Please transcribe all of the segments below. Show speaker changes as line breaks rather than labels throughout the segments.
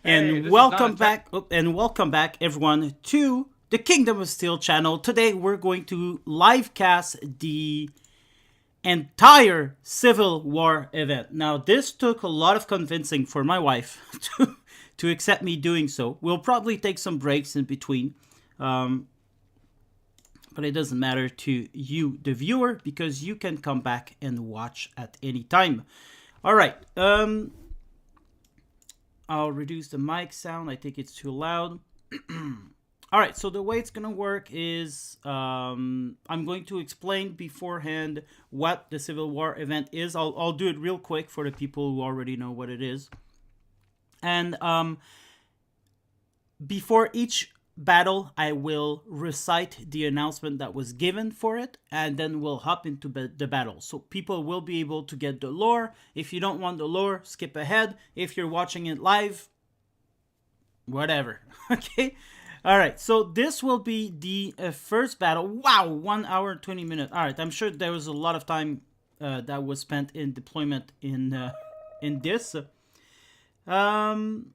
Hey,
And
this is
welcome
Donatello.
back, and welcome back, everyone, to the Kingdom of Steel channel. Today, we're going to live cast the entire Civil War event. Now, this took a lot of convincing for my wife to accept me doing so. We'll probably take some breaks in between, but it doesn't matter to you, the viewer, because you can come back and watch at any time. All right. I'll reduce the mic sound. I think it's too loud. All right, so the way it's gonna work is I'm going to explain beforehand what the Civil War event is. I'll do it real quick for the people who already know what it is. And before each battle, I will recite the announcement that was given for it, and then we'll hop into the battle. So people will be able to get the lore. If you don't want the lore, skip ahead. If you're watching it live, whatever. Okay. All right. So this will be the first battle. Wow, 1 hour and 20 minutes. All right. I'm sure there was a lot of time that was spent in deployment in this. Um.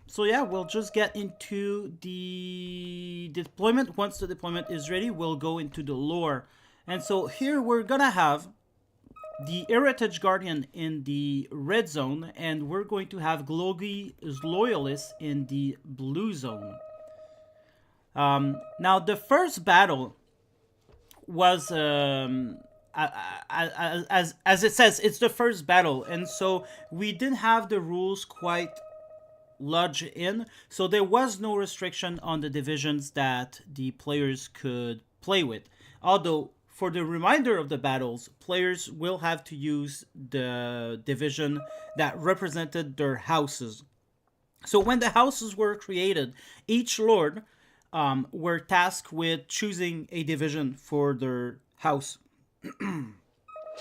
So yeah, we'll just get into the deployment. Once the deployment is ready, we'll go into the lore. And so here we're gonna have the Heritage Guardian in the red zone, and we're going to have Glogi's Loyalist in the blue zone. Now, the first battle was, as it says, it's the first battle, and so we didn't have the rules quite lodged in, so there was no restriction on the divisions that the players could play with. Although, for the remainder of the battles, players will have to use the division that represented their houses. So when the houses were created, each lord were tasked with choosing a division for their house,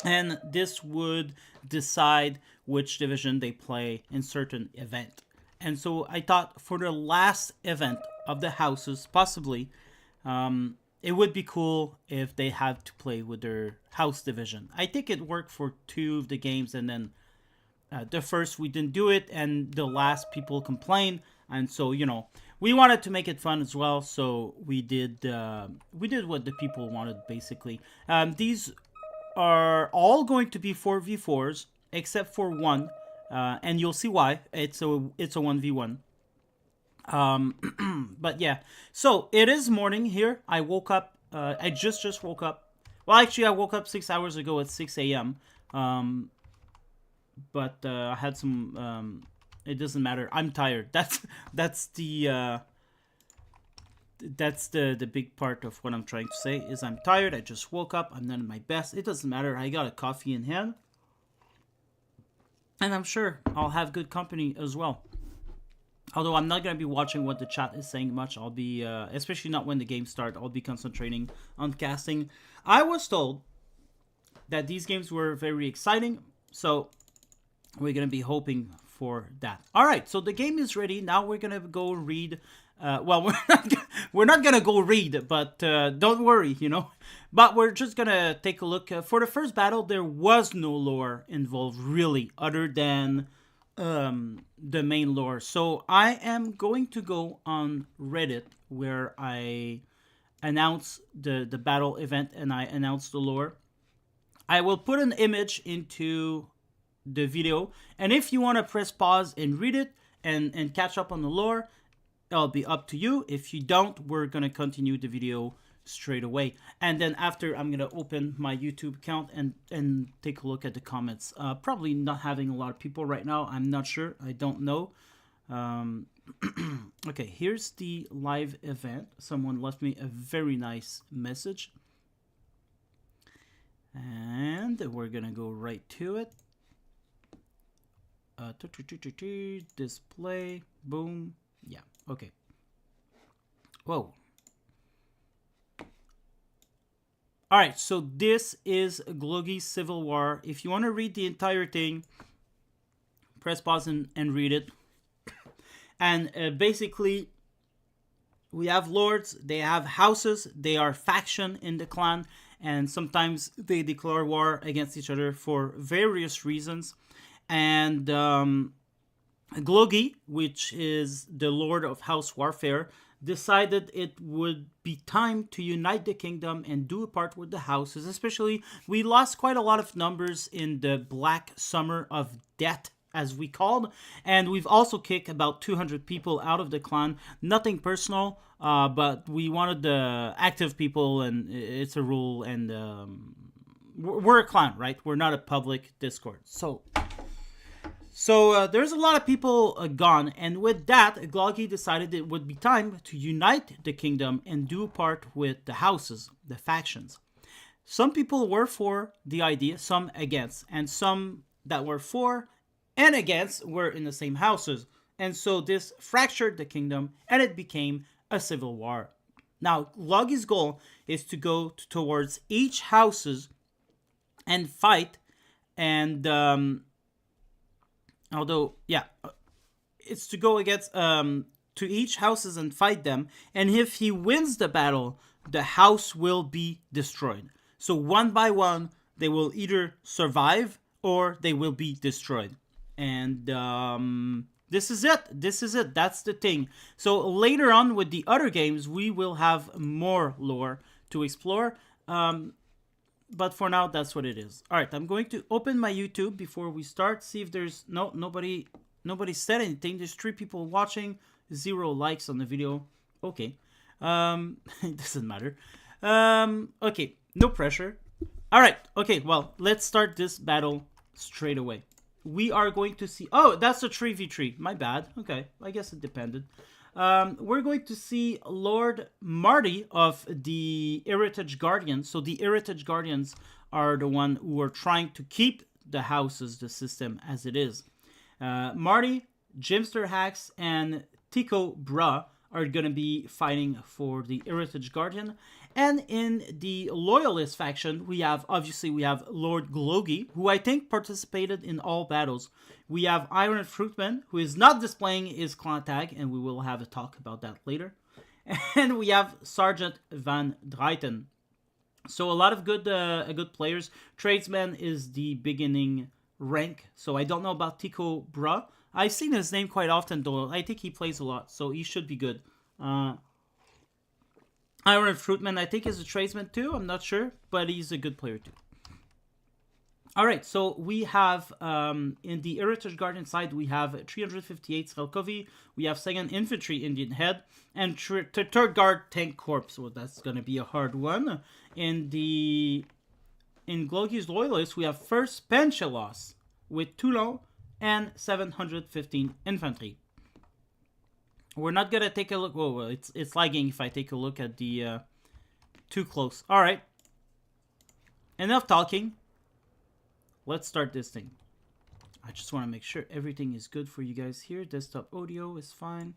and this would decide which division they play in certain event. And so I thought for the last event of the houses, possibly, it would be cool if they had to play with their house division. I think it worked for two of the games, and then the first we didn't do it, and the last people complained, and so we wanted to make it fun as well. So we did what the people wanted basically. These are all going to be 4v4s except for one, and you'll see why. It's a 1v1. But yeah, so it is morning here. I woke up. I just woke up. Well, actually, I woke up 6 hours ago at 6 a.m. But I had some. It doesn't matter. I'm tired. That's the that's the big part of what I'm trying to say is I'm tired. I just woke up. I'm not in my best. It doesn't matter. I got a coffee in hand, and I'm sure I'll have good company as well. Although I'm not gonna be watching what the chat is saying much. I'll be, especially not when the game starts. I'll be concentrating on casting. I was told that these games were very exciting, so we're gonna be hoping for that. All right, so the game is ready. Now we're gonna go read. Well, we're not gonna go read, but don't worry, But we're just gonna take a look. For the first battle, there was no lore involved really, other than the main lore. So I am going to go on Reddit where I announce the battle event and I announce the lore. I will put an image into the video, and if you want to press pause and read it and catch up on the lore, it'll be up to you. If you don't, we're gonna continue the video straight away, and then after I'm gonna open my YouTube account and take a look at the comments. Probably not having a lot of people right now. I'm not sure. I don't know. Um, okay, here's the live event. Someone left me a very nice message, and we're gonna go right to it. Display, boom. Yeah, okay. Whoa. All right, so this is Glogi's Civil War. If you want to read the entire thing, press pause and read it. And basically, we have lords, they have houses, they are faction in the clan, and sometimes they declare war against each other for various reasons. And Glogi, which is the Lord of House Warfare, decided it would be time to unite the kingdom and do a part with the houses. Especially, we lost quite a lot of numbers in the Black Summer of Death, as we called, and we've also kicked about 200 people out of the clan. Nothing personal, but we wanted the active people, and it's a rule, and we're a clan, right? We're not a public Discord. So there's a lot of people gone, and with that, Glogi decided it would be time to unite the kingdom and do part with the houses, the factions. Some people were for the idea, some against, and some that were for and against were in the same houses. And so this fractured the kingdom, and it became a civil war. Now, Glogi's goal is to go towards each houses and fight, and it's to go against to each houses and fight them, and if he wins the battle, the house will be destroyed. So one by one, they will either survive or they will be destroyed. And this is it. That's the thing. So later on with the other games, we will have more lore to explore. But for now, that's what it is. All right, I'm going to open my YouTube before we start. See if there's nobody said anything. There's 3 people watching, 0 likes on the video. Okay, it doesn't matter. Okay, no pressure. All right. Okay, well, let's start this battle straight away. We are going to see... Oh, that's a 3v3. My bad. Okay, I guess it depended. We're going to see Lord Marty of the Heritage Guardians. So the Heritage Guardians are the one who are trying to keep the houses, the system as it is. Marty, Jimster Hacks, and Tycho Brahe are going to be fighting for the Heritage Guardian. And in the Loyalist faction, we have Lord Glogi, who I think participated in all battles. We have Iron Fruitman, who is not displaying his clan tag, and we will have a talk about that later. And we have Sergeant Van Druyten. So a lot of good players. Tradesman is the beginning rank, so I don't know about Tycho Brahe. I've seen his name quite often, though. I think he plays a lot, so he should be good. Iron Fruitman, I think, is a tradesman too. I'm not sure, but he's a good player too. Alright, so we have, in the Heritage Guardian side, we have 358 Strelkovi, we have 2nd Infantry Indian Head, and 3rd Guard Tank Corps, so that's going to be a hard one. In Glogi's Loyalists, we have 1st Penchelos with Toulon and 715 Infantry. We're not going to take a look... Whoa, it's lagging if I take a look at the... too close. Alright. Enough talking. Let's start this thing. I just want to make sure everything is good for you guys here. Desktop audio is fine.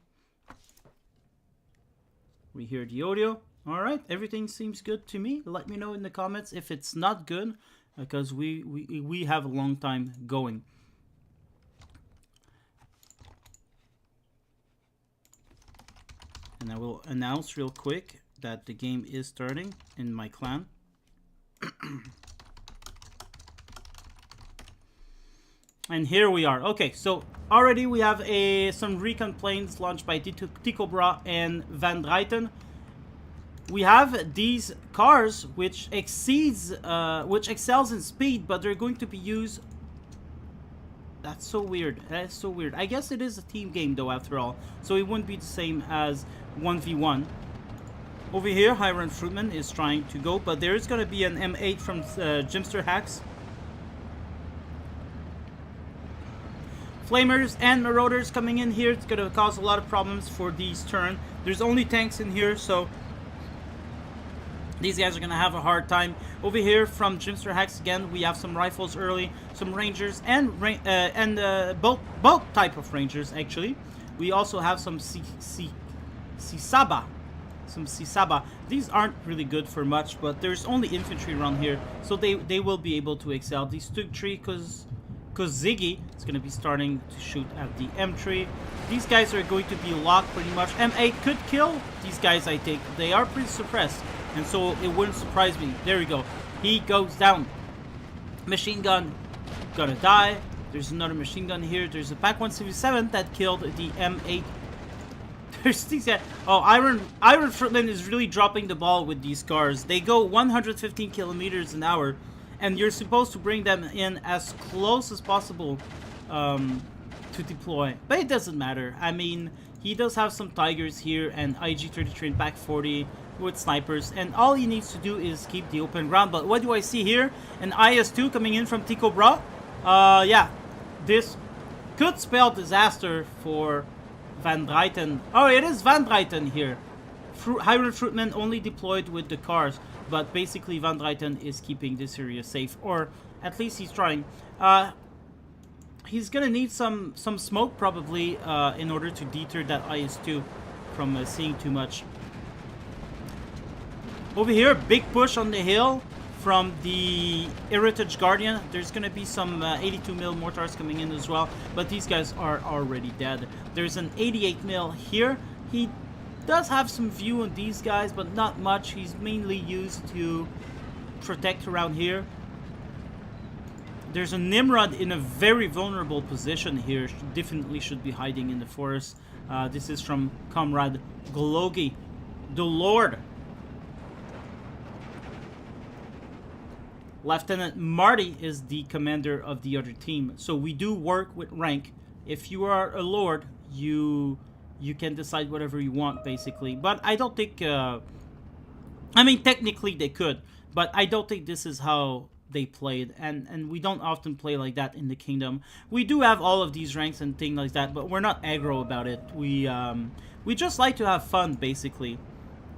We hear the audio. Alright, everything seems good to me. Let me know in the comments if it's not good, because we have a long time going. And I will announce real quick that the game is starting in my clan. And here we are. Okay, so already we have some recon planes launched by Tycho Brahe and Van Druyten. We have these cars which excels in speed, but they're going to be used... That's so weird. That is so weird. I guess it is a team game, though, after all. So it wouldn't be the same as 1v1. Over here, Iron Fruitman is trying to go, but there is going to be an M8 from Jimster Hacks. Flamers and Marauders coming in here. It's going to cause a lot of problems for these turn. There's only tanks in here, so these guys are going to have a hard time. Over here from Jimster Hacks again, we have some rifles early, some rangers, and both type of rangers, actually. We also have some Sisaba. These aren't really good for much, but there's only infantry around here, so they will be able to excel. These took 3 because Ziggy is going to be starting to shoot at the M3. These guys are going to be locked pretty much. M8 could kill these guys, I think. They are pretty suppressed, and so it wouldn't surprise me. There we go. He goes down. Machine gun gonna die. There's another machine gun here. There's a Pak 177 that killed the M8. There's these guys. Oh, Iron Fruitman is really dropping the ball with these cars. They go 115 kilometers an hour, and you're supposed to bring them in as close as possible to deploy. But it doesn't matter. I mean, he does have some Tigers here and IG-33 and Pak 40 with snipers, and all he needs to do is keep the open ground. But what do I see here? An IS-2 coming in from Tycho Brahe. Yeah, this could spell disaster for Van Dreyten. Oh, it is Van Dreyten here. Iron Fruitman only deployed with the cars, but basically Van Dreyten is keeping this area safe, or at least he's trying. He's gonna need some smoke probably in order to deter that IS-2 from seeing too much. Over here, big push on the hill from the Heritage Guardian. There's gonna be some 82 mil mortars coming in as well, but these guys are already dead. There's an 88 mil here. He does have some view on these guys, but not much. He's mainly used to protect around here. There's a Nimrod in a very vulnerable position here. Definitely should be hiding in the forest. This is from Comrade Glogi, the Lord. Lieutenant Marty is the commander of the other team. So we do work with rank. If you are a Lord, you can decide whatever you want, basically. But I don't think... I mean, technically they could. But I don't think this is how they played, and we don't often play like that in the kingdom. We do have all of these ranks and things like that, but we're not aggro about it. We just like to have fun, basically.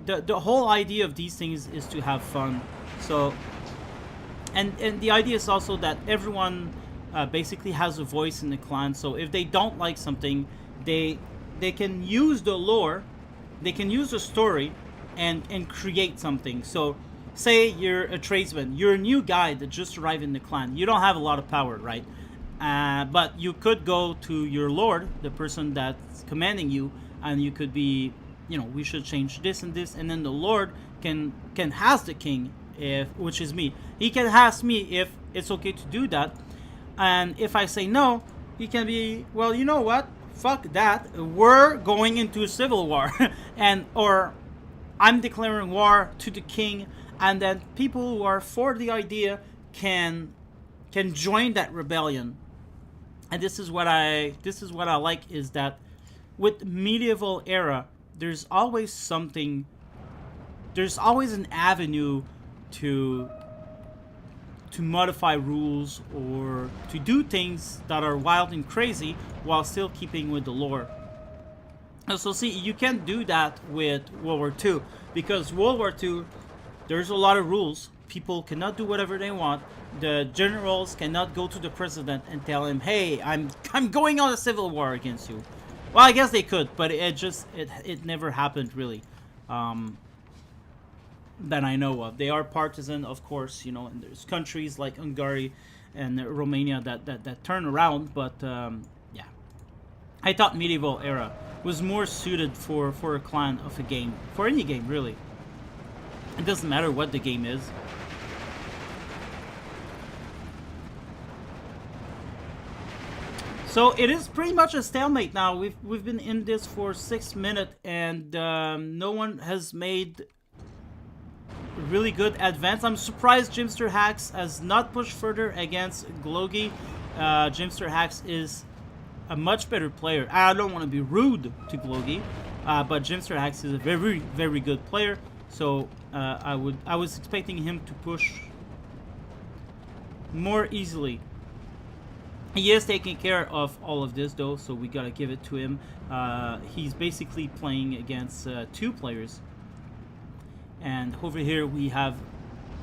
The whole idea of these things is to have fun. So, and the idea is also that everyone basically has a voice in the clan. So if they don't like something, they can use the lore, they can use the story, and create something. So say you're a tradesman, you're a new guy that just arrived in the clan. You don't have a lot of power, right? But you could go to your lord, the person that's commanding you, and you could be, you know, we should change this and this, and then the lord can ask the king, which is me. He can ask me if it's okay to do that, and if I say no, he can be, well, you know what? Fuck that. We're going into a civil war, or I'm declaring war to the king. And then people who are for the idea can join that rebellion. And this is what I like, is that with medieval era, there's always something, there's always an avenue to modify rules or to do things that are wild and crazy while still keeping with the lore. And so see, you can't do that with World War II, because World War II, there's a lot of rules. People cannot do whatever they want. The generals cannot go to the president and tell him, "Hey, I'm going on a civil war against you." Well, I guess they could, but it never happened really, that I know of. They are partisan, of course, you know, and there's countries like Hungary and Romania that turn around. But yeah, I thought medieval era was more suited for a clan of a game, for any game really. It doesn't matter what the game is. So it is pretty much a stalemate now. We've been in this for 6 minutes, and no one has made really good advance. I'm surprised Jimster Hacks has not pushed further against Glogi. Jimster Hacks is a much better player. I don't want to be rude to Glogi, but Jimster Hacks is a very, very good player. So I was expecting him to push more easily. He is taking care of all of this though, so we gotta give it to him. He's basically playing against 2 players. And over here we have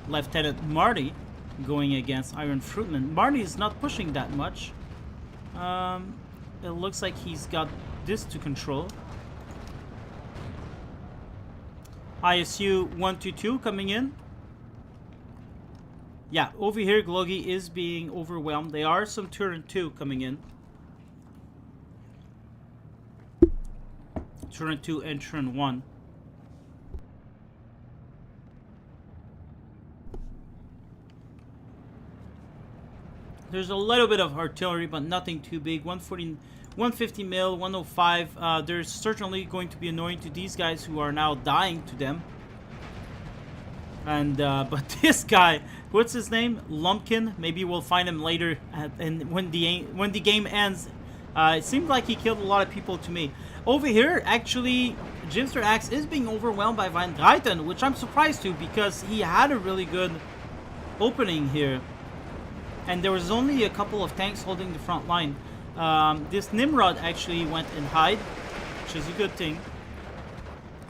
Lieutenant Marty going against Iron Fruitman. Marty is not pushing that much. It looks like he's got this to control. ISU 122 coming in. Yeah, over here Glogi is being overwhelmed. There are some turn 2 coming in. Turn 2 and turn 1. There's a little bit of artillery, but nothing too big. 140, 150 mil, 105. There's certainly going to be annoying to these guys who are now dying to them. And but this guy, what's his name? Lumpkin. Maybe we'll find him later. And when the game ends, it seemed like he killed a lot of people to me. Over here, actually, Jimster Axe is being overwhelmed by Van Druyten, which I'm surprised to because he had a really good opening here. And there was only a couple of tanks holding the front line. This Nimrod actually went and hide, which is a good thing.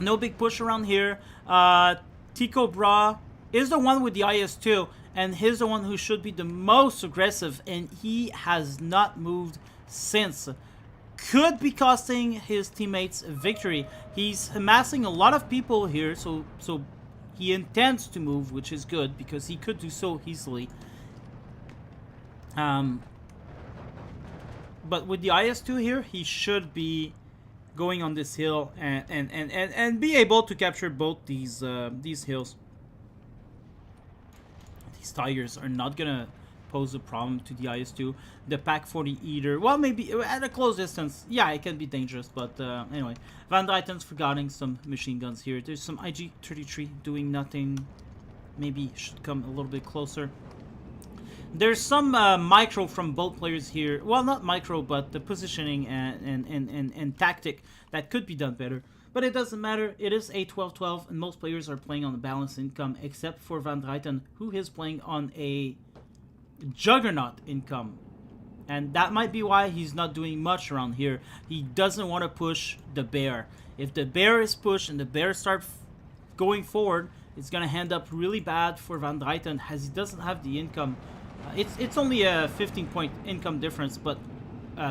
No big push around here. Tycho Brahe is the one with the IS-2, and he's the one who should be the most aggressive, and he has not moved since. Could be costing his teammates a victory. He's amassing a lot of people here, so he intends to move, which is good, because he could do so easily. But with the IS-2 here, he should be going on this hill and be able to capture both these hills. These Tigers are not gonna pose a problem to the IS-2. The Pak-40 Eater, well, maybe at a close distance, yeah, it can be dangerous, but anyway. Van Druyten's forgetting some machine guns here. There's some IG-33 doing nothing. Maybe should come a little bit closer. There's some micro from both players here. Well, not micro, but the positioning and tactic that could be done better. But it doesn't matter. It is a 12-12, and most players are playing on a balanced income, except for Van Druyten, who is playing on a juggernaut income. And that might be why he's not doing much around here. He doesn't want to push the bear. If the bear is pushed and the bear starts going forward, it's going to end up really bad for Van Druyten, as he doesn't have the income. It's only a 15-point income difference, but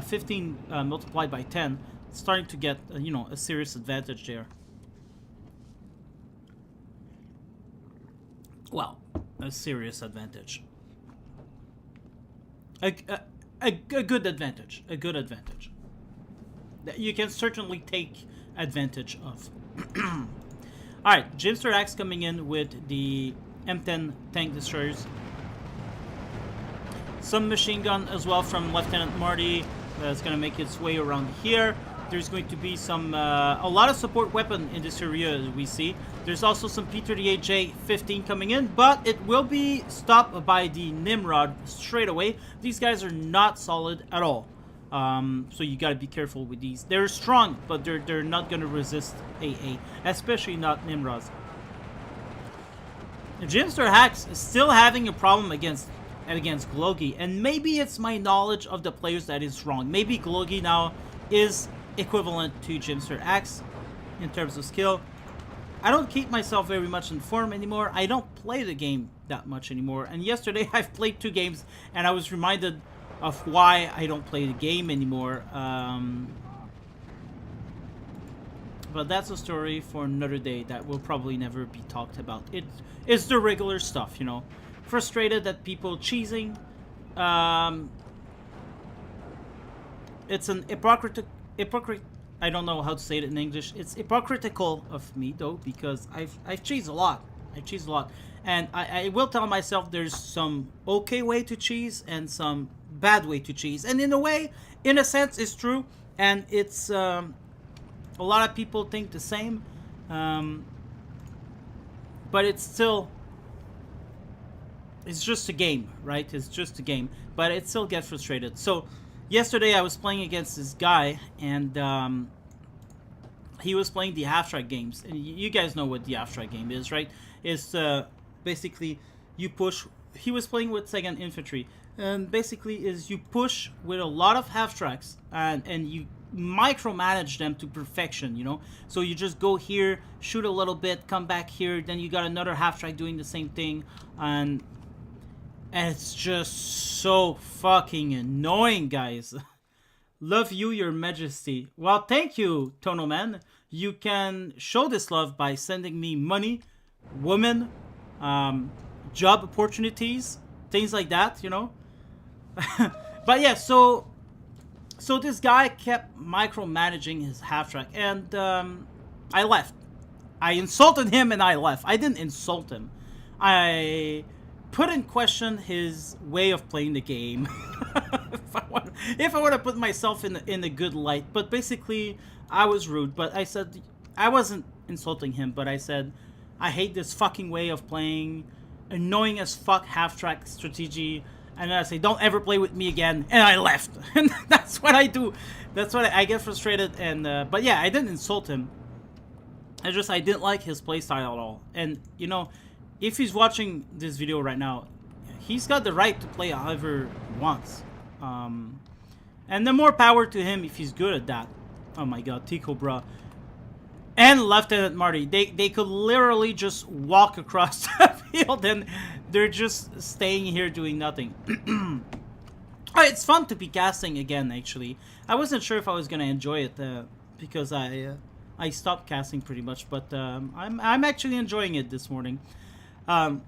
15 multiplied by 10, it's starting to get you know, a serious advantage there. Well, a serious advantage. A good advantage. A good advantage. That you can certainly take advantage of. Alright, Jimster Axe coming in with the M10 tank destroyers. Some machine gun as well from Lieutenant Marty that's going to make its way around here. There's going to be some a lot of support weapon in this area, as we see. There's also some P-38J-15 coming in, but it will be stopped by the Nimrod straight away. These guys are not solid at all, so you got to be careful with these. They're strong, but they're not going to resist AA, especially not Nimrods. Jimster Axe is still having a problem against Glogi, and maybe it's my knowledge of the players that is wrong. Maybe Glogi now is equivalent to Jimster Axe in terms of skill. I don't keep myself very much informed anymore. I don't play the game that much anymore. And yesterday I've played 2 games and I was reminded of why I don't play the game anymore. But that's a story for another day that will probably never be talked about. It's the regular stuff, you know. Frustrated that people cheesing. It's an hypocrite. I don't know how to say it in English. It's hypocritical of me though, because I've cheesed a lot. And I will tell myself there's some okay way to cheese and some bad way to cheese. And in a way, in a sense, it's true. And it's a lot of people think the same. But it's still. It's just a game, right? It's just a game. But it still gets frustrated. So, yesterday I was playing against this guy, and he was playing the half-strike games. And you guys know what the half-strike game is, right? It's basically you push. He was playing with 2nd Infantry. And basically is you push with a lot of half-tracks, and you micromanage them to perfection, you know? So you just go here, shoot a little bit, come back here, then you got another half-track doing the same thing, and it's just so fucking annoying, guys. Love you, your majesty. Well, thank you, Tono Man. You can show this love by sending me money, women, job opportunities, things like that, you know? But yeah, so this guy kept micromanaging his half-track, and I left. I insulted him and I left. I didn't insult him. I put in question his way of playing the game. If I want to put myself in a good light, but basically I was rude. But I said I wasn't insulting him, but I said I hate this fucking way of playing, annoying as fuck half-track strategy. And then I say, don't ever play with me again, and I left. And that's what I do. That's what I get frustrated. And but yeah, I didn't insult him. I didn't like his playstyle at all. And you know, if he's watching this video right now, he's got the right to play however he wants. And the more power to him if he's good at that. Oh my god, T-Cobra and Lieutenant Marty, they could literally just walk across the field and they're just staying here doing nothing. Oh, it's fun to be casting again, actually. I wasn't sure if I was gonna enjoy it because I stopped casting pretty much, but I'm actually enjoying it this morning. But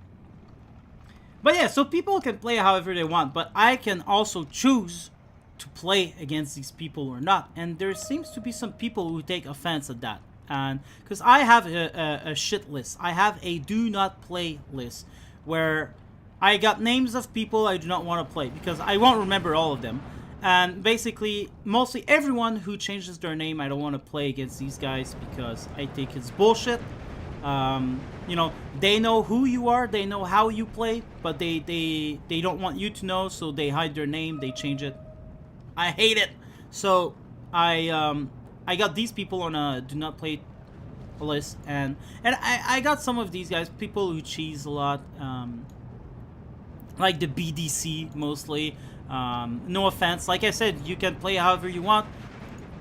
yeah, so people can play however they want, but I can also choose to play against these people or not. And there seems to be some people who take offense at that. And because I have a shit list, I have a do not play list where I got names of people I do not want to play because I won't remember all of them. And basically, mostly everyone who changes their name, I don't want to play against these guys because I think it's bullshit. You know, they know who you are, they know how you play, but they don't want you to know, so they hide their name, they change it. I hate it. So I got these people on a do not play list, and I got some of these guys, people who cheese a lot, like the BDC mostly. No offense, like I said, you can play however you want,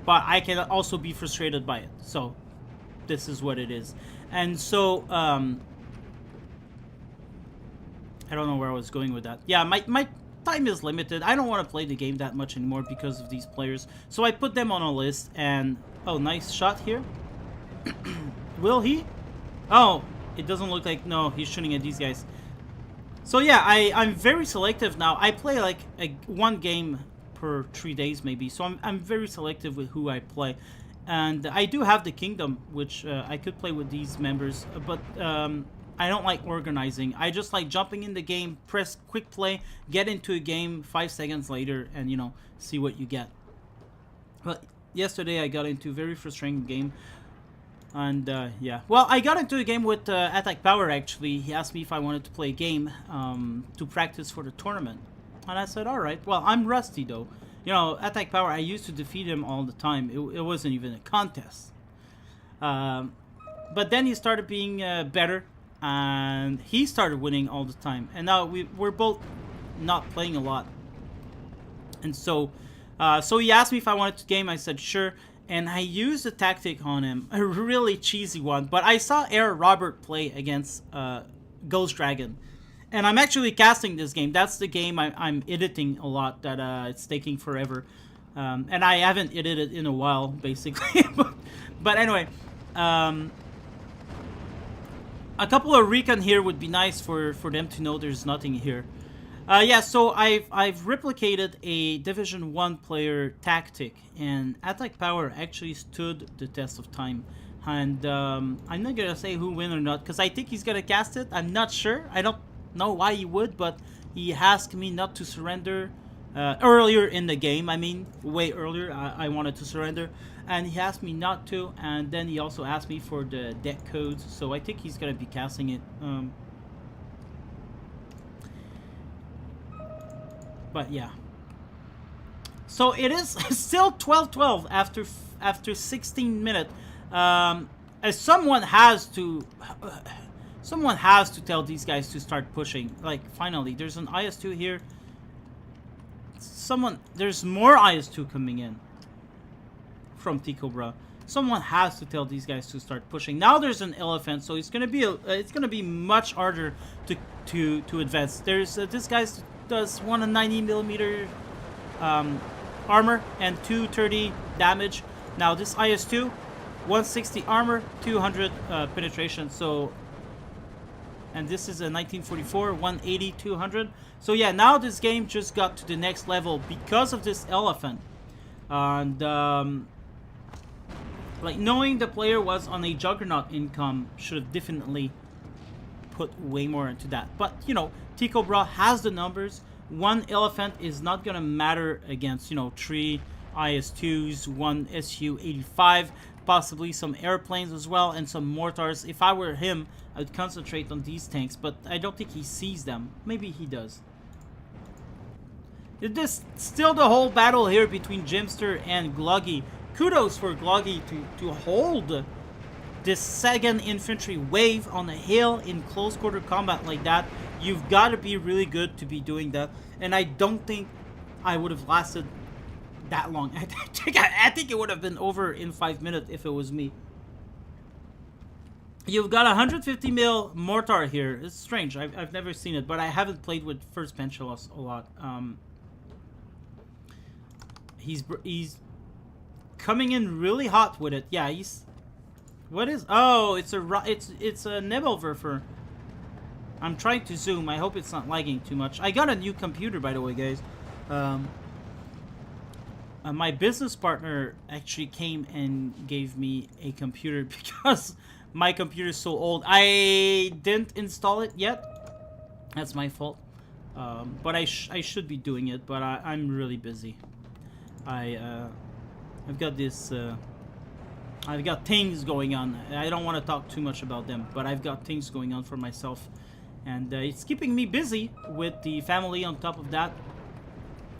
but I can also be frustrated by it. So this is what it is. And so I don't know where I was going with that. Yeah, my time is limited. I don't want to play the game that much anymore because of these players. So I put them on a list, and oh, nice shot here. Will he? Oh, it doesn't look like, no, he's shooting at these guys. So yeah, I'm very selective now. I play like one game per 3 days maybe. So I'm very selective with who I play. And I do have the Kingdom, which I could play with these members, but I don't like organizing. I just like jumping in the game, press quick play, get into a game 5 seconds later, and you know, see what you get. But yesterday I got into a very frustrating game, and yeah. Well, I got into a game with Attack Power actually. He asked me if I wanted to play a game to practice for the tournament, and I said, all right. Well, I'm rusty though. You know, Attack Power, I used to defeat him all the time. It wasn't even a contest. But then he started being better, and he started winning all the time. And now we're both not playing a lot. And so he asked me if I wanted to game. I said sure. And I used a tactic on him, a really cheesy one. But I saw Air Robert play against Ghost Dragon. And I'm actually casting this game. That's the game I'm editing a lot. That it's taking forever, and I haven't edited in a while, basically. but anyway, a couple of recon here would be nice for them to know there's nothing here. Yeah, so I've replicated a Division 1 player tactic, and Attack Power actually stood the test of time. And I'm not gonna say who win or not because I think he's gonna cast it. I'm not sure. I don't know why he would, but he asked me not to surrender earlier in the game. I mean, way earlier. I wanted to surrender, and he asked me not to, and then he also asked me for the deck codes, so I think he's gonna be casting it. But yeah, so it is still 12-12 after 16 minutes. Someone has to tell these guys to start pushing. Like, finally, there's an IS-2 here. There's more IS-2 coming in from T-Cobra. Someone has to tell these guys to start pushing. Now there's an elephant, so it's gonna be much harder to advance. There's this guy does 190mm armor and 230 damage. Now this IS-2, 160 armor, 200 penetration. So. And this is a 1944, 180, 200. So yeah, now this game just got to the next level because of this elephant. And like, knowing the player was on a Juggernaut income should have definitely put way more into that. But you know, Tycho Brahe has the numbers. One elephant is not gonna matter against, you know, 3 IS-2s, 1 Su-85, possibly some airplanes as well, and some mortars. If I were him, I would concentrate on these tanks, but I don't think he sees them. Maybe he does. It is still the whole battle here between Jimster and Gluggy. Kudos for Gluggy to hold this second infantry wave on a hill in close quarter combat like that. You've got to be really good to be doing that, and I don't think I would have lasted that long. I think it would have been over in 5 minutes if it was me. You've got 150 mil mortar here. It's strange. I've never seen it, but I haven't played with First Penchalos a lot. He's coming in really hot with it. Yeah, he's. What is? Oh, it's a Nebelwerfer. I'm trying to zoom. I hope it's not lagging too much. I got a new computer, by the way, guys. My business partner actually came and gave me a computer because my computer is so old. I didn't install it yet. That's my fault. But I should be doing it, but I'm really busy. I've got this. I've got things going on. I don't want to talk too much about them, but I've got things going on for myself. And it's keeping me busy with the family on top of that.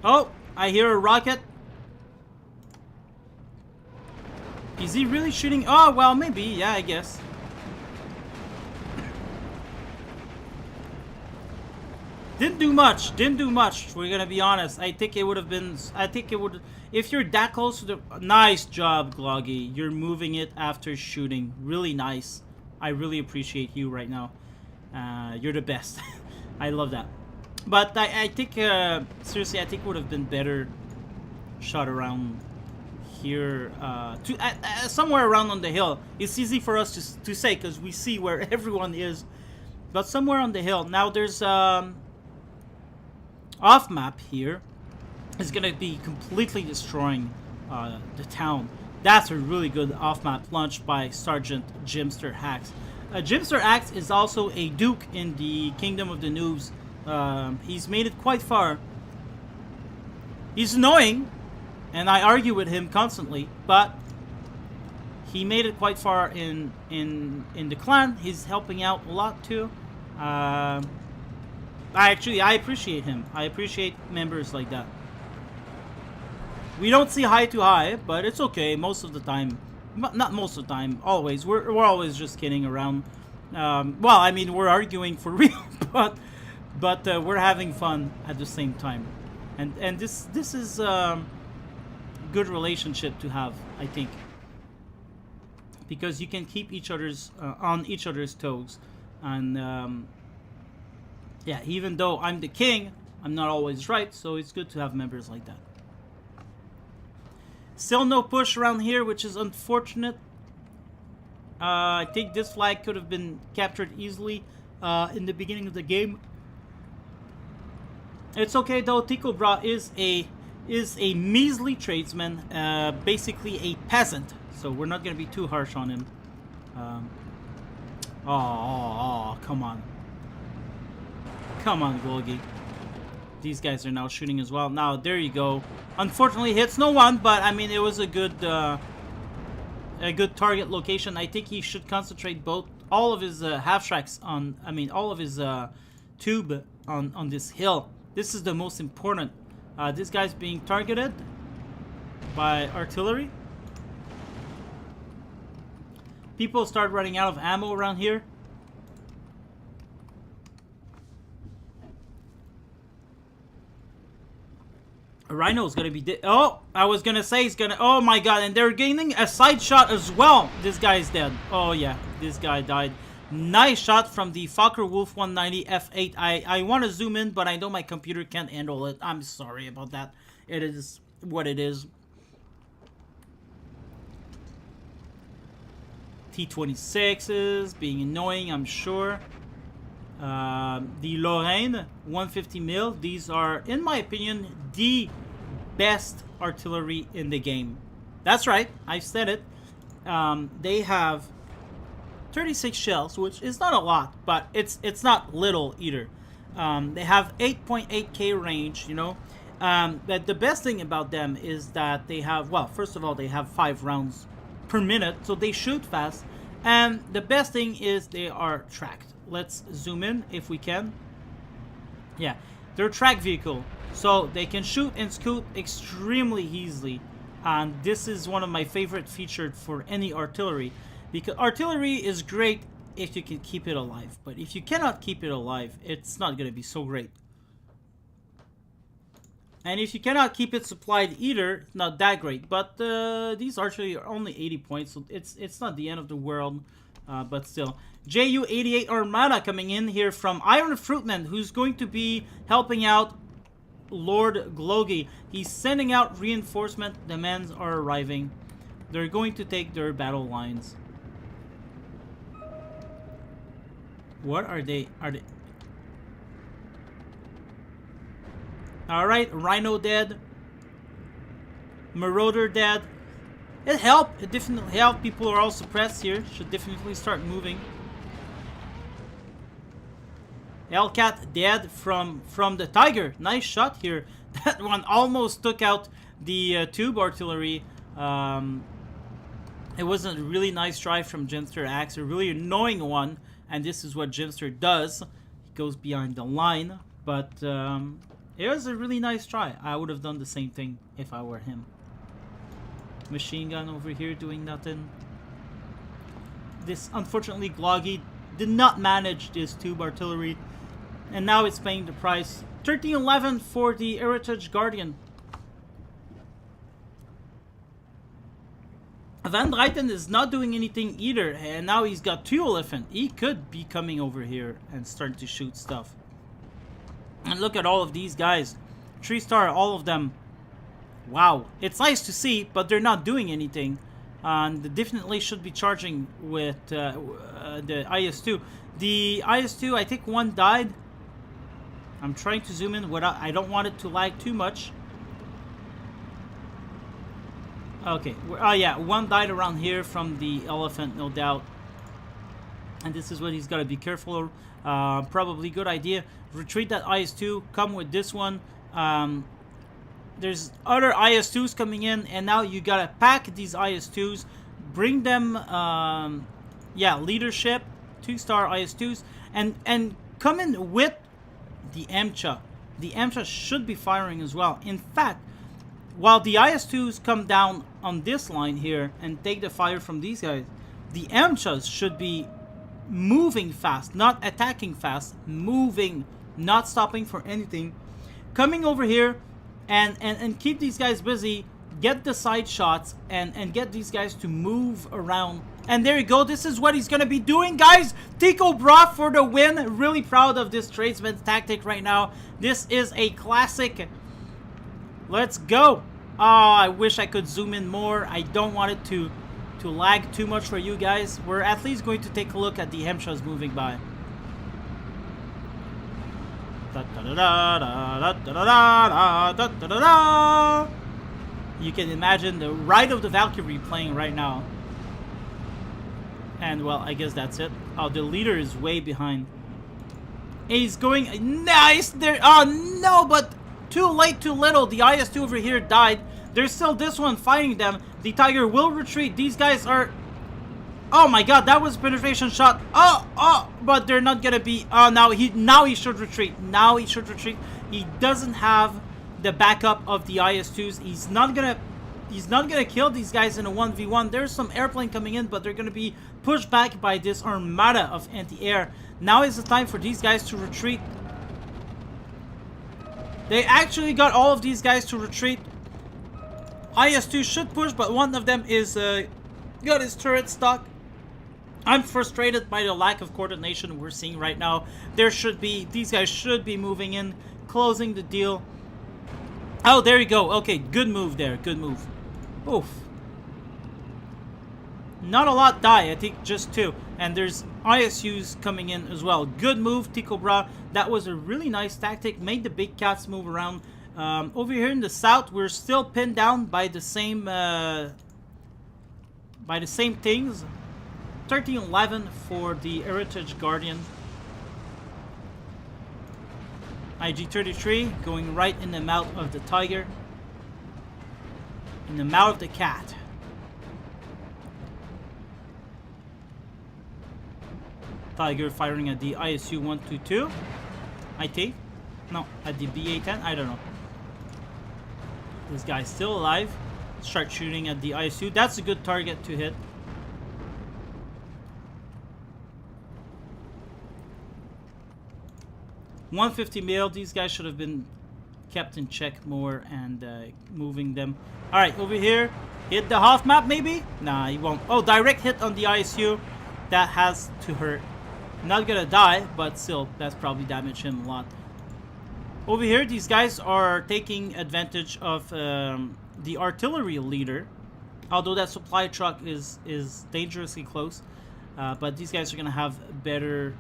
Oh, I hear a rocket. Is he really shooting? Oh, well, maybe. Yeah, I guess. Didn't do much. Didn't do much. We're gonna be honest. I think it would have been. I think it would. If you're that close to the. Nice job, Gloggy. You're moving it after shooting. Really nice. I really appreciate you right now. You're the best. I love that. But I think seriously, I think it would have been better shot around here, somewhere around on the hill. It's easy for us to say because we see where everyone is. But somewhere on the hill. Now there's off map here is gonna be completely destroying the town. That's a really good off map launch by Sergeant Jimster Axe. Jimster Axe is also a Duke in the Kingdom of the Noobs. He's made it quite far. He's annoying, and I argue with him constantly, but he made it quite far in the clan. He's helping out a lot too. I appreciate him. I appreciate members like that. We don't see eye to eye, but it's okay most of the time. Not most of the time, always. We're always just kidding around. Well, I mean, we're arguing for real, but we're having fun at the same time. And this is good relationship to have, I think. Because you can keep each other's on each other's toes. And yeah, even though I'm the king, I'm not always right, so it's good to have members like that. Still no push around here, which is unfortunate. I think this flag could have been captured easily in the beginning of the game. It's okay though. Tycho Brahe is a measly tradesman, basically a peasant. So we're not gonna be too harsh on him. Oh, come on. Come on, Golgi. These guys are now shooting as well. Now, there you go. Unfortunately, hits no one, but I mean, it was a good target location. I think he should concentrate all of his half tracks on. I mean, all of his tube on this hill. This is the most important. This guy's being targeted by artillery. People start running out of ammo around here. Rhino's gonna be oh, I was gonna say he's gonna. Oh my god, and they're gaining a side shot as well. This guy's dead. Oh yeah, this guy died. Nice shot from the Focke-Wulf 190 F8. I want to zoom in, but I know my computer can't handle it. I'm sorry about that. It is what it is. T-26s being annoying, I'm sure. The Lorraine 150 mil. These are, in my opinion, the best artillery in the game. That's right, I said it. They have 36 shells, which is not a lot, but it's not little either. They have 8.8k range, you know. But the best thing about them is that they have, well, first of all, they have 5 rounds per minute, so they shoot fast. And the best thing is they are tracked. Let's zoom in if we can. Yeah, they're a track vehicle, so they can shoot and scoot extremely easily. And this is one of my favorite features for any artillery, because artillery is great if you can keep it alive, but if you cannot keep it alive, it's not going to be so great. And if you cannot keep it supplied either, it's not that great. But these archery are only 80 points, so it's not the end of the world. But still, JU-88 Armada coming in here from Iron Fruitman, who's going to be helping out Lord Glogi. He's sending out reinforcement. The men are arriving. They're going to take their battle lines. What are they? Alright, Rhino dead. Marauder dead. It helped. It definitely helped. People are all suppressed here. Should definitely start moving. Hellcat dead from the Tiger. Nice shot here. That one almost took out the tube artillery. It was a really nice try from Ginster Axe. A really annoying one. And this is what Ginster does. He goes behind the line. But it was a really nice try. I would have done the same thing if I were him. Machine gun over here doing nothing. This, unfortunately, Glogi did not manage this tube artillery. And now it's paying the price. 1311 for the Heritage Guardian. Van Dryten is not doing anything either, and now he's got 2 elephant. He could be coming over here and start to shoot stuff. And look at all of these guys. 3-star, all of them. Wow. It's nice to see, but they're not doing anything. And they definitely should be charging with the IS-2. The IS-2, I think one died. I'm trying to zoom in. I don't want it to lag too much. Okay. Oh, yeah. One died around here from the elephant, no doubt. And this is what he's got to be careful of. Probably good idea. Retreat that IS-2. Come with this one. There's other IS-2s coming in. And now you got to pack these IS-2s. Bring them, yeah, leadership. 2-star IS-2s. And come in with the MCHA. The MCHA should be firing as well. In fact, while the IS-2s come down on this line here and take the fire from these guys, the MCHAs should be moving fast, not attacking fast, moving, not stopping for anything, coming over here and keep these guys busy, get the side shots and get these guys to move around. And there you go. This is what he's going to be doing, guys. Tycho Brahe for the win. Really proud of this tradesman's tactic right now. This is a classic. Let's go. Oh, I wish I could zoom in more. I don't want it to lag too much for you guys. We're at least going to take a look at the Hemshas moving by. You can imagine the Ride of the Valkyrie playing right now. And, well, I guess that's it. Oh, the leader is way behind. He's going... Nice! There... Oh, no, but... Too late, too little. The IS-2 over here died. There's still this one fighting them. The Tiger will retreat. These guys are... Oh, my God. That was a penetration shot. Oh, but they're not going to be... Oh, now he should retreat. Now he should retreat. He doesn't have the backup of the IS-2s. He's not going to kill these guys in a 1v1. There's some airplane coming in, but they're going to be pushed back by this armada of anti-air. Now is the time for these guys to retreat. They actually got all of these guys to retreat. IS-2 should push, but one of them is got his turret stuck. I'm frustrated by the lack of coordination we're seeing right now. These guys should be moving in, closing the deal. Oh, there you go. Okay, good move there. Good move. Oof. Not a lot die. I think just 2. And there's ISUs coming in as well. Good move, Tycho Brahe. That was a really nice tactic. Made the big cats move around. Over here in the south, we're still pinned down by the same things. 1311 for the Heritage Guardian. IG-33 going right in the mouth of the tiger. In the mouth of the cat. Tiger firing at the ISU-122. I think. No, at the BA-10. I don't know. This guy's still alive. Start shooting at the ISU. That's a good target to hit. .150 mil. These guys should have been kept in check more and moving them. Alright, over here. Hit the half map maybe? Nah, he won't. Oh, direct hit on the ISU. That has to hurt. Not gonna die, but still, that's probably damaged him a lot. Over here, these guys are taking advantage of the artillery leader. Although that supply truck is dangerously close. But these guys are gonna have better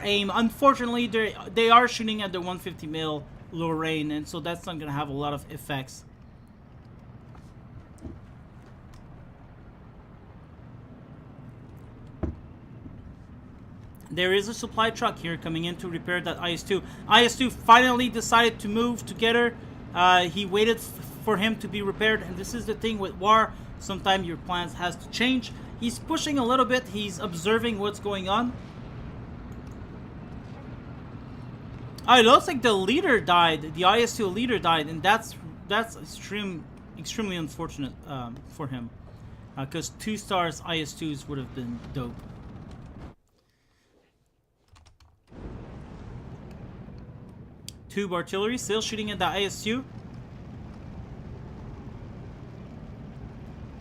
aim. Unfortunately, they are shooting at the 150 mil Lorraine, and so that's not gonna have a lot of effects. There is a supply truck here coming in to repair that IS-2. IS-2 finally decided to move together. He waited for him to be repaired, and this is the thing with war. Sometimes your plans has to change. He's pushing a little bit. He's observing what's going on. It looks like the leader died. The IS-2 leader died, and that's extremely unfortunate for him, because 2 stars IS-2s would have been dope. Tube artillery still shooting at the IS-2.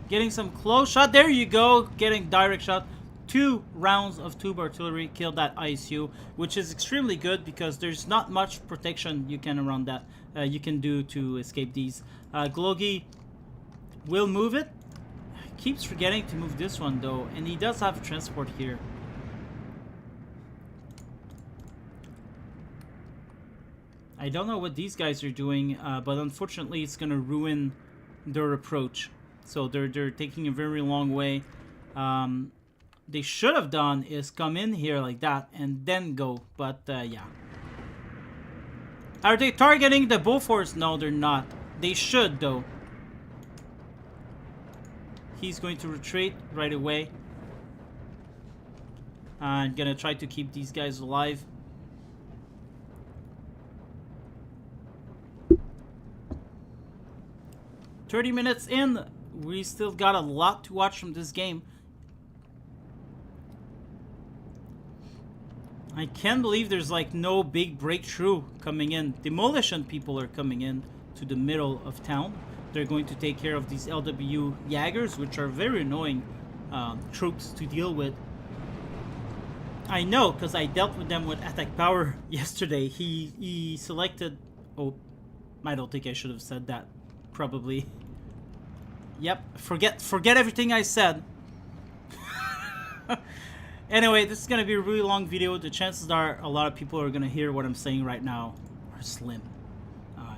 Getting some close shot. There you go. Getting direct shot. 2 rounds of tube artillery killed that ISU, which is extremely good because there's not much protection you can around that you can do to escape these. Glogi will move it. Keeps forgetting to move this one though, and he does have transport here. I don't know what these guys are doing, but unfortunately it's gonna ruin their approach. So they're taking a very long way. They should have done is come in here like that and then go, but yeah. Are they targeting the Bofors? No, they're not. They should though. He's going to retreat right away. I'm gonna try to keep these guys alive. "30 minutes in, we still got a lot to watch from this game. I can't believe there's like no big breakthrough coming in. Demolition people are coming in to the middle of town. They're going to take care of these LW Jaggers, which are very annoying troops to deal with. I know, because I dealt with them with Attack Power yesterday. He selected... Oh, I don't think I should have said that. Probably. Yep, forget everything I said. Anyway, this is going to be a really long video. The chances are a lot of people are going to hear what I'm saying right now are slim.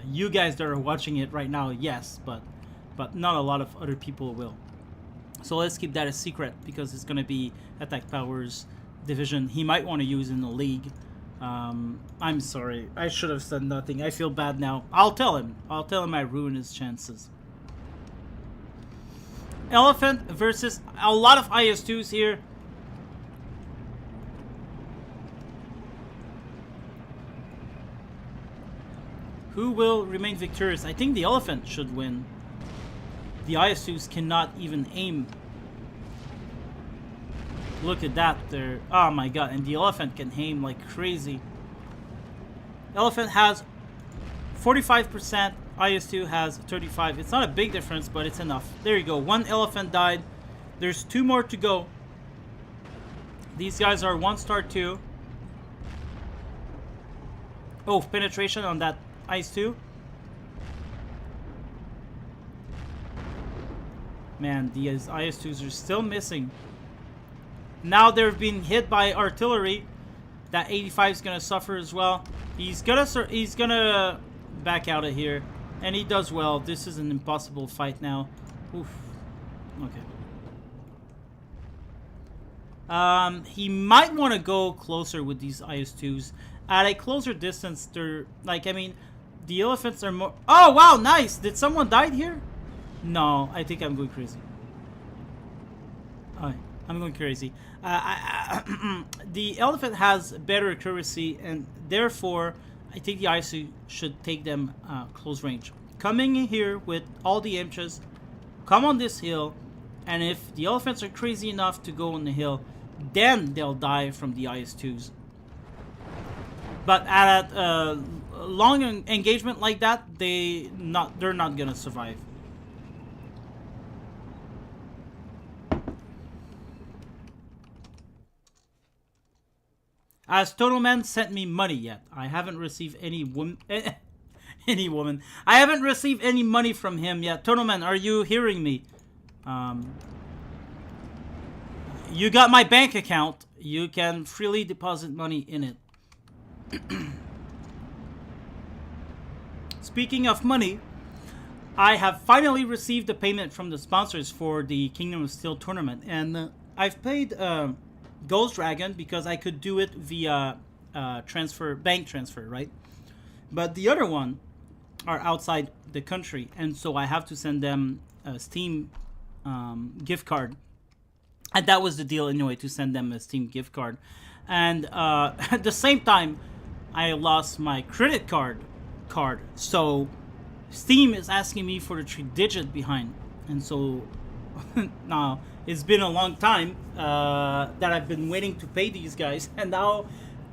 You guys that are watching it right now, yes, but not a lot of other people will. So let's keep that a secret because it's going to be Attack Power's division he might want to use in the league. I'm sorry. I should have said nothing. I feel bad now. I'll tell him. I ruined his chances. Elephant versus a lot of IS-2s here. Who will remain victorious? I think the Elephant should win. The IS-2s cannot even aim. Look at that there. Oh my god. And the Elephant can aim like crazy. Elephant has 45%. IS-2 has 35. It's not a big difference, but it's enough. There you go. 1 Elephant died. There's 2 more to go. These guys are 1-star 2. Oh, penetration on that IS-2. Man, these IS-2s are still missing. Now they're being hit by artillery. That 85 is gonna suffer as well. He's gonna back out of here, and he does well. This is an impossible fight now. Oof. Okay. He might want to go closer with these IS-2s. At a closer distance, they're like, I mean, the elephants are more... Oh, wow, nice! Did someone die here? No, I think I'm going crazy. Alright, I'm going crazy. The elephant has better accuracy, and therefore, I think the IS-2 should take them close range. Coming in here with all the MCHs, come on this hill, and if the elephants are crazy enough to go on the hill, then they'll die from the IS-2s. But at a long engagement like that, they're not gonna survive. As Totalman sent me money yet. I haven't received any woman. Any woman. I haven't received any money from him yet. Totalman, are you hearing me? You got my bank account. You can freely deposit money in it. Speaking of money, I have finally received the payment from the sponsors for the Kingdom of Steel tournament, and I've paid Ghost Dragon because I could do it via bank transfer, right? But the other one are outside the country, and so I have to send them a Steam gift card. And that was the deal anyway, to send them a Steam gift card. And at the same time, I lost my credit card. So Steam is asking me for the 3-digit behind. And so now it's been a long time that I've been waiting to pay these guys. And now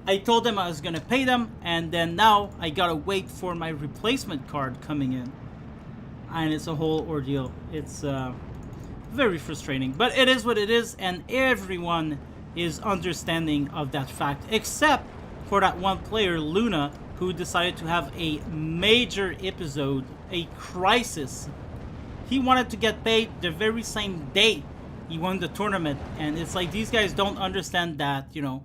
I told them I was going to pay them. And then now I got to wait for my replacement card coming in. And it's a whole ordeal. It's very frustrating. But it is what it is. And everyone is understanding of that fact. Except for that one player, Luna, who decided to have a major episode, a crisis. He wanted to get paid the very same day he won the tournament. And it's like, these guys don't understand that, you know,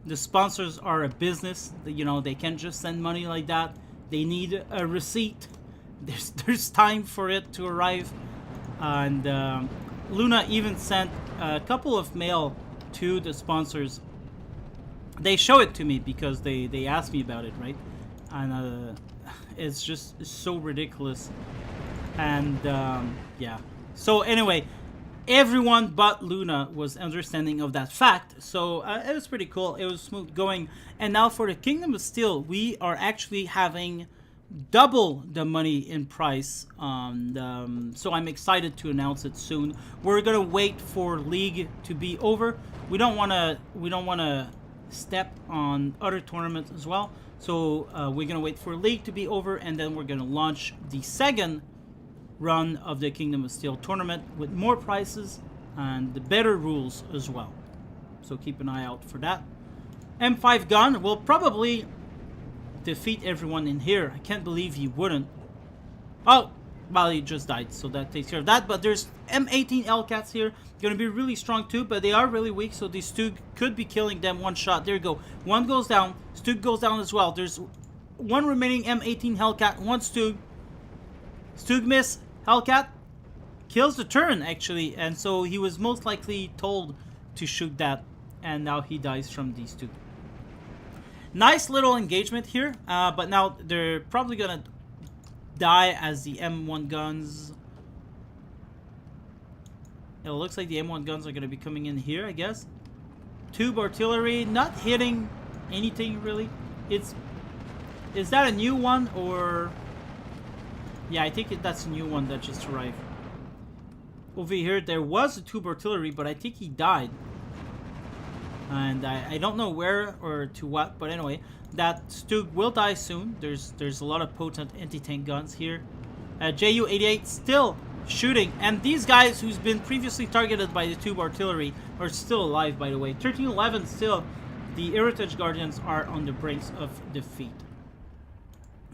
the sponsors are a business. You know, they can't just send money like that. They need a receipt. There's time for it to arrive. And Luna even sent a couple of mail to the sponsors. They show it to me because they asked me about it, right? And it's just so ridiculous. And yeah. So anyway, everyone but Luna was understanding of that fact. So it was pretty cool. It was smooth going. And now for the Kingdom of Steel, we are actually having double the money in price. So I'm excited to announce it soon. We're gonna wait for League to be over. We don't wanna step on other tournaments as well. So we're gonna wait for League to be over, and then we're gonna launch the second run of the Kingdom of Steel tournament with more prizes and the better rules as well. So keep an eye out for that. M5 gun will probably defeat everyone in here. I can't believe he wouldn't. Oh, well, he just died, so that takes care of that. But there's M18 Hellcats here. Gonna be really strong too, but they are really weak, so these Stug could be killing them one shot. There you go. One goes down. Stug goes down as well. There's one remaining M18 Hellcat, one Stug. Stug miss. Hellcat kills the turn, actually, and so he was most likely told to shoot that, and now he dies from these two. Nice little engagement here, but now they're probably gonna die as the M1 guns. It looks like the M1 guns are gonna be coming in here, I guess. Tube artillery, not hitting anything really. Is that a new one, or... Yeah, I think that's a new one that just arrived. Over here, there was a tube artillery, but I think he died. And I don't know where or to what, but anyway, that Stug will die soon. There's a lot of potent anti-tank guns here. Ju-88 still shooting, and these guys who's been previously targeted by the tube artillery are still alive, by the way. 1311 still. The Heritage Guardians are on the brinks of defeat.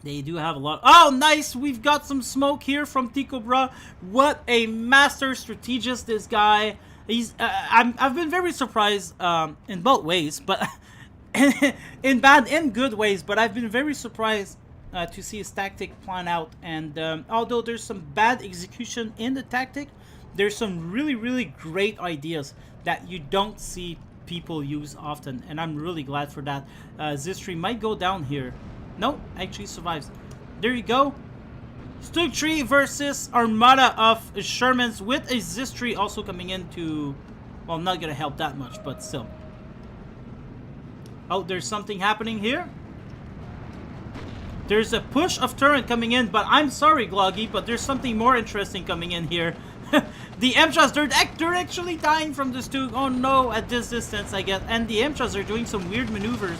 They do have a lot. Oh, nice! We've got some smoke here from Ticobra. What a master strategist this guy. He's. I've been very surprised in both ways, but in bad and good ways. But I've been very surprised to see his tactic plan out. And although there's some bad execution in the tactic, there's some really, really great ideas that you don't see people use often, and I'm really glad for that. Zistri might go down here. No, actually survives. There you go. Stug Tree versus Armada of Shermans with a Zistri also coming in to... Well, not gonna help that much, but still. Oh, there's something happening here. There's a push of turret coming in, but I'm sorry, Gloggy, but there's something more interesting coming in here. The MTRAs, they're actually dying from this too. Oh no, at this distance I get. And the MTRAs are doing some weird maneuvers.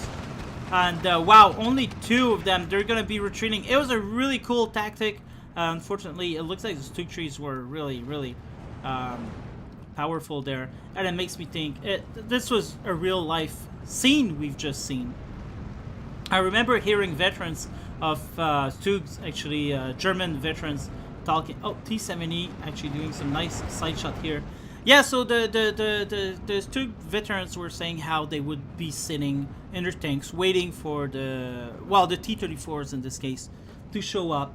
And wow, only 2 of them. They're going to be retreating. It was a really cool tactic. Unfortunately, it looks like the Stug Trees were really, really powerful there. And it makes me think, this was a real life scene we've just seen. I remember hearing veterans of Stugs, actually German veterans, talking. Oh, T70 actually doing some nice side shot here. Yeah, so the Stug veterans were saying how they would be sitting in their tanks waiting for the T-34s in this case to show up,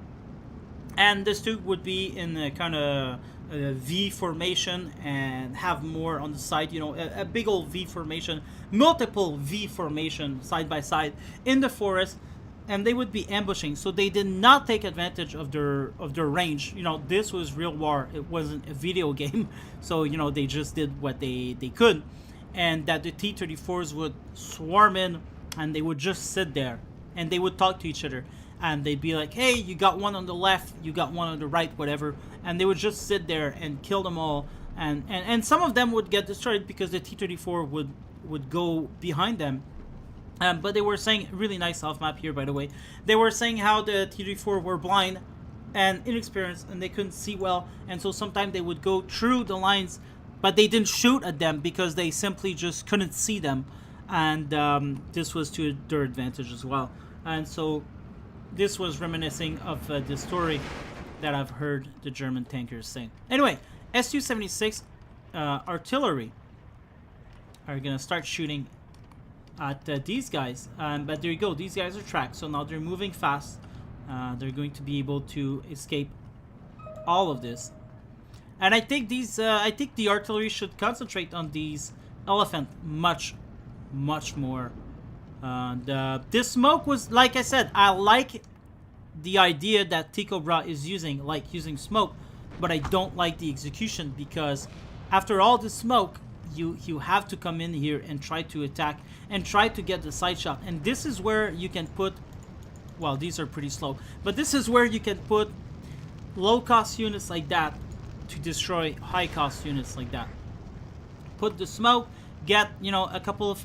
and the Stug would be in a kind of V formation and have more on the side, you know, a big old V formation, multiple V formation side by side in the forest. And they would be ambushing, so they did not take advantage of their range. You know, this was real war. It wasn't a video game, so you know they just did what they could, and that the T-34s would swarm in, and they would just sit there, and they would talk to each other, and they'd be like, "Hey, you got one on the left, you got one on the right, whatever," and they would just sit there and kill them all, and some of them would get destroyed because the T-34 would go behind them. But they were saying, really nice off map here, by the way. They were saying how the T-34 were blind and inexperienced, and they couldn't see well, and so sometimes they would go through the lines, but they didn't shoot at them because they simply just couldn't see them, and this was to their advantage as well. And so this was reminiscing of the story that I've heard the German tankers saying. Anyway, Su-76 artillery are gonna start shooting at these guys, but there you go, these guys are tracked, so now they're moving fast. They're going to be able to escape all of this, and I think the artillery should concentrate on these elephant much more. This smoke was, like I said, I like the idea that T-Cobra is using, like using smoke, but I don't like the execution, because after all the smoke, you have to come in here and try to attack and try to get the side shot. And this is where you can put, well, these are pretty slow, but this is where you can put low cost units like that to destroy high cost units like that. Put the smoke, get, you know, a couple of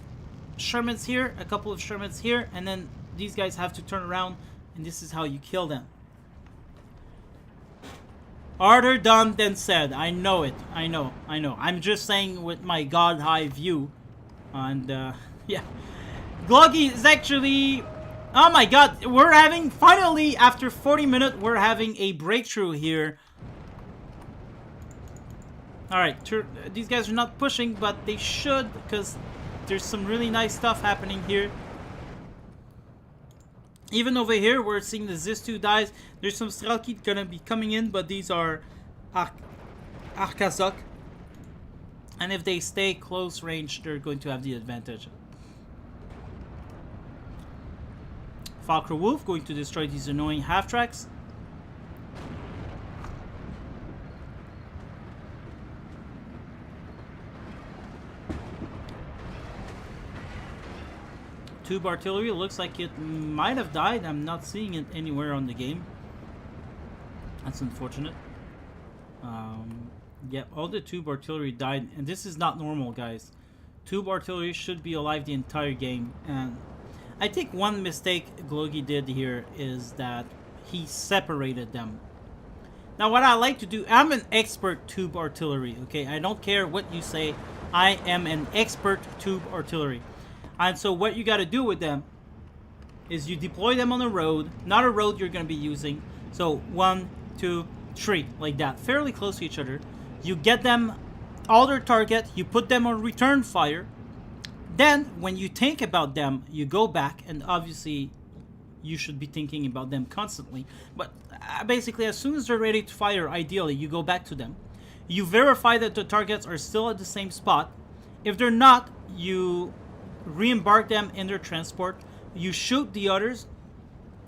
Shermans here, a couple of Shermans here, and then these guys have to turn around, and this is how you kill them. Harder done than said. I know it. I know. I'm just saying with my god-high view. And, yeah. Gloggy is actually... Oh my god, we're having... Finally, after 40 minutes, we're having a breakthrough here. Alright, these guys are not pushing, but they should, because there's some really nice stuff happening here. Even over here, we're seeing the Zis-2 dies. There's some Strelki gonna be coming in, but these are Arkazok. And if they stay close range, they're going to have the advantage. Falker Wolf going to destroy these annoying half-tracks. Tube artillery looks like it might have died. I'm not seeing it anywhere on the game. That's unfortunate. Yeah, all the tube artillery died, and this is not normal, guys. Tube artillery should be alive the entire game, and I think one mistake Gloggy did here is that he separated them. Now, what I like to do, I'm an expert tube artillery, okay? I don't care what you say. I am an expert tube artillery. And so what you got to do with them is you deploy them on a road, not a road you're going to be using. So 1, 2, 3, like that, fairly close to each other. You get them all their target, you put them on return fire. Then when you think about them, you go back, and obviously you should be thinking about them constantly. But basically, as soon as they're ready to fire, ideally, you go back to them. You verify that the targets are still at the same spot, If they're not, you re-embark them in their transport. You shoot the others.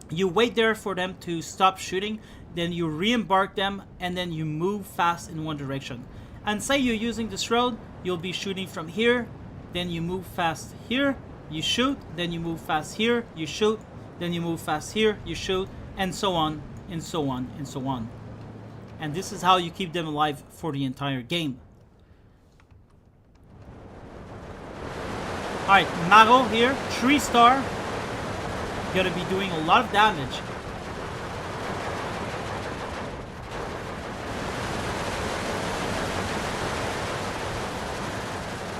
You wait there for them to stop shooting. Then you re-embark them, and then you move fast in one direction. And say you're using this road, you'll be shooting from here. Then you move fast here. You shoot. Then you move fast here. You shoot. Then you move fast here. You shoot. And so on, and so on, and so on. And this is how you keep them alive for the entire game. Alright, Maro here, 3-star. Gonna be doing a lot of damage.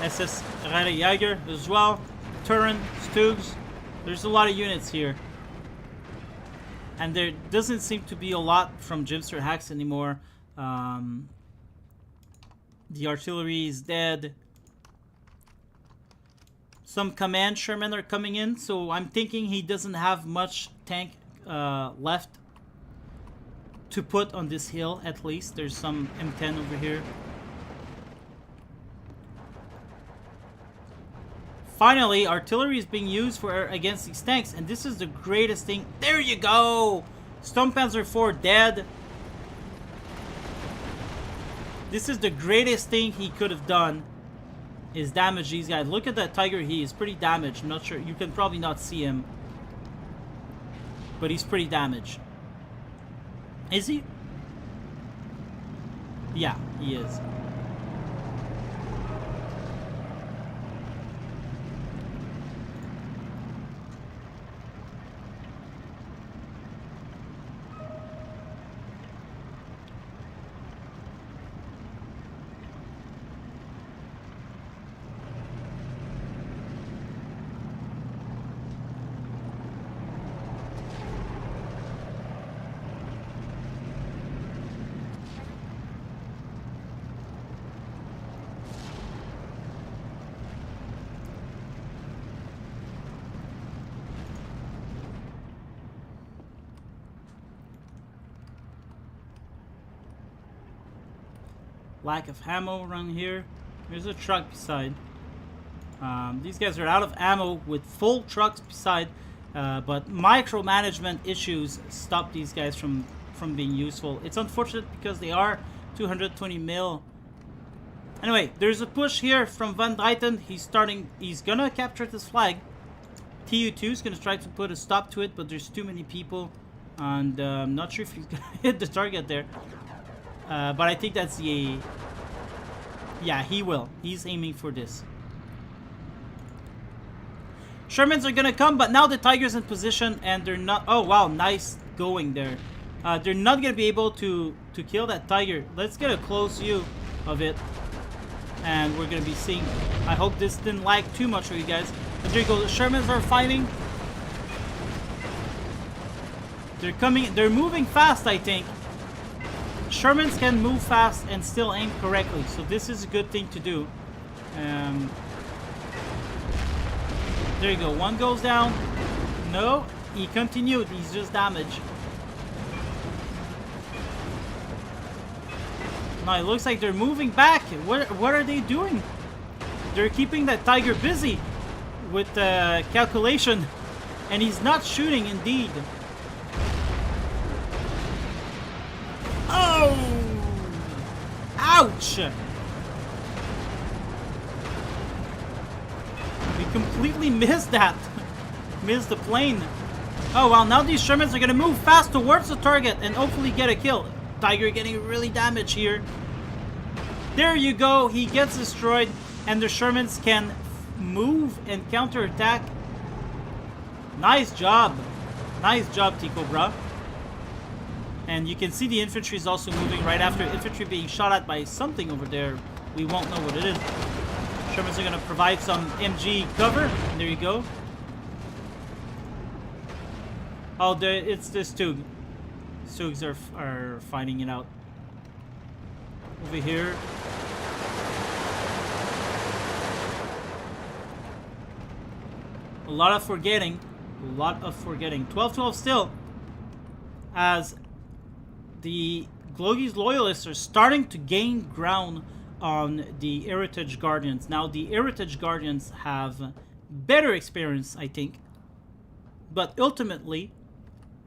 SS Jäger as well. Turin, Stugs. There's a lot of units here. And there doesn't seem to be a lot from Gymster hacks anymore. The artillery is dead. Some command Sherman are coming in, so I'm thinking he doesn't have much tank left to put on this hill, at least. There's some M10 over here. Finally, artillery is being used for against these tanks, and this is the greatest thing. There you go! Sturmpanzer 4 dead. This is the greatest thing he could have done, is damage these guys. Look at that Tiger, he is pretty damaged. I'm not sure, you can probably not see him, but he's pretty damaged. Is he? Yeah, he is. Lack of ammo around here. There's a truck beside. These guys are out of ammo with full trucks beside, but micromanagement issues stop these guys from being useful. It's unfortunate because they are 220 mil. Anyway, there's a push here from Van Dreyten. He's gonna capture this flag. TU2 is gonna try to put a stop to it, but there's too many people, and I'm not sure if he's gonna hit the target there. But I think that's the... Yeah, he will. He's aiming for this. Shermans are gonna come, but now the Tiger's in position, and they're not... Oh, wow, nice going there. They're not gonna be able to kill that Tiger. Let's get a close view of it. And we're gonna be seeing... I hope this didn't lag too much for you guys. But there you go. The Shermans are fighting. They're coming... They're moving fast, I think. Shermans can move fast and still aim correctly, so this is a good thing to do. There you go. One goes down. No, he continued. He's just damaged. Now it looks like they're moving back. What are they doing? They're keeping that Tiger busy with calculation, and he's not shooting indeed. Oh! Ouch! We completely missed that. Missed the plane. Oh, well, now these Shermans are going to move fast towards the target and hopefully get a kill. Tiger getting really damaged here. There you go. He gets destroyed, and the Shermans can move and counterattack. Nice job. Nice job, T-Cobra. And you can see the infantry is also moving right after infantry being shot at by something over there. We won't know what it is. Shermans are going to provide some MG cover. There you go. Oh, it's the Stug. Stugs are fighting it out. Over here. A lot of forgetting. 12-12 still. As the Gloggies loyalists are starting to gain ground on the Heritage Guardians. Now, the Heritage Guardians have better experience, I think. But ultimately,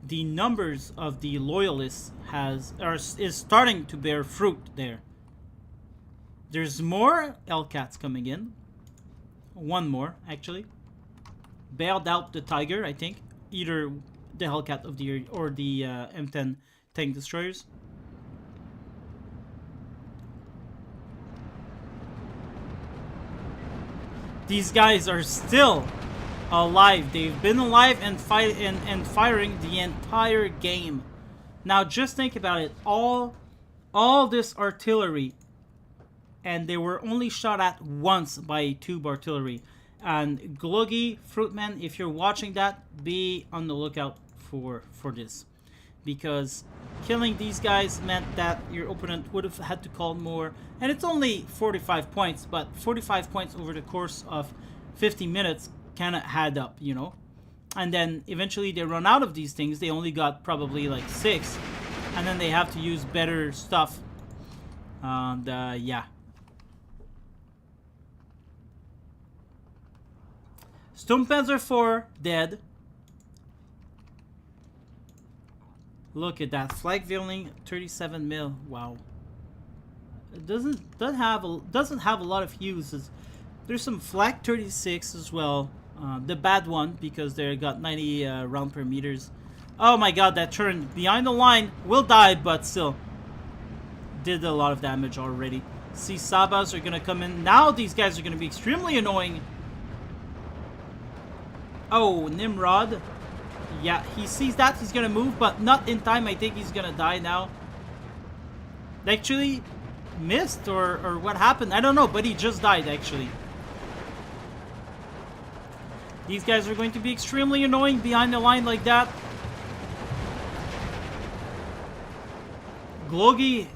the numbers of the Loyalists is starting to bear fruit there. There's more Hellcats coming in. One more, actually. Bailed out the Tiger, I think. Either the Hellcat of the year or the M10 tank destroyers. These guys are still alive. They've been alive and firing the entire game. Now just think about it. All this artillery, and they were only shot at once by tube artillery. And Gloggy, Fruitman, if you're watching that, be on the lookout for this, because killing these guys meant that your opponent would have had to call more. And it's only 45 points, but 45 points over the course of 50 minutes kind of add up, you know. And then eventually they run out of these things. They only got probably like 6, and then they have to use better stuff. And yeah. Sturmpanzer 4 dead. Look at that. Flag Veiling 37 mil. Wow. It doesn't have a lot of uses. There's some Flak 36 as well. The bad one, because they got 90 round per meters. Oh my god, that turn behind the line will die, but still did a lot of damage already. See, Sabas are gonna come in. Now these guys are gonna be extremely annoying. Oh, Nimrod. Yeah, he sees that. He's gonna move, but not in time. I think he's gonna die now. Actually missed, or what happened? I don't know, but he just died, actually. These guys are going to be extremely annoying behind the line like that. Gloggy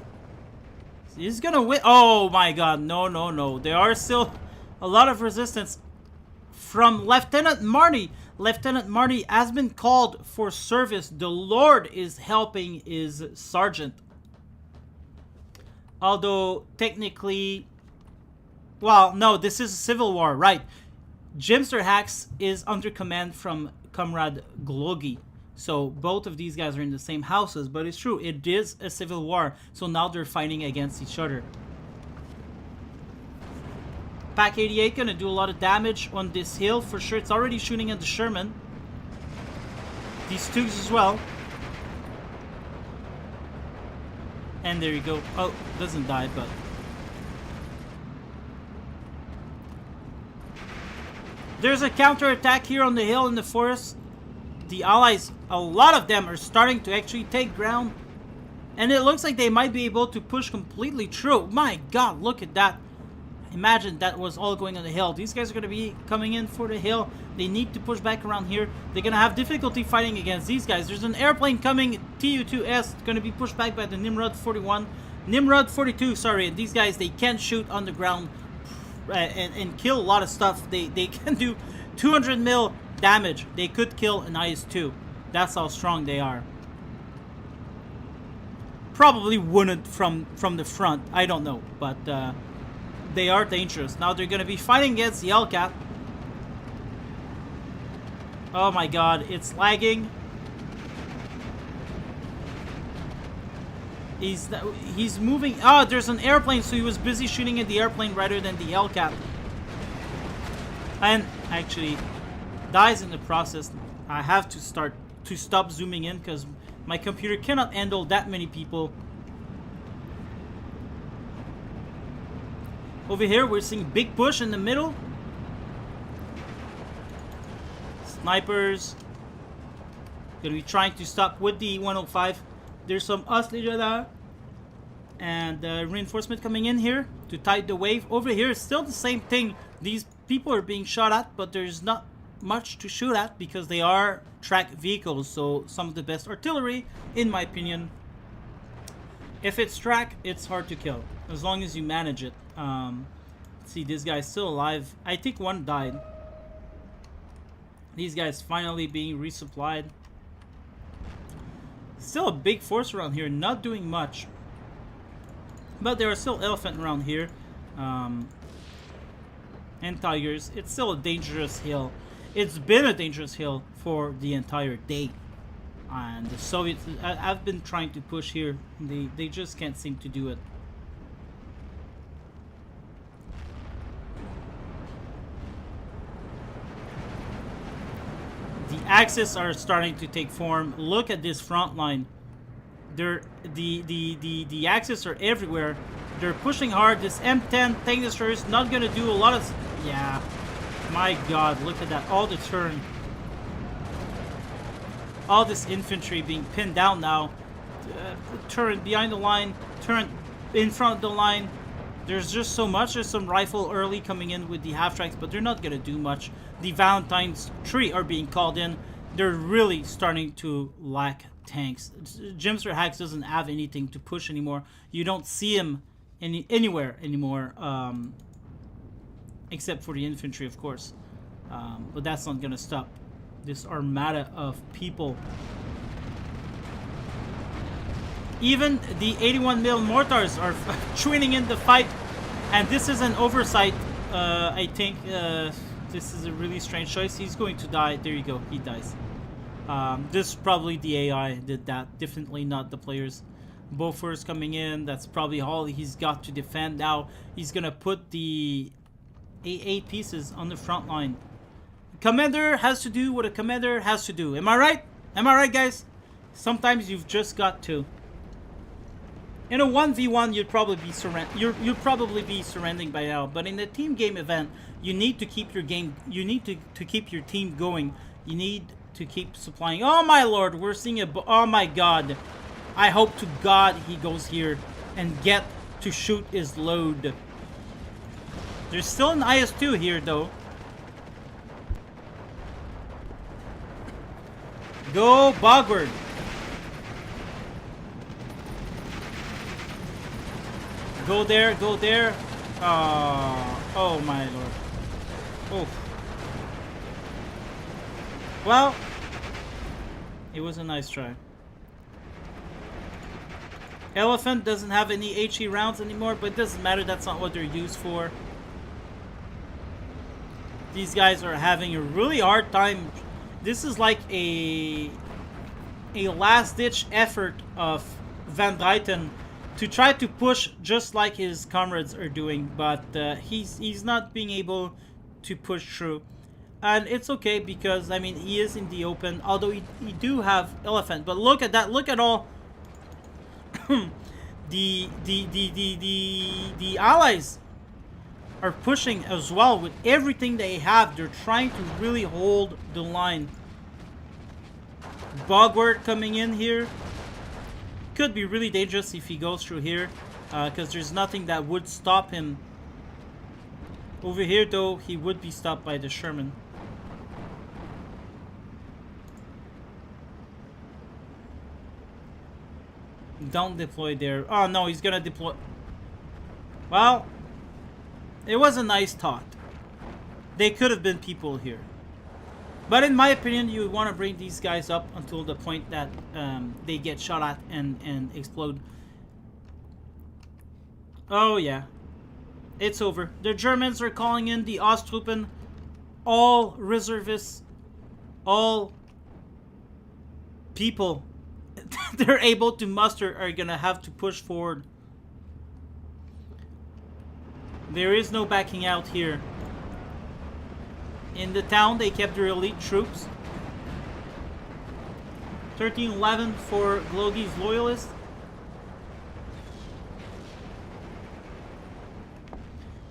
is gonna win. Oh my god, no. There are still a lot of resistance from Lieutenant Marty. Lieutenant Marty has been called for service. The Lord is helping his sergeant. Although, technically... Well, no, this is a civil war, right? Jimster Hacks is under command from Comrade Gloggy. So, both of these guys are in the same houses. But it's true, it is a civil war. So now they're fighting against each other. Pack 88 gonna do a lot of damage on this hill for sure. It's already shooting at the Sherman. These Tugs as well. And there you go. Oh, doesn't die, but... There's a counterattack here on the hill in the forest. The Allies, a lot of them are starting to actually take ground. And it looks like they might be able to push completely through. My god, look at that. Imagine that was all going on the hill. These guys are going to be coming in for the hill. They need to push back around here. They're going to have difficulty fighting against these guys. There's an airplane coming. Tu-2S going to be pushed back by the Nimrod 41. Nimrod 42, sorry. These guys, they can shoot on the ground and kill a lot of stuff. They can do 200 mil damage. They could kill an IS-2. That's how strong they are. Probably wouldn't from the front. I don't know. But... they are dangerous. Now they're going to be fighting against the Hellcat. Oh my god, it's lagging. He's moving. Oh, there's an airplane, so he was busy shooting at the airplane rather than the Hellcat. And actually dies in the process. I have to stop zooming in because my computer cannot handle that many people. Over here, we're seeing big push in the middle. Snipers. Gonna be trying to stop with the 105. There's some Osleja and reinforcement coming in here to tide the wave. Over here, it's still the same thing. These people are being shot at, but there's not much to shoot at because they are tracked vehicles. So some of the best artillery, in my opinion. If it's tracked, it's hard to kill as long as you manage it. See, this guy's still alive. I think one died. These guys finally being resupplied. Still a big force around here, not doing much. But there are still elephant around here. and Tigers. It's still a dangerous hill. It's been a dangerous hill for the entire day. And the Soviets, I've been trying to push here. They just can't seem to do it. The Axis are starting to take form. Look at this front line. The Axis are everywhere. They're pushing hard. This M10 tank destroyer is not gonna do a lot of. Yeah, my God, look at that. All the turn, all this infantry being pinned down now. Turret behind the line, turret in front of the line. There's just so much. There's some rifle early coming in with the half-tracks, but they're not gonna do much. The Valentine's tree are being called in. They're really starting to lack tanks. Jimster Hacks doesn't have anything to push anymore. You don't see him anywhere anymore, except for the infantry, of course. But that's not gonna stop this armada of people. Even the 81mm mortars are joining in the fight, and this is an oversight. I think this is a really strange choice. He's going to die. There you go. He dies. This probably the AI did that. Definitely not the players. Bofors coming in. That's probably all he's got to defend. Now he's gonna put the AA pieces on the front line. Commander has to do what a commander has to do. Am I right? Am I right, guys? Sometimes you've just got to. In a 1v1, you'd probably be surrendering by now. But in a team game event, you need to keep your game. You need to keep your team going. You need to keep supplying. Oh my lord, we're seeing a. Oh my god, I hope to God he goes here and get to shoot his load. There's still an IS-2 here though. Go Bogward. Go there, go there. Oh my lord. Oh. Well, it was a nice try. Elephant doesn't have any HE rounds anymore, but it doesn't matter. That's not what they're used for. These guys are having a really hard time. This is like a last-ditch effort of Van Duyten to try to push just like his comrades are doing, but he's not being able to push through. And it's okay because, I mean, he is in the open, although he do have Elephant. But look at that, look at all the allies are pushing as well with everything they have. They're trying to really hold the line. Bogward coming in here. Could be really dangerous if he goes through here, because there's nothing that would stop him. Over here though, he would be stopped by the Sherman. Don't deploy there. Oh no, he's gonna deploy. Well, it was a nice thought. They could have been people here. But in my opinion, you want to bring these guys up until the point that they get shot at and explode. Oh yeah, it's over. The Germans are calling in the Osttruppen. All reservists, all people they're able to muster are gonna have to push forward. There is no backing out here. In the town, they kept their elite troops. 1311 for Glogi's loyalists.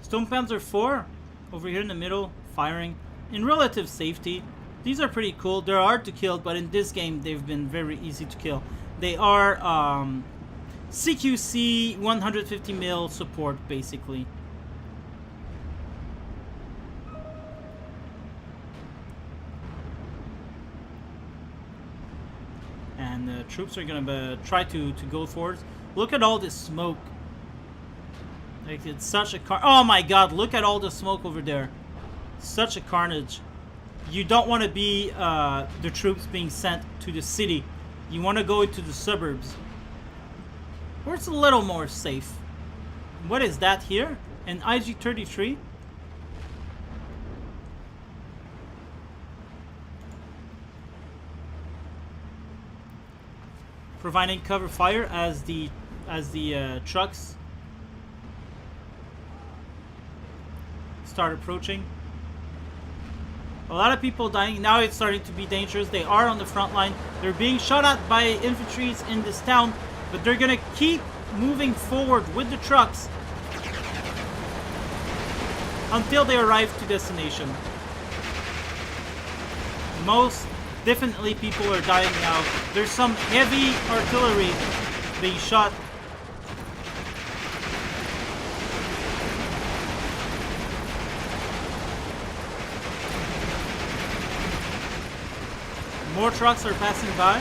Stonepanzer 4 over here in the middle, firing in relative safety. These are pretty cool. They're hard to kill, but in this game, they've been very easy to kill. They are CQC 150 mil support, basically. And the troops are gonna try to go forward. Look at all this smoke. Like, it's such a oh my god, look at all the smoke over there. Such a carnage. You don't want to be the troops being sent to the city. You want to go into the suburbs, where it's a little more safe. What is that here? and IG-33. Providing cover fire as the trucks start approaching. A lot of people dying. Now it's starting to be dangerous. They are on the front line. They're being shot at by infantries in this town, but they're gonna keep moving forward with the trucks until they arrive to destination. Most definitely people are dying now. There's some heavy artillery being shot. More trucks are passing by.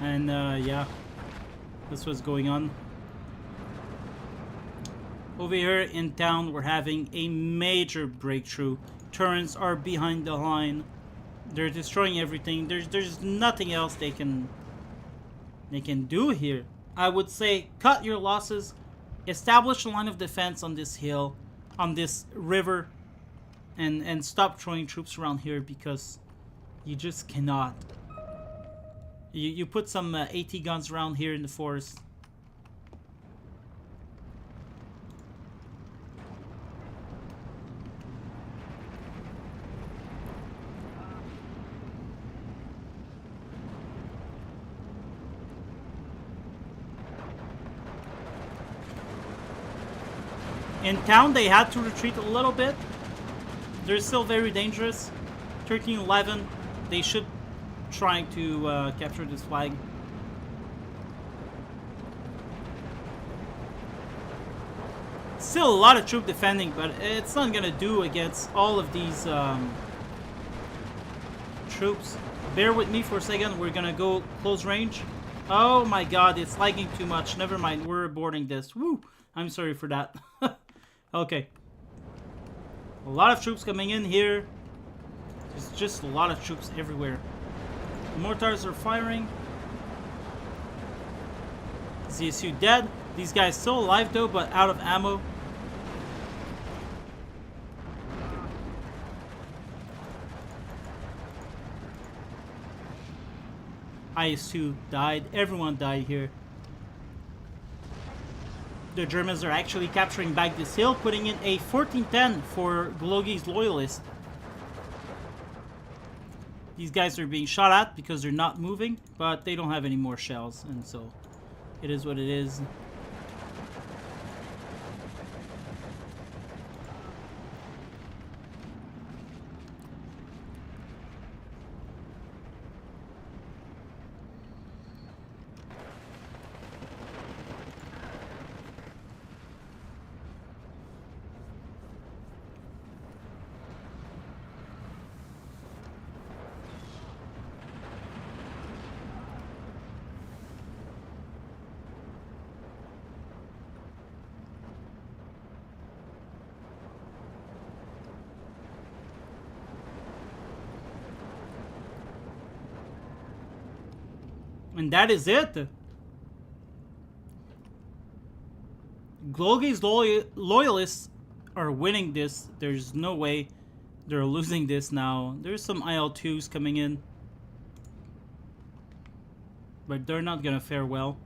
And yeah, this was going on. Over here in town, we're having a major breakthrough. Turrets are behind the line. They're destroying everything. There's nothing else they can do here. I would say cut your losses, establish a line of defense on this hill, on this river, and stop throwing troops around here because you just cannot. You put some AT guns around here in the forest. In town, they had to retreat a little bit. They're still very dangerous. 1311, they should trying to capture this flag. Still a lot of troop defending, but it's not gonna do against all of these troops. Bear with me for a second. We're gonna go close range. Oh my god, it's lagging too much. Never mind, we're aborting this. Woo! I'm sorry for that. Okay. A lot of troops coming in here. There's just a lot of troops everywhere. The mortars are firing. ZSU dead. These guys still alive though, but out of ammo. IS-2 died. Everyone died here. The Germans are actually capturing back this hill, putting in a 14-10 for Glogi's loyalists. These guys are being shot at because they're not moving, but they don't have any more shells, and so it is what it is. And that is it. Glogi's loyalists are winning this. There's no way they're losing this now. There's some IL-2s coming in, but they're not gonna fare well.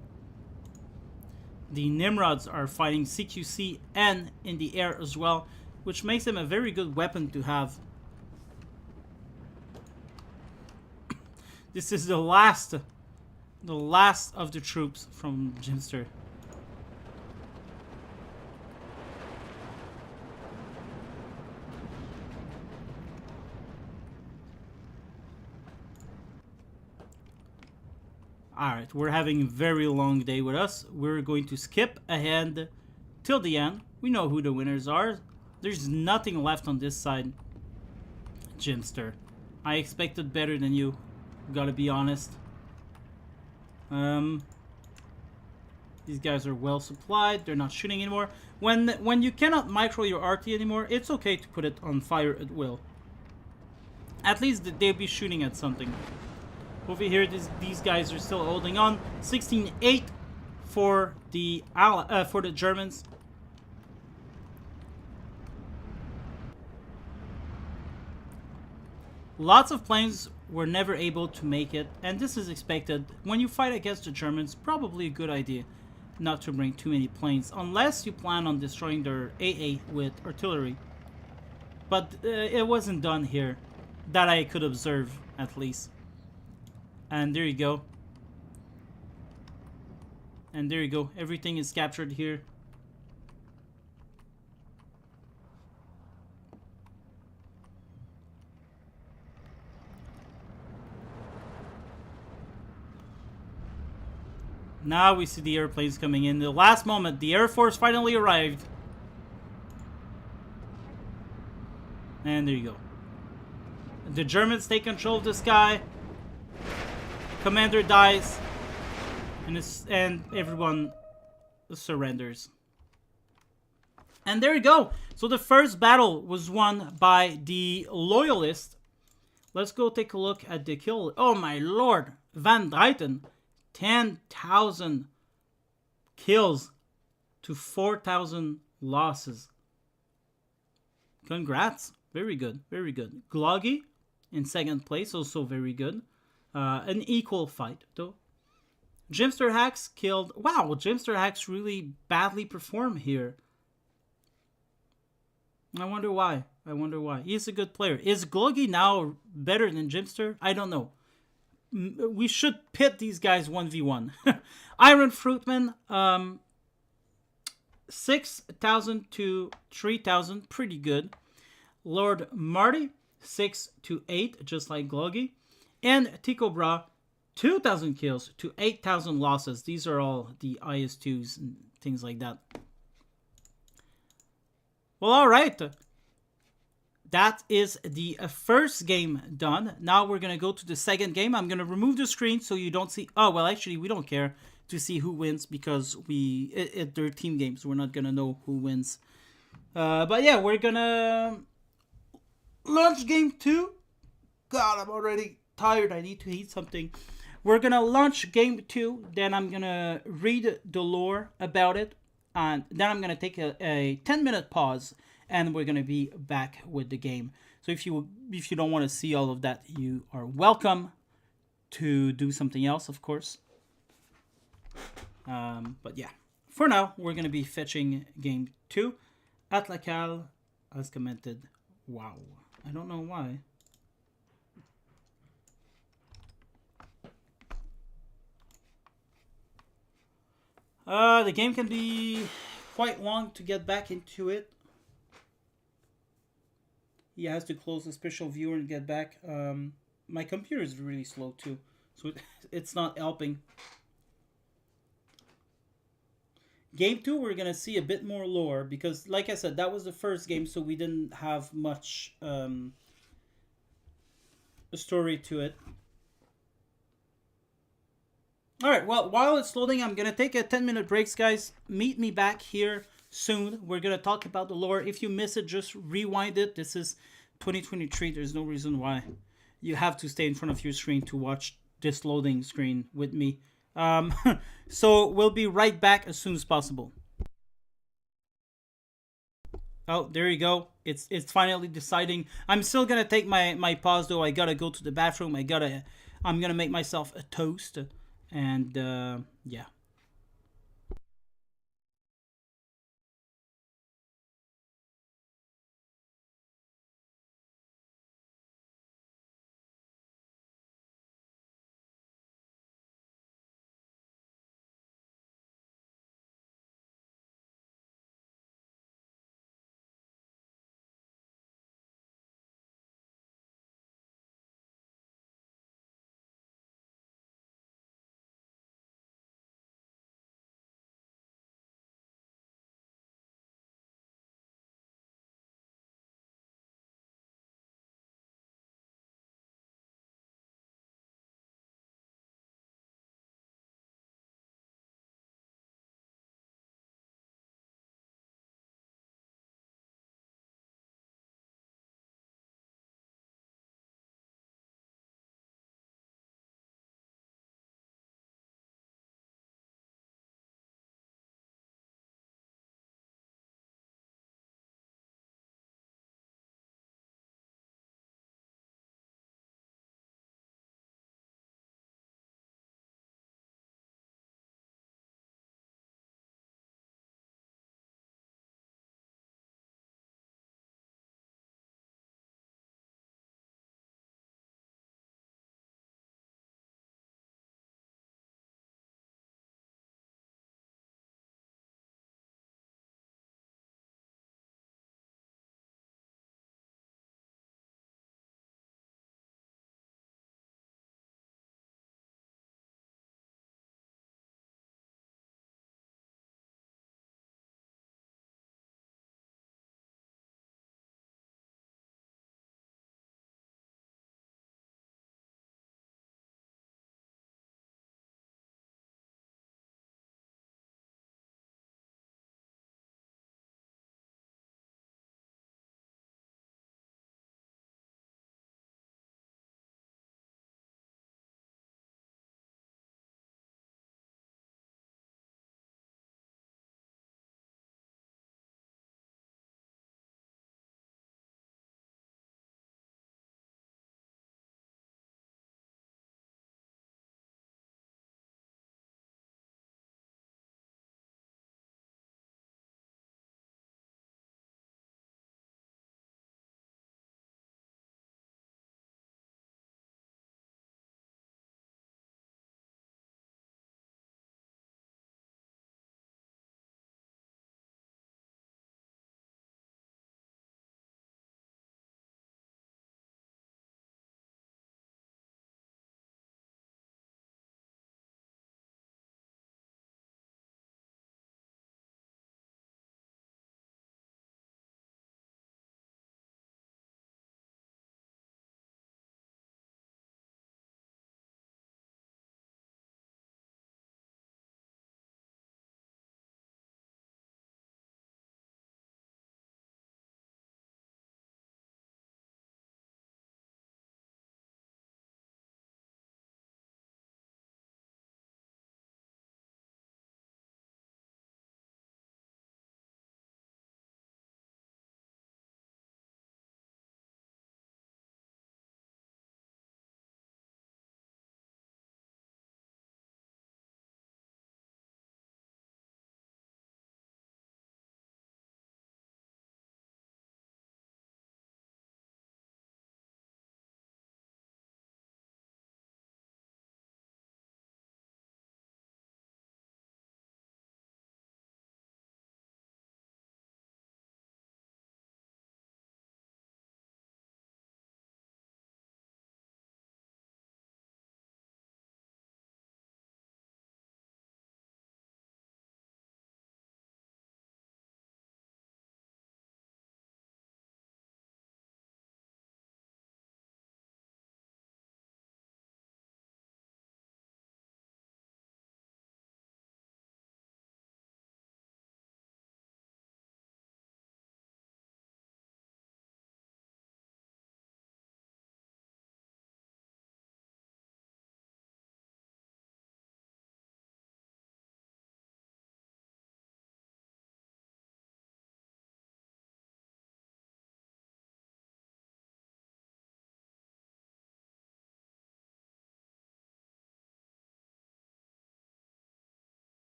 The Nimrods are fighting CQC and in the air as well, which makes them a very good weapon to have. This is the last of the troops from Ginster. Alright, we're having a very long day with us. We're going to skip ahead till the end. We know who the winners are. There's nothing left on this side. Jimster, I expected better than you. Gotta be honest. These guys are well supplied. They're not shooting anymore. When you cannot micro your RT anymore, it's okay to put it on fire at will. At least they'll be shooting at something. Over here, these guys are still holding on. 16-8 for the Germans. Lots of planes were never able to make it, and this is expected. When you fight against the Germans, probably a good idea not to bring too many planes, unless you plan on destroying their AA with artillery. But it wasn't done here, that I could observe, at least. And there you go. And there you go. Everything is captured here. Now we see the airplanes coming in. The last moment, the Air Force finally arrived. And there you go. The Germans take control of the sky. Commander dies. And everyone surrenders. And there you go. So the first battle was won by the Loyalists. Let's go take a look at the kill. Oh my lord. Van Druyten. 10,000 kills to 4,000 losses. Congrats. Very good. Very good. Gloggy in second place. Also very good. An equal fight, though. Jimster Hacks killed... Wow, Jimster Hacks really badly performed here. I wonder why. I wonder why. He's a good player. Is Gloggy now better than Jimster? I don't know. We should pit these guys 1v1. Iron Fruitman, 6,000 to 3,000, pretty good. Lord Marty, 6 to 8, just like Gloggy. And Tycho Brahe, 2,000 kills to 8,000 losses. These are all the IS-2s and things like that. Well, alright. That is the first game done. Now we're going to go to the second game. I'm going to remove the screen so you don't see... Oh, well, actually, we don't care to see who wins because they're team games. We're not going to know who wins. But yeah, we're going to launch game 2. God, I'm already tired. I need to eat something. We're going to launch game 2. Then I'm going to read the lore about it. And then I'm going to take a 10-minute pause. And we're going to be back with the game. So if you don't want to see all of that, you are welcome to do something else, of course. But yeah, for now, we're going to be fetching game 2. Atlacal has commented, wow. I don't know why. The game can be quite long to get back into it. He has to close the special viewer and get back. My computer is really slow too, so it's not helping. Game 2, we're going to see a bit more lore because, like I said, that was the first game, so we didn't have much story to it. Alright, well, while it's loading, I'm going to take a 10-minute break, guys. Meet me back here soon. We're going to talk about the lore. If you miss it, just rewind it. This is 2023. There's no reason why you have to stay in front of your screen to watch this loading screen with me. So we'll be right back as soon as possible. Oh, there you go. It's finally deciding. I'm still gonna take my pause though. I gotta go to the bathroom. I'm gonna make myself a toast, and yeah.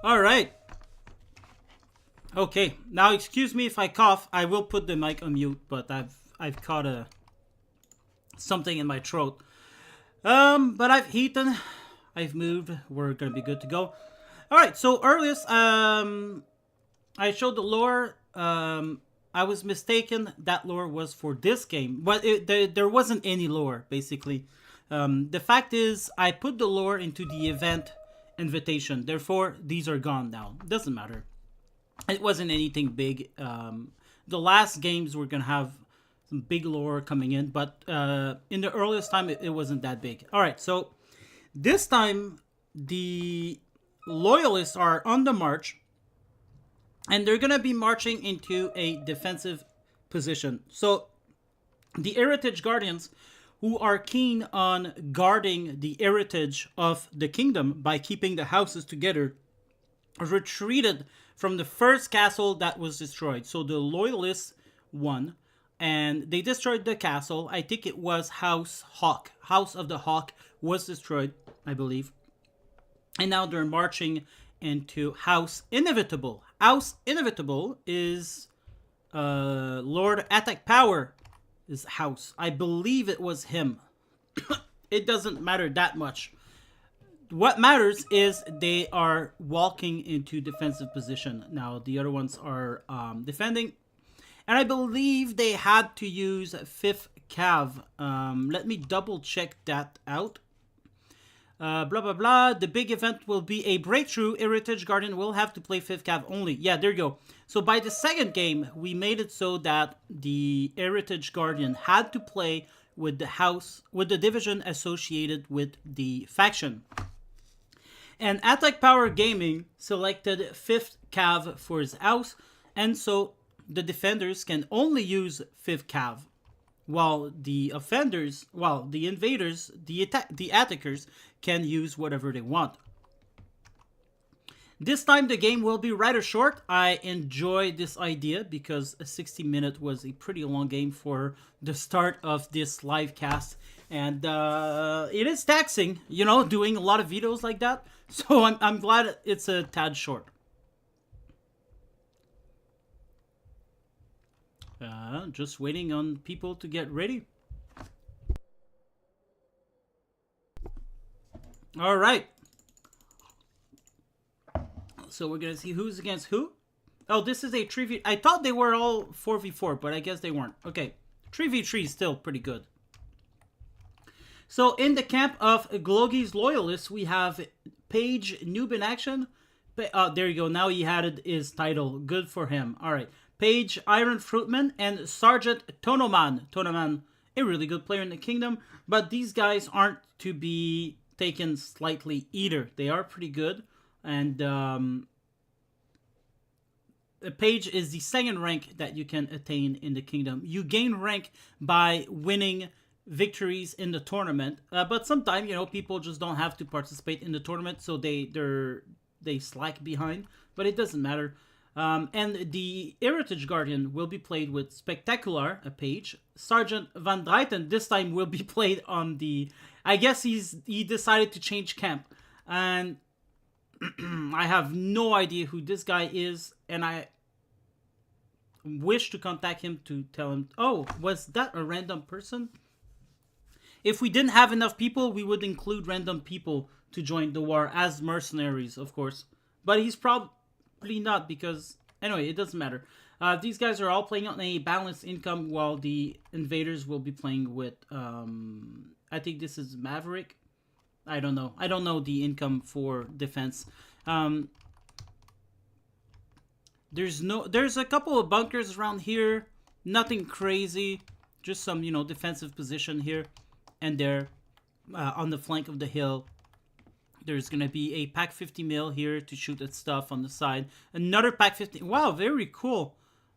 All right. Okay. Now, excuse me if I cough. I will put the mic on mute, but I've caught something in my throat. But I've eaten. I've moved. We're gonna be good to go. All right. So earliest, I showed the lore. I was mistaken. That lore was for this game, but there wasn't any lore basically. The fact is, I put the lore into the event invitation. Therefore, these are gone now. Doesn't matter. It wasn't anything big. The last games were gonna have some big lore coming in, but in the earliest time, it wasn't that big. All right, so this time the loyalists are on the march, and they're gonna be marching into a defensive position. So the Heritage Guardians, who are keen on guarding the heritage of the kingdom by keeping the houses together, retreated from the first castle that was destroyed. So the loyalists won, and they destroyed the castle. I think it was House Hawk. House of the Hawk was destroyed, I believe. And now they're marching into House Inevitable. House Inevitable is Lord Attack Power. His house. I believe it was him. It doesn't matter that much. What matters is they are walking into defensive position. Now the other ones are defending. And I believe they had to use 5th Cav. Let me double check that out. Blah, blah, blah. The big event will be a breakthrough. Heritage Guardian will have to play 5th Cav only. Yeah, there you go. So by the second game, we made it so that the Heritage Guardian had to play with the house, with the division associated with the faction. And Attack Power Gaming selected 5th Cav for his house, and so the defenders can only use 5th Cav, while the offenders, the invaders, the attackers can use whatever they want. This time the game will be rather short. I enjoy this idea because a 60-minute was a pretty long game for the start of this live cast. And it is taxing, you know, doing a lot of videos like that. So I'm glad it's a tad short. Just waiting on people to get ready. All right. So we're going to see who's against who. Oh, this is a 3v... I thought they were all 4v4, but I guess they weren't. Okay. 3v3 is still pretty good. So in the camp of Glogi's Loyalists, we have Paige Noob in action. There you go. Now he added his title. Good for him. All right. Paige Iron Fruitman and Sergeant Tonoman. Tonoman, a really good player in the kingdom. But these guys aren't to be taken slightly either. They are pretty good. And Paige is the second rank that you can attain in the kingdom. You gain rank by winning victories in the tournament, but sometimes, you know, people just don't have to participate in the tournament, so they slack behind, but it doesn't matter. And the Heritage Guardian will be played with Spectacular, a Paige. Sergeant Van Dreyten this time will be played on the... I guess he decided to change camp, and I have no idea who this guy is, and I wish to contact him to tell him, oh, was that a random person? If we didn't have enough people, we would include random people to join the war as mercenaries, of course. But he's probably not because... Anyway, it doesn't matter. These guys are all playing on a balanced income while the invaders will be playing with... I think this is Maverick. I don't know. I don't know the income for defense. There's a couple of bunkers around here. Nothing crazy. Just some, you know, defensive position here and there on the flank of the hill. There's going to be a Pack 50 mil here to shoot at stuff on the side. Another Pack 50. Wow, very cool.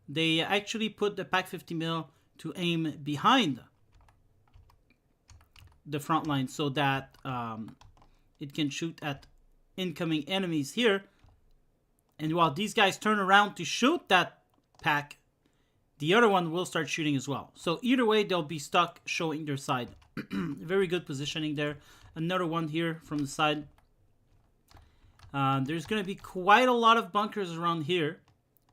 They actually put the Pack 50 mil to aim behind the front line so that it can shoot at incoming enemies here. And while these guys turn around to shoot that pack, the other one will start shooting as well. So either way, they'll be stuck showing their side. Very good positioning there. Another one here from the side. There's going to be quite a lot of bunkers around here.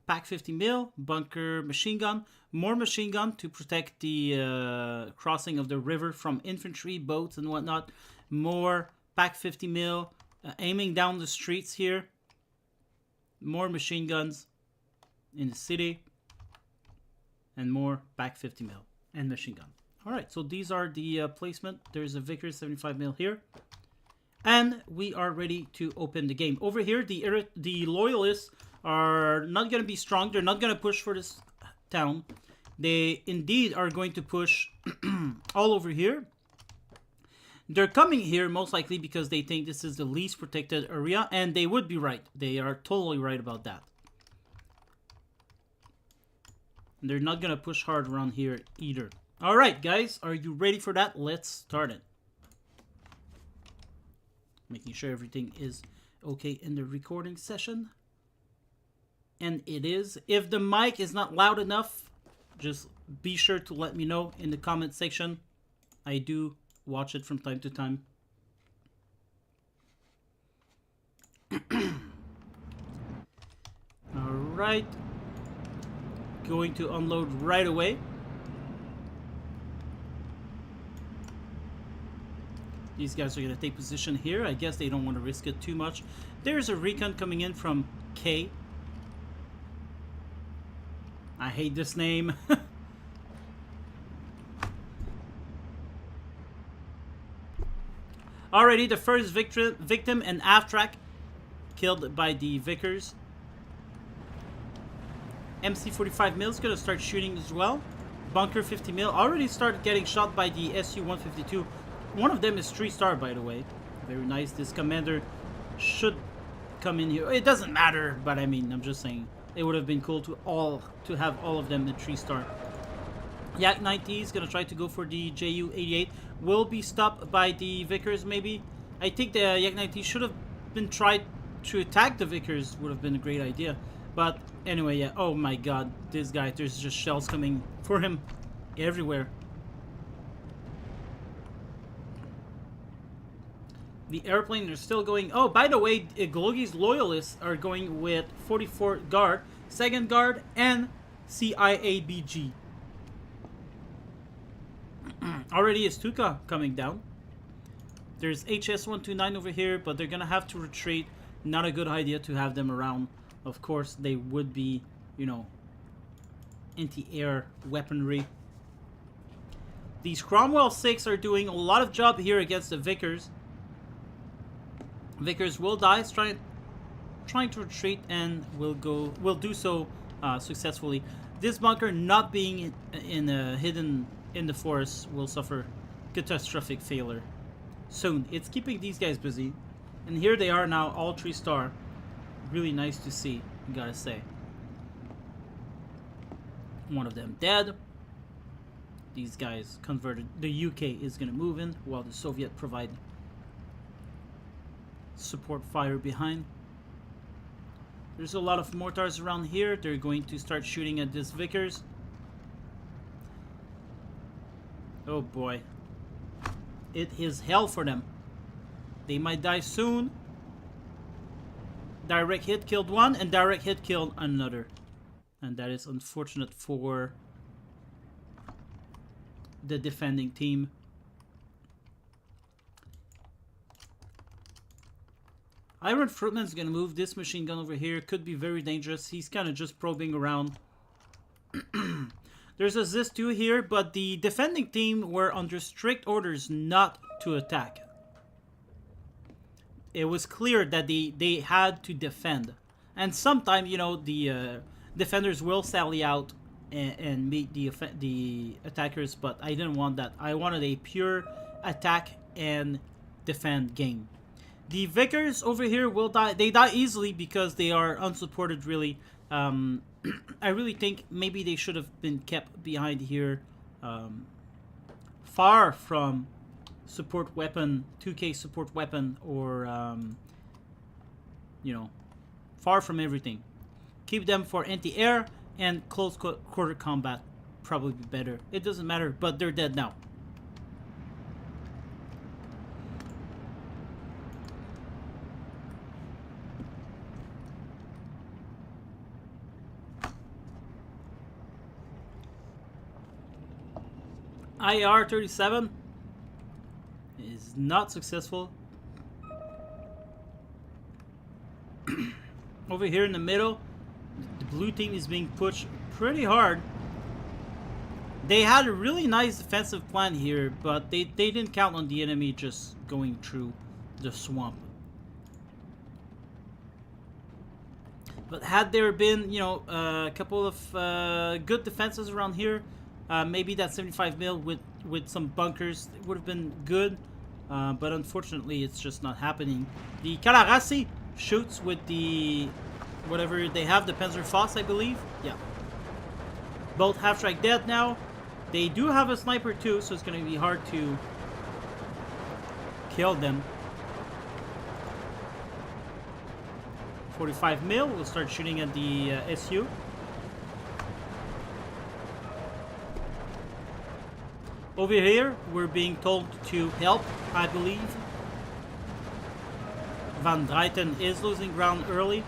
Pack 50 mil, bunker machine gun, more machine gun to protect the crossing of the river from infantry, boats, and whatnot. More pack 50 mil, aiming down the streets here. More machine guns in the city. And more pack 50 mil and machine gun. Alright, so these are the placement. There's a Vickers 75 mil here. And we are ready to open the game. Over here, the loyalists are not going to be strong. They're not going to push for this town. They indeed are going to push all over here. They're coming here most likely because they think this is the least protected area. And they would be right. They are totally right about that. They're not going to push hard around here either. Alright, guys. Are you ready for that? Let's start it. Making sure everything is okay in the recording session. And it is. If the mic is not loud enough, just be sure to let me know in the comment section. I do watch it from time to time. Alright. Going to unload right away. These guys are going to take position here. I guess they don't want to risk it too much. There's a recon coming in from K. I hate this name. Already the first victim and Avtrak killed by the Vickers. MC-45 mil is going to start shooting as well. Bunker 50 mil already started getting shot by the SU-152. One of them is 3-star, by the way. Very nice. This commander should come in here. It doesn't matter, but I mean, I'm just saying it would have been cool to have all of them at 3-star. Yak 90 is gonna try to go for the Ju-88. Will be stopped by the Vickers, maybe. I think the Yak 90 should have been tried to attack the Vickers. Would have been a great idea. But anyway, yeah. Oh my God, this guy. There's just shells coming for him everywhere. The airplane are still going. Oh, by the way, Glogi's loyalists are going with 44th Guard, 2nd Guard, and CIABG. Already is Stuka coming down. There's HS-129 over here, but they're going to have to retreat. Not a good idea to have them around. Of course, they would be, you know, anti-air weaponry. These Cromwell 6 are doing a lot of job here against the Vickers. Vickers will die, trying to retreat, and will do so successfully. This bunker, not being hidden in the forest, will suffer catastrophic failure soon. It's keeping these guys busy, and here they are now, all 3-star. Really nice to see, I gotta say. One of them dead. These guys converted. The UK is gonna move in while the Soviet provide support fire behind. There's a lot of mortars around here. They're going to start shooting at this Vickers. Oh boy. It is hell for them. They might die soon. Direct hit killed one, and direct hit killed another. And that is unfortunate for the defending team. Iron Fruitman's gonna move this machine gun over here. Could be very dangerous. He's kind of just probing around. There's a ZIS-2 here, but the defending team were under strict orders not to attack. It was clear that they had to defend. And sometimes, you know, the defenders will sally out and meet the attackers, but I didn't want that. I wanted a pure attack and defend game. The Vickers over here will die. They die easily because they are unsupported, really. I really think maybe they should have been kept behind here, far from support weapon, 2K support weapon, or, you know, far from everything. Keep them for anti-air and close quarter combat. Probably be better. It doesn't matter, but they're dead now. IR-37 is not successful. Over here in the middle, the blue team is being pushed pretty hard. They had a really nice defensive plan here, but they didn't count on the enemy just going through the swamp. But had there been, you know, a couple of good defenses around here, maybe that 75 mil with some bunkers would have been good. But unfortunately, it's just not happening. The Calarasi shoots with the whatever they have, the Panzerfaust, I believe. Yeah. Both half-strike dead now. They do have a sniper too, so it's going to be hard to kill them. 45 mil. We'll start shooting at the SU. Over here, we're being told to help, I believe. Van Dreyten is losing ground early.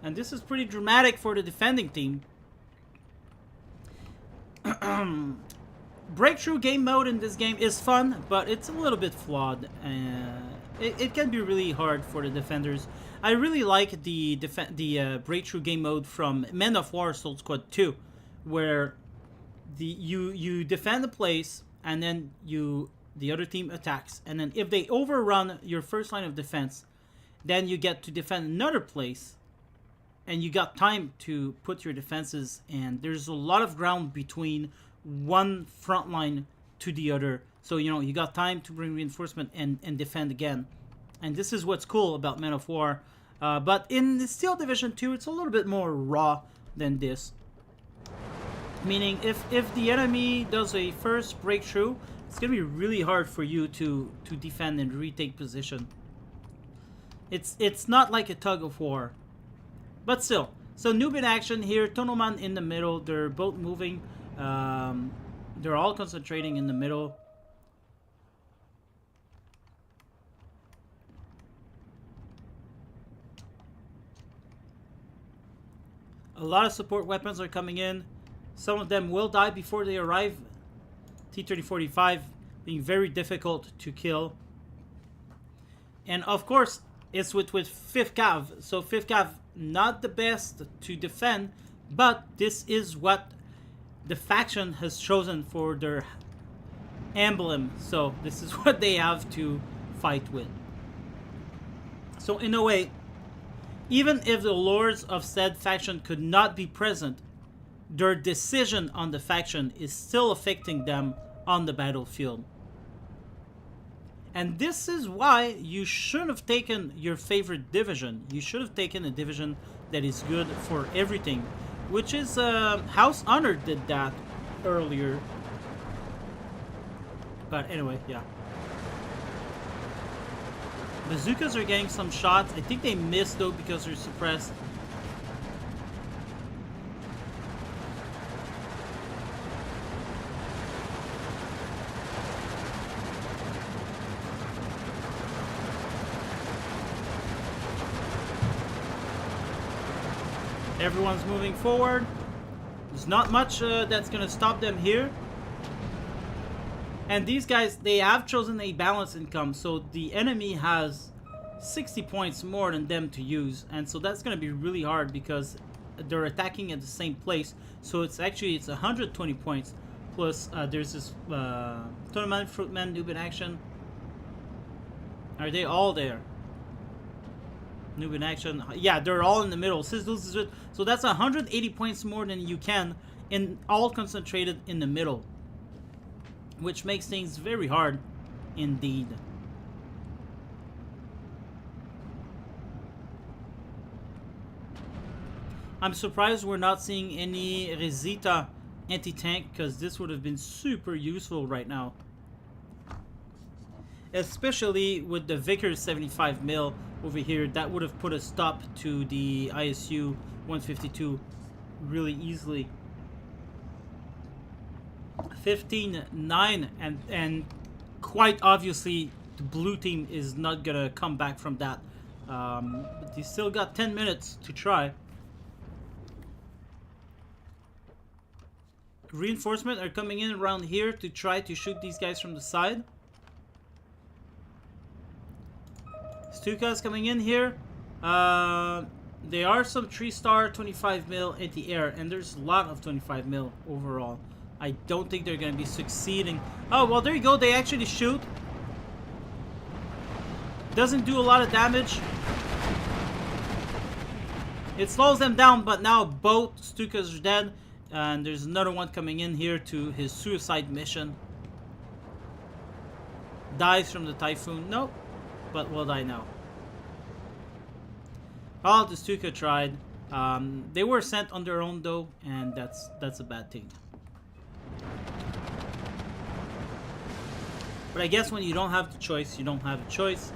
And this is pretty dramatic for the defending team. Breakthrough game mode in this game is fun, but it's a little bit flawed. It can be really hard for the defenders. I really like the breakthrough game mode from Men of War Assault Squad 2, where you defend the place and then the other team attacks, and then if they overrun your first line of defense, then you get to defend another place, and you got time to put your defenses, and there's a lot of ground between one front line to the other, so you know you got time to bring reinforcement and defend again. And this is what's cool about Men of War. But in the Steel Division 2, it's a little bit more raw than this. Meaning, if the enemy does a first breakthrough, it's going to be really hard for you to defend and retake position. It's not like a tug of war. But still. So noob in action here. Tonoman in the middle. They're both moving. They're all concentrating in the middle. A lot of support weapons are coming in. Some of them will die before they arrive. T-3045 being very difficult to kill. And of course, it's with 5th Cav. So 5th Cav, not the best to defend, but this is what the faction has chosen for their emblem. So this is what they have to fight with. So in a way, even if the lords of said faction could not be present, their decision on the faction is still affecting them on the battlefield. And this is why you should have taken your favorite division. You should have taken a division that is good for everything, which is House Honor did that earlier. But anyway, yeah. Bazookas are getting some shots. I think they missed though because they're suppressed. Everyone's moving forward. There's not much that's going to stop them here. And these guys, they have chosen a balanced income, so the enemy has 60 points more than them to use, and so that's going to be really hard because they're attacking at the same place. So it's 120 points plus there's this Tournament Fruitman noob in action. Are they all there? Noob in action. Yeah, they're all in the middle. So that's 180 points more than you can, in all concentrated in the middle, which makes things very hard indeed. I'm surprised we're not seeing any Resita anti-tank, because this would have been super useful right now. Especially with the Vickers 75 mil over here, that would have put a stop to the ISU 152 really easily. 15-9, and quite obviously the blue team is not gonna come back from that. But they still got 10 minutes to try. reinforcements are coming in around here to try to shoot these guys from the side. Stuka's coming in here. There are some 3-star 25 mil anti-air, and there's a lot of 25 mil overall. I don't think they're going to be succeeding. Oh, well, there you go. They actually shoot. Doesn't do a lot of damage. It slows them down, but now both Stukas are dead. And there's another one coming in here to his suicide mission. Dies from the Typhoon. Nope. But will die now. All the Stuka tried. They were sent on their own though, and that's a bad thing. But I guess when you don't have the choice, you don't have a choice.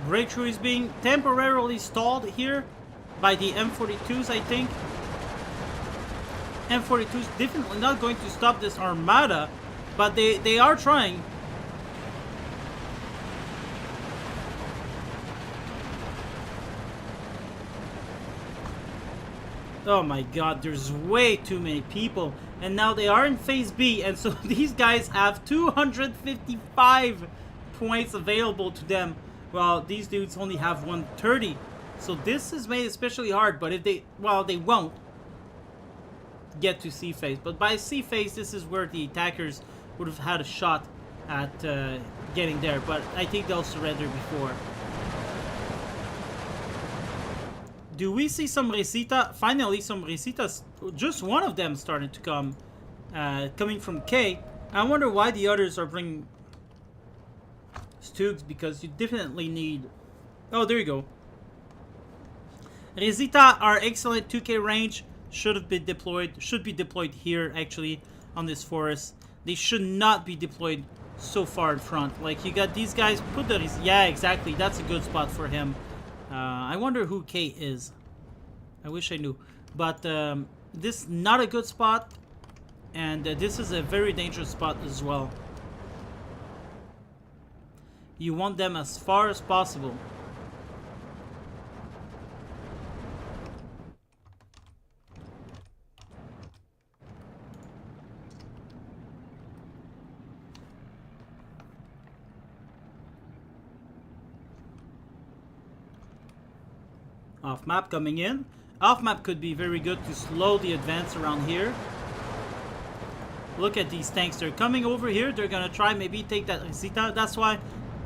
Breakthrough is being temporarily stalled here by the M42s, I think. M42s definitely not going to stop this armada, but they are trying. Oh my god, there's way too many people. And now they are in phase B, and so these guys have 255 points available to them. Well, these dudes only have 130. So this is made especially hard, but if they, well, they won't get to C phase. But by C phase, this is where the attackers would have had a shot at getting there. But I think they'll surrender before. Do we see some Resita? Finally, some Resitas. Just one of them started to come, coming from K. I wonder why the others are bringing Stugs, because you definitely need... Oh, there you go. Resita are excellent 2K range. Should have been deployed. Should be deployed here, actually, on this forest. They should not be deployed so far in front. Like, you got these guys. Put the... Yeah, exactly. That's a good spot for him. I wonder who K is. I wish I knew. But this is not a good spot. And this is a very dangerous spot as well. You want them as far as possible. Off map coming in. Off map could be very good to slow the advance around here. Look at these tanks. They're coming over here. They're gonna try maybe take that Resita. That's why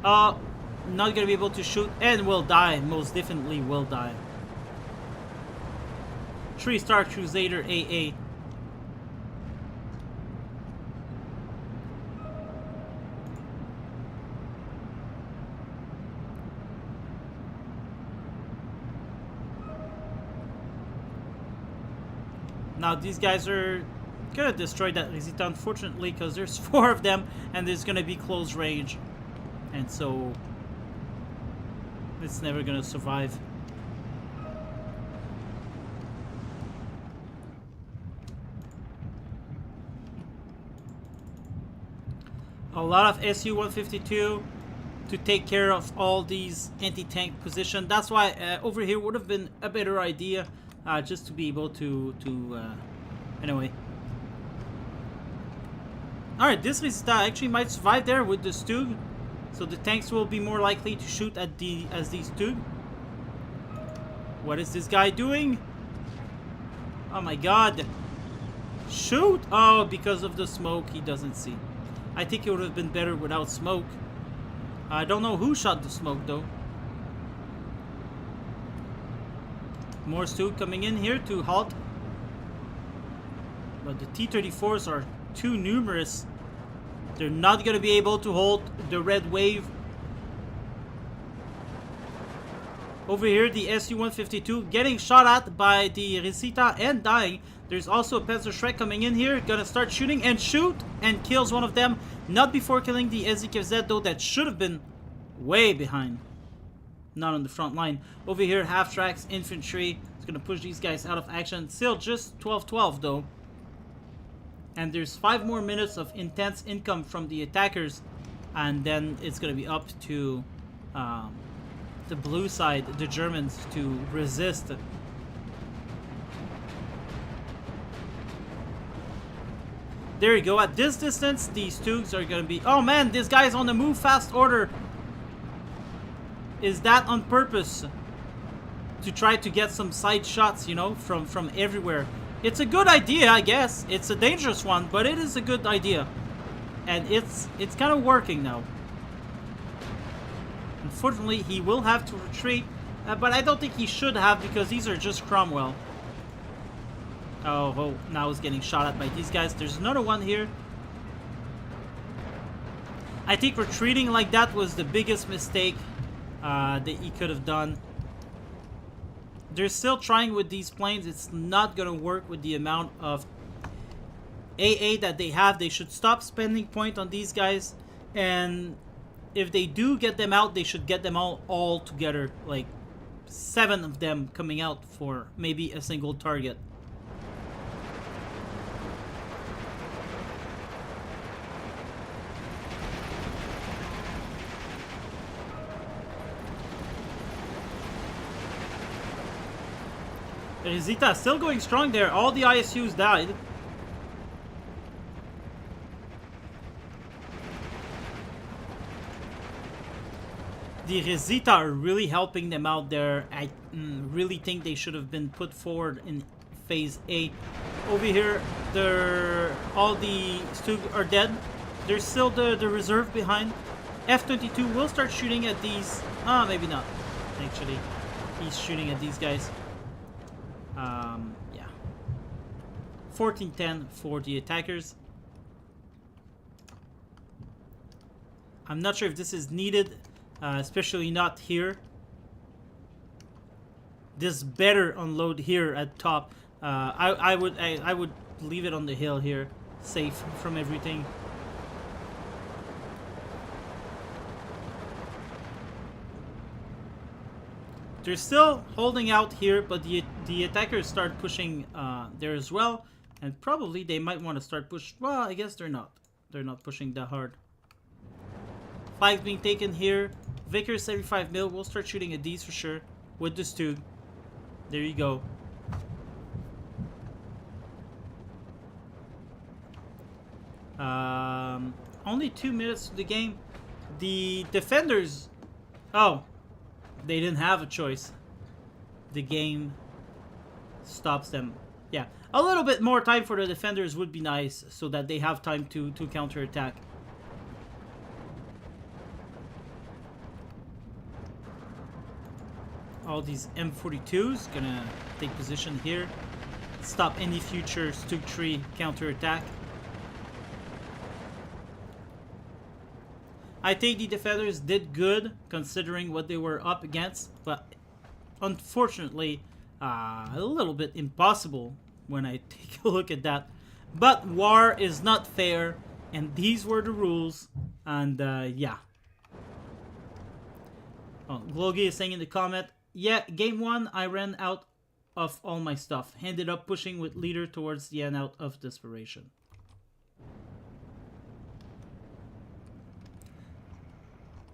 not gonna be able to shoot and will die. Most definitely will die. 3-star Crusader AA. Now these guys are gonna destroy that Resita, unfortunately, because there's 4 of them and there's gonna be close range, and so it's never gonna survive. A lot of Su-152 to take care of all these anti-tank positions. That's why over here would have been a better idea. Just to be able to anyway. Alright, this Resita actually might survive there with the Stug. So the tanks will be more likely to shoot at the Stug. What is this guy doing? Oh my god. Shoot! Oh, because of the smoke he doesn't see. I think it would have been better without smoke. I don't know who shot the smoke though. More Stug coming in here to halt. But the T-34s are too numerous. They're not going to be able to hold the red wave. Over here, the Su-152 getting shot at by the Resita and dying. There's also a Panzer Shrek coming in here. Gonna start shooting and shoot and kills one of them. Not before killing the SZKZ though. That should have been way behind. Not on the front line. Over here, half tracks, infantry. It's gonna push these guys out of action. Still just 12-12 though. And there's 5 more minutes of intense income from the attackers. And then it's gonna be up to the blue side, the Germans, to resist. There you go. At this distance, these Stugs are going to be... Oh man, this guy's on the move fast order. Is that on purpose? To try to get some side shots, you know, from everywhere. It's a good idea, I guess. It's a dangerous one, but it is a good idea. And it's kind of working now. Unfortunately, he will have to retreat. But I don't think he should have, because these are just Cromwell. Oh, now he's getting shot at by these guys. There's another one here. I think retreating like that was the biggest mistake that he could have done. They're still trying with these planes. It's not going to work with the amount of AA that they have. They should stop spending point on these guys. And if they do get them out, they should get them all together. Like 7 of them coming out for maybe a single target. Zita still going strong there. All the ISUs died. The Rezita are really helping them out there. I really think they should have been put forward in phase 8. Over here, all the Stug are dead. There's still the reserve behind. F-22 will start shooting at these. Maybe not. Actually, he's shooting at these guys. Yeah. 14-10 for the attackers. I'm not sure if this is needed, especially not here. This better unload here at top. I would leave it on the hill here, safe from everything. They're still holding out here, but the attackers start pushing there as well, and probably they might want to start push. Well, I guess they're not. They're not pushing that hard. Flags being taken here. Vickers 75 mil. We'll start shooting at these for sure with the Stug. There you go. Only 2 minutes to the game. The defenders. Oh. They didn't have a choice. The game stops them. Yeah, a little bit more time for the defenders would be nice, so that they have time to counterattack. All these M42s gonna take position here, stop any future Stug 3 counterattack. I think the defenders did good considering what they were up against, but unfortunately a little bit impossible when I take a look at that. But war is not fair, and these were the rules, and yeah. Oh, Glogi is saying in the comment, yeah, game 1 I ran out of all my stuff. Ended up pushing with leader towards the end out of desperation.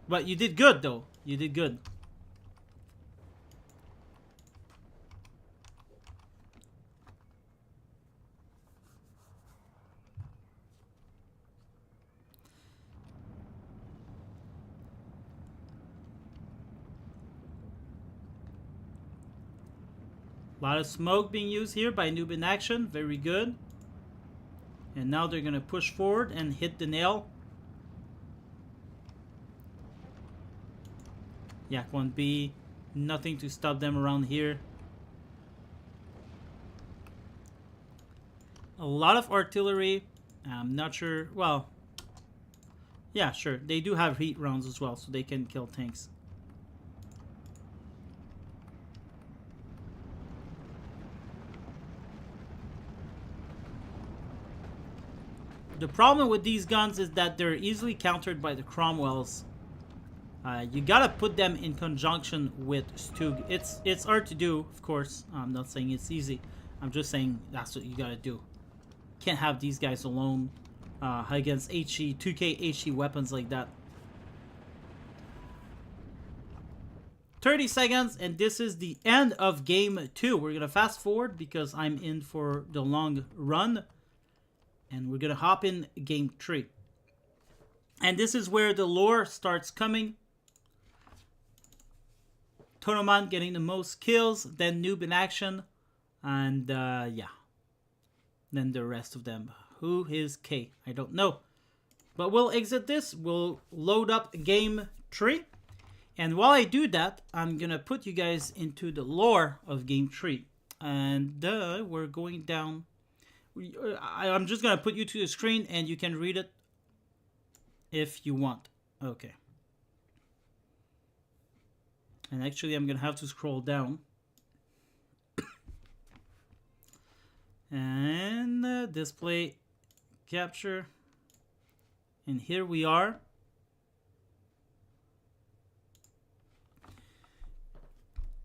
But you did good, though. You did good. A lot of smoke being used here by Noob in Action. Very good. And now they're going to push forward and hit the nail. Yak 1B, nothing to stop them around here. A lot of artillery. I'm not sure. Well, yeah, sure. They do have heat rounds as well, so they can kill tanks. The problem with these guns is that they're easily countered by the Cromwells. You gotta put them in conjunction with Stug. It's hard to do, of course. I'm not saying it's easy. I'm just saying that's what you gotta do. Can't have these guys alone against HE, 2K HE weapons like that. 30 seconds, and this is the end of game 2. We're gonna fast forward because I'm in for the long run. And we're gonna hop in game 3. And this is where the lore starts coming. Tonoman getting the most kills, then Noob in action, and yeah. Then the rest of them. Who is K? I don't know. But we'll exit this. We'll load up game 3. And while I do that, I'm going to put you guys into the lore of game 3. And we're going down. I'm just going to put you to the screen and you can read it if you want. Okay. And actually, I'm going to have to scroll down. And display capture. And here we are.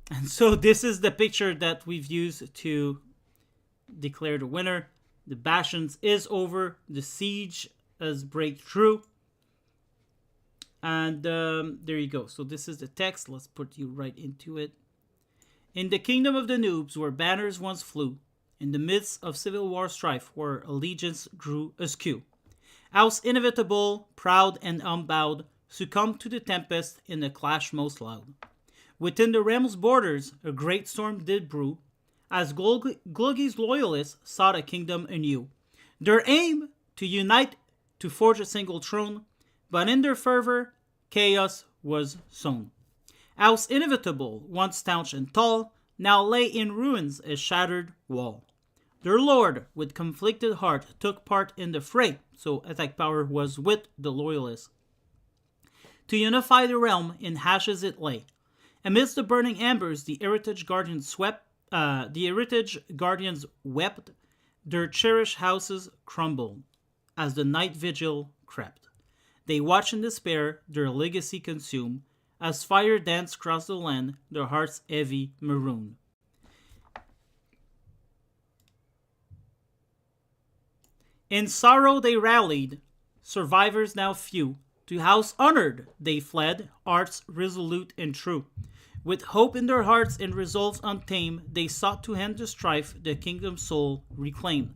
And so this is the picture that we've used to declare the winner. The Bastions is over. The siege has break through. And there you go. So this is the text. Let's put you right into it. In the kingdom of the noobs, where banners once flew, in the midst of civil war strife, where allegiance grew askew, House Inevitable, proud and unbowed, succumbed to the tempest in the clash most loud. Within the realm's borders, a great storm did brew, as Gluggy's loyalists sought a kingdom anew. Their aim, to unite, to forge a single throne, but in their fervor, chaos was sown. House Inevitable, once staunch and tall, now lay in ruins a shattered wall. Their lord, with conflicted heart, took part in the fray, so attack power was with the loyalists. To unify the realm, in ashes it lay. Amidst the burning embers, the Heritage Guardians wept, their cherished houses crumbled, as the night vigil crept. They watched in despair, their legacy consume, as fire danced across the land, their hearts heavy maroon. In sorrow they rallied, survivors now few, to house honored they fled, hearts resolute and true. With hope in their hearts and resolves untamed, they sought to end the strife, the kingdom's soul reclaim.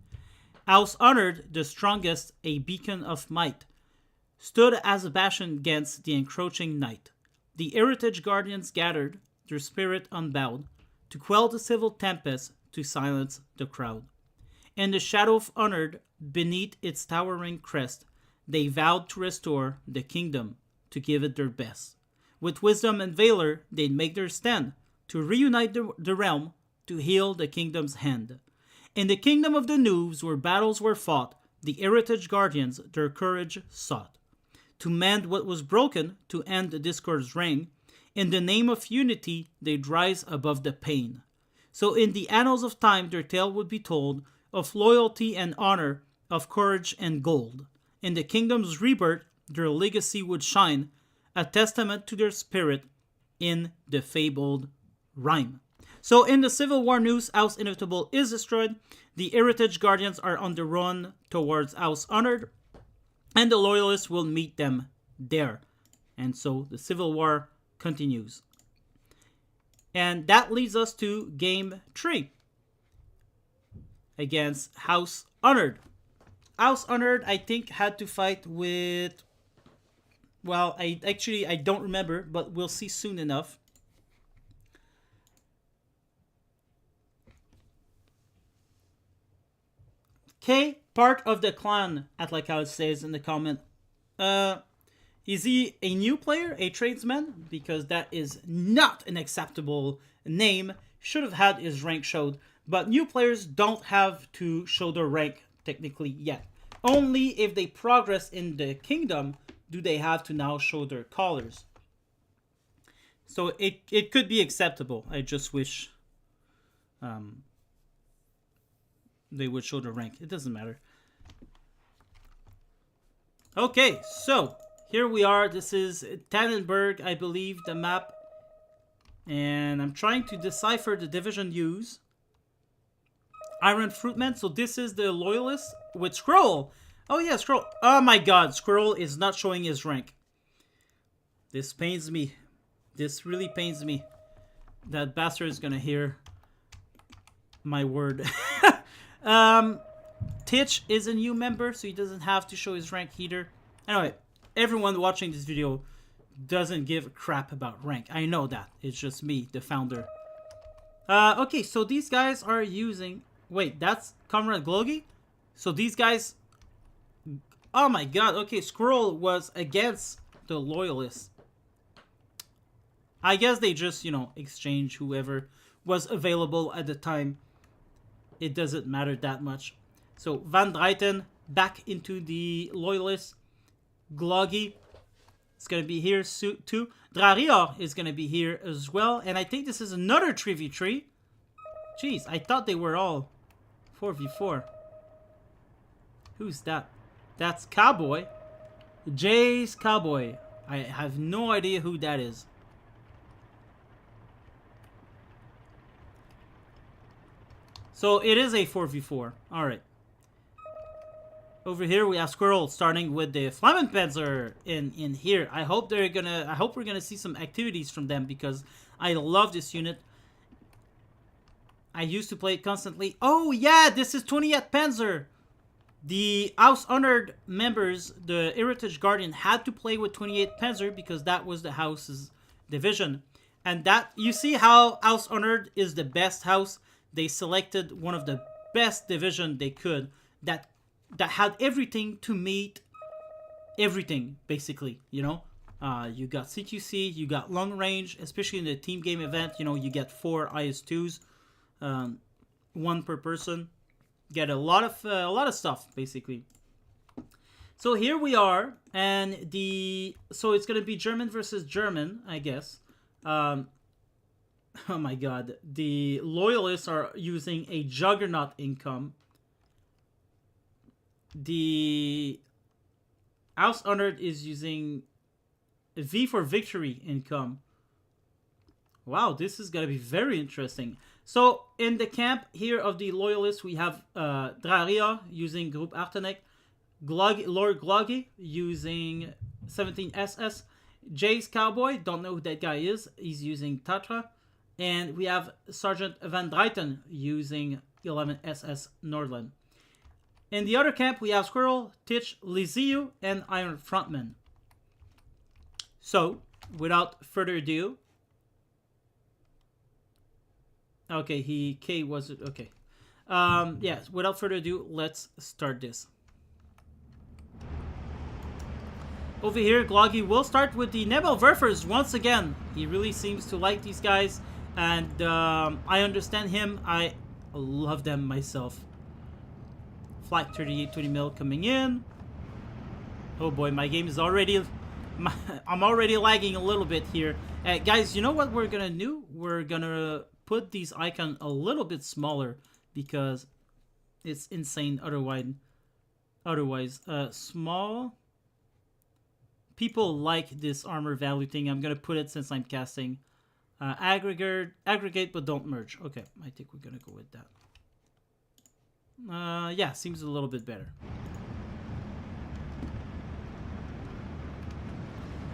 House honored, the strongest, a beacon of might, stood as a bastion against the encroaching night. The Heritage Guardians gathered, their spirit unbowed, to quell the civil tempest, to silence the crowd. In the shadow of honored, beneath its towering crest, they vowed to restore the kingdom, to give it their best. With wisdom and valor, they'd make their stand, to reunite the realm, to heal the kingdom's hand. In the kingdom of the noobs, where battles were fought, the Heritage Guardians their courage sought. To mend what was broken, to end the discord's reign, in the name of unity, they'd rise above the pain. So in the annals of time, their tale would be told, of loyalty and honor, of courage and gold. In the kingdom's rebirth, their legacy would shine, a testament to their spirit in the fabled rhyme. So in the Civil War news, House Inevitable is destroyed. The Heritage Guardians are on the run towards House Honored, and the Loyalists will meet them there. And so the Civil War continues. And that leads us to Game 3 against House Honored. House Honored, I think, had to fight with... Well, I don't remember, but we'll see soon enough. Okay, part of the clan, Atlakal says in the comment. Is he a new player, a tradesman? Because that is not an acceptable name. Should have had his rank showed. But new players don't have to show their rank technically yet. Only if they progress in the kingdom do they have to now show their colors. So it could be acceptable. I just wish they would show their rank. It doesn't matter. Okay, so here we are. This is Tannenberg, I believe, the map. And I'm trying to decipher the division use. Iron Fruitman. So this is the Loyalist with Scroll. Oh yeah, Scroll. Oh my god, Scroll is not showing his rank. This pains me. This really pains me. That bastard is gonna hear my word. Titch is a new member, so he doesn't have to show his rank either. Anyway, everyone watching this video doesn't give a crap about rank. I know that. It's just me, the founder. Okay, so these guys are using... Wait, that's Comrade Glogi? So these guys... Oh my god, okay, Squirrel was against the Loyalists. I guess they just, you know, exchange whoever was available at the time. It doesn't matter that much. So Van Dreyten back into the Loyalists. Gloggy is going to be here too. Drarior is going to be here as well. And I think this is another 3v3. Jeez, I thought they were all 4v4. Who's that? That's Cowboy. Jay's Cowboy. I have no idea who that is. So it is a 4v4. Alright. Over here we have Squirrel starting with the Flammenpanzer in here. I hope we're gonna see some activities from them because I love this unit. I used to play it constantly. Oh yeah, this is 20th Panzer. The House Honored members, the Heritage Guardian, had to play with 28th Panzer because that was the house's division. And that, you see how House Honored is the best house? They selected one of the best division they could that had everything to meet everything, basically, you know? You got CQC, you got long range, especially in the team game event, you know, you get 4 IS-2s, 1 per person. Get a lot of stuff, basically. So here we are, and so it's gonna be German versus German, I guess. Oh my god, the Loyalists are using a Juggernaut income. The House Honored is using a V for Victory income. Wow, this is gonna be very interesting. So in the camp here of the Loyalists, we have Drarior using Group Artenek, Lord Gloggy using 17 SS, Jay's Cowboy, don't know who that guy is, he's using Tatra, and we have Sergeant Van Dreyten using 11 SS Nordland. In the other camp, we have Squirrel, Titch, Liziu, and Iron Frontman. So, without further ado... Okay, K was... Okay. Yes, without further ado, let's start this. Over here, Gloggy will start with the Nebelwerfers once again. He really seems to like these guys. And I understand him. I love them myself. Flak 38 20 mil coming in. Oh boy, my game is already... I'm already lagging a little bit here. Guys, you know what we're gonna do? We're gonna put these icons a little bit smaller because it's insane otherwise. Small. People like this armor value thing. I'm gonna put it since I'm casting. Aggregate, but don't merge. Okay, I think we're gonna go with that. Yeah, seems a little bit better.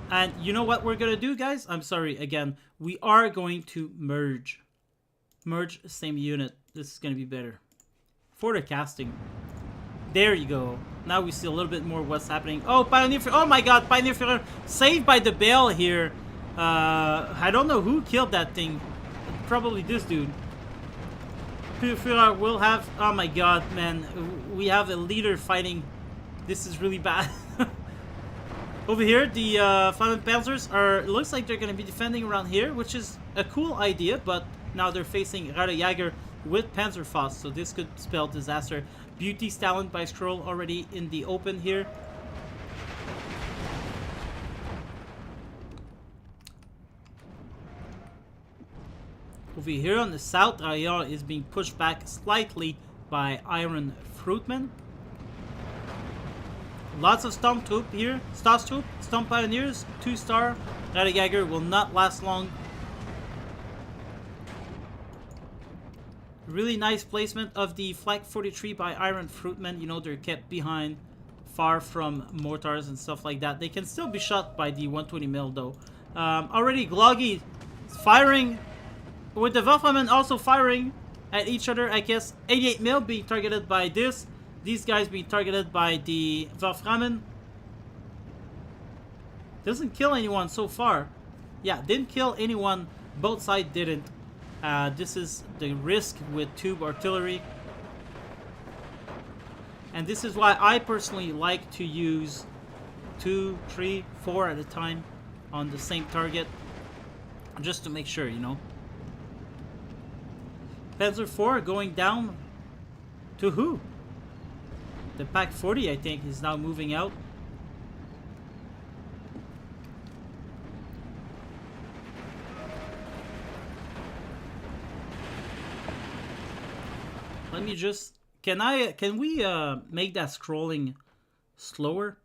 And you know what we're gonna do, guys? I'm sorry, again. We are going to merge. Merge same unit. This is gonna be better. For the casting. There you go. Now we see a little bit more what's happening. Oh, Pioneer Führer. Oh my god, Pioneer Führer saved by the Bale here. I don't know who killed that thing. Probably this dude. Führer will have... Oh my god, man. We have a leader fighting. This is really bad. Over here, the Flammenpanzers are... Looks like they're going to be defending around here, which is a cool idea, but now they're facing Raderjäger with Panzerfaust, so this could spell disaster. Beauty Stallion by Scroll already in the open here. Over here on the south, Drarior is being pushed back slightly by Iron Fruitman. Lots of Stomp Troop here. Stomp Stomp Pioneers, 2-star. Rattlejager will not last long. Really nice placement of the Flak 43 by Iron Fruitman. You know, they're kept behind, far from mortars and stuff like that. They can still be shot by the 120 mil though. Already Gloggy firing, with the Waframen also firing at each other. I guess 88 mil being targeted by this. These guys being targeted by the Waframen. Doesn't kill anyone so far. Yeah, didn't kill anyone. Both sides didn't. This is the risk with tube artillery. And this is why I personally like to use 2, 3, 4 at a time on the same target. Just to make sure, you know. Panzer IV going down to who? The Pak 40, I think, is now moving out. Let me just... Can we make that scrolling slower?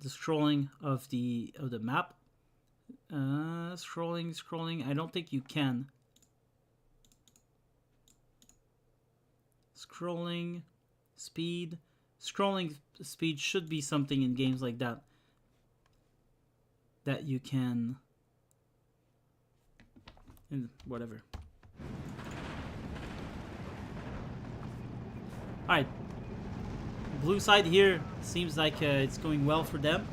The scrolling of the map. Scrolling. I don't think you can. Scrolling speed. Scrolling speed should be something in games like that that you can. Whatever. Alright. Blue side here seems like it's going well for them.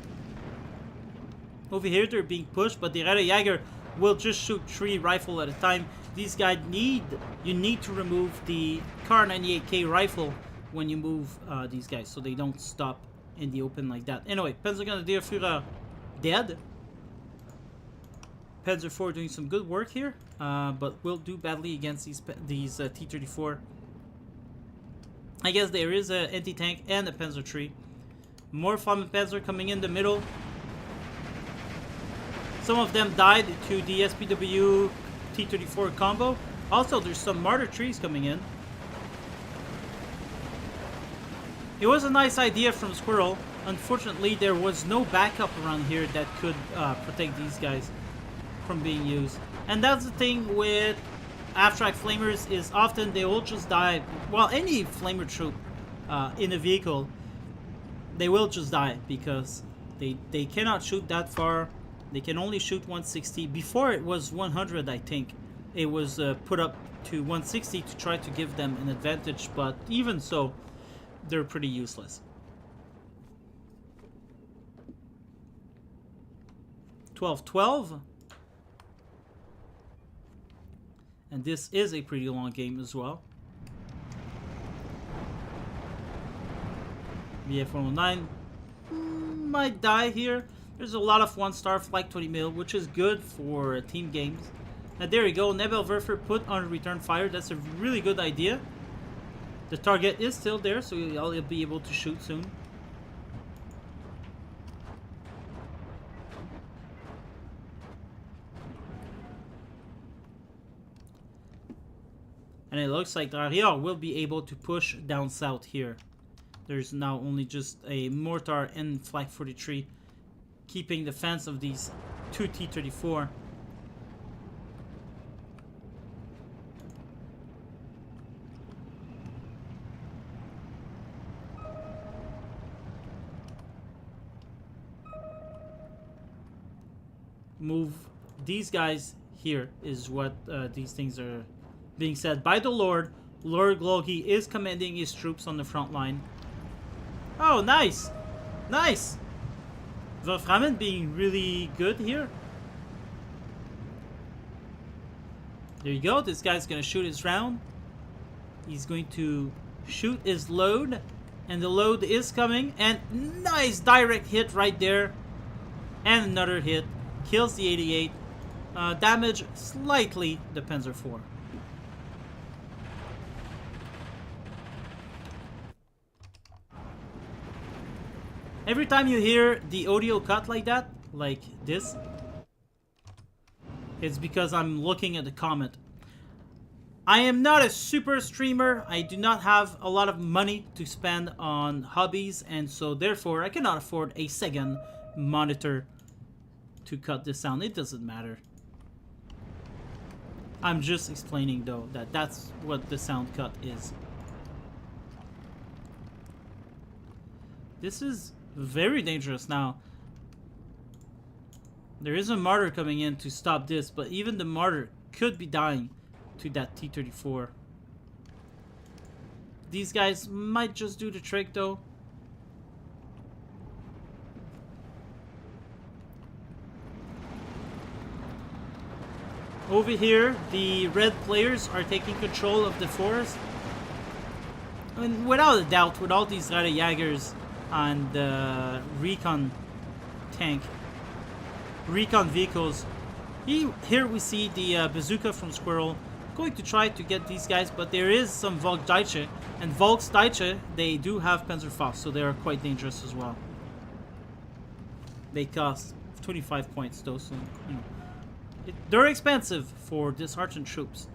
Over here they're being pushed, but the Rattlejager will just shoot 3 rifle at a time. These guys you need to remove the Kar 98K rifle when you move these guys, so they don't stop in the open like that. Anyway, Panzergrenadier Der Führer dead. Panzer IV doing some good work here, but will do badly against these T-34. I guess there is an anti-tank and a Panzer III. More Flammenpanzer coming in the middle. Some of them died to the SPW T-34 combo. Also, there's some Martyr trees coming in. It was a nice idea from Squirrel. Unfortunately, there was no backup around here that could protect these guys from being used. And that's the thing with abstract flamers, is often they will just die. Well, any flamer troop in a vehicle, they will just die because they cannot shoot that far. They can only shoot 160. Before it was 100, I think. It was put up to 160 to try to give them an advantage, but even so, they're pretty useless. 12-12. And this is a pretty long game as well. BF-109 might die here. There's a lot of 1-star Flak 20 mil, which is good for team games. And there you go, Nebelwerfer put on return fire. That's a really good idea. The target is still there, so you'll be able to shoot soon. And it looks like Rarior will be able to push down south here. There's now only just a mortar and Flak 43 keeping the fence of these 2 T-34. Move these guys here is what these things are being said by the Lord. Lord Gloggy is commanding his troops on the front line. Oh, nice! Nice! Waframen being really good here. There you go. This guy's going to shoot his round. He's going to shoot his load. And the load is coming. And nice direct hit right there. And another hit. Kills the 88. Damage slightly the Panzer IV. Every time you hear the audio cut like that, like this, it's because I'm looking at the comment. I am not a super streamer. I do not have a lot of money to spend on hobbies, and so therefore I cannot afford a second monitor to cut this sound. It doesn't matter. I'm just explaining though that that's what the sound cut is. This is very dangerous now. There is a martyr coming in to stop this, but even the martyr could be dying to that T-34. These guys might just do the trick though. Over here, the red players are taking control of the forest. I mean, without a doubt, with all these Radarjägers and the recon vehicles. Here we see the bazooka from Squirrel going to try to get these guys, but there is some Volksdeutsche, and Volksdeutsche, they do have Panzerfaust, so they are quite dangerous as well. They cost 25 points though, so you know, they're expensive for disheartened troops.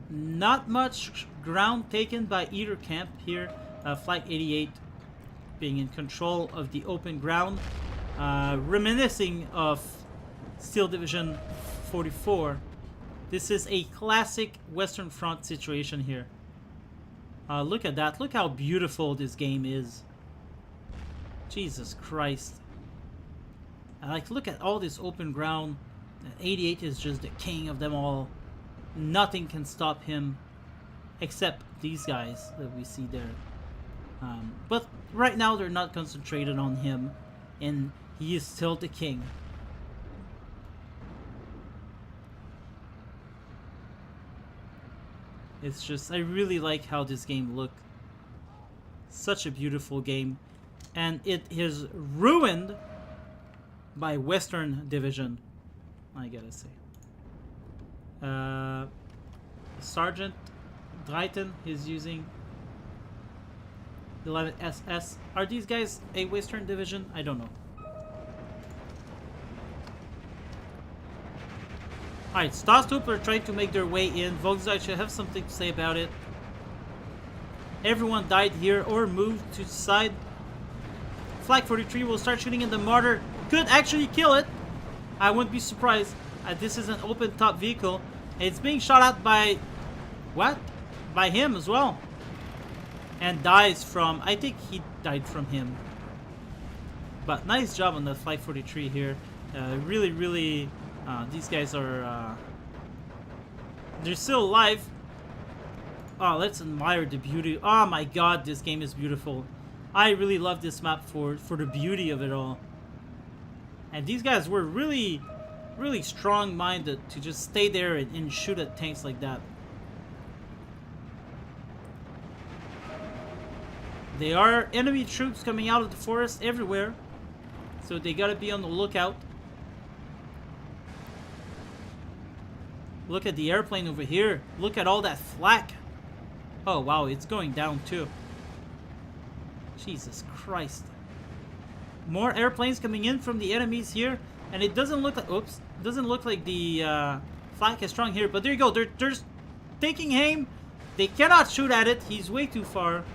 Not much ground taken by either camp here. Flag 88 being in control of the open ground, reminiscing of Steel Division 44. This is a classic Western Front situation here. Look at that. Look how beautiful this game is. Jesus Christ. Like, look at all this open ground. 88 is just the king of them all. Nothing can stop him except these guys that we see there. But right now they're not concentrated on him, and he is still the king. It's just, I really like how this game looked. Such a beautiful game. And it is ruined by Western Division, I gotta say. Sergeant Dryden is using 11 SS. Are these guys a Western Division? I don't know. Alright, Starstooper are trying to make their way in. Volksdeutsche have something to say about it. Everyone died here or moved to the side. Flag 43 will start shooting in the mortar. Could actually kill it. I wouldn't be surprised. This is an open top vehicle. It's being shot at by... what? By him as well. And dies from... I think he died from him. But nice job on that Flag 43 here. Really, really... these guys are... they're still alive. Oh, let's admire the beauty. Oh my god, this game is beautiful. I really love this map for the beauty of it all. And these guys were really... really strong-minded to just stay there and shoot at tanks like that. There are enemy troops coming out of the forest everywhere, so they gotta be on the lookout. Look at the airplane over here. Look at all that flak. Oh wow, it's going down too. Jesus Christ. More airplanes coming in from the enemies here. And it doesn't look like, oops, doesn't look like the flak is strong here. But there you go, they're just taking aim. They cannot shoot at it, he's way too far.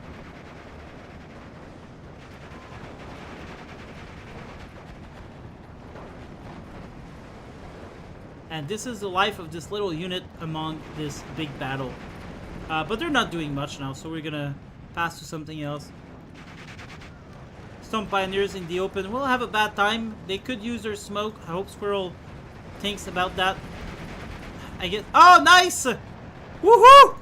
And this is the life of this little unit among this big battle. But they're not doing much now, so we're gonna pass to something else. Some Pioneers in the open will have a bad time. They could use their smoke. I hope Squirrel thinks about that. I get... oh, nice! Woohoo!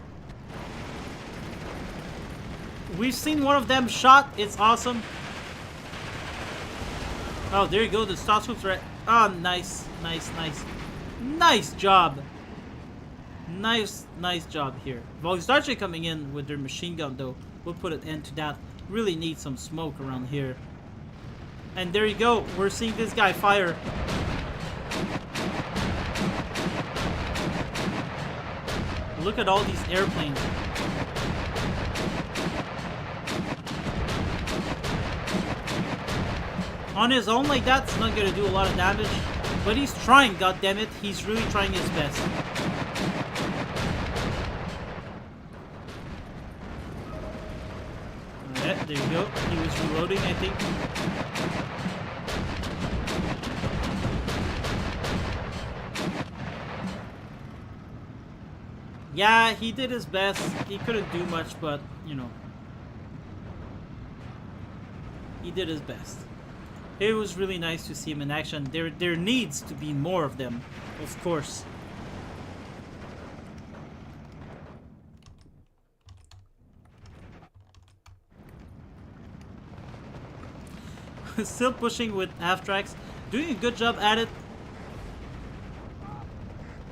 We've seen one of them shot. It's awesome. Oh, there you go. The Star Troops are... oh, nice. Nice, nice. Nice job. Nice job here. Volksdeutsche coming in with their machine gun, though. We'll put an end to that. Really need some smoke around here. And there you go. We're seeing this guy fire. Look at all these airplanes. On his own like that, it's not gonna do a lot of damage. But he's trying, goddammit. He's really trying his best. Alright, there you go. He was reloading, I think. Yeah, he did his best. He couldn't do much, but, you know. He did his best. It was really nice to see him in action. There needs to be more of them, of course. Still pushing with half tracks. Doing a good job at it.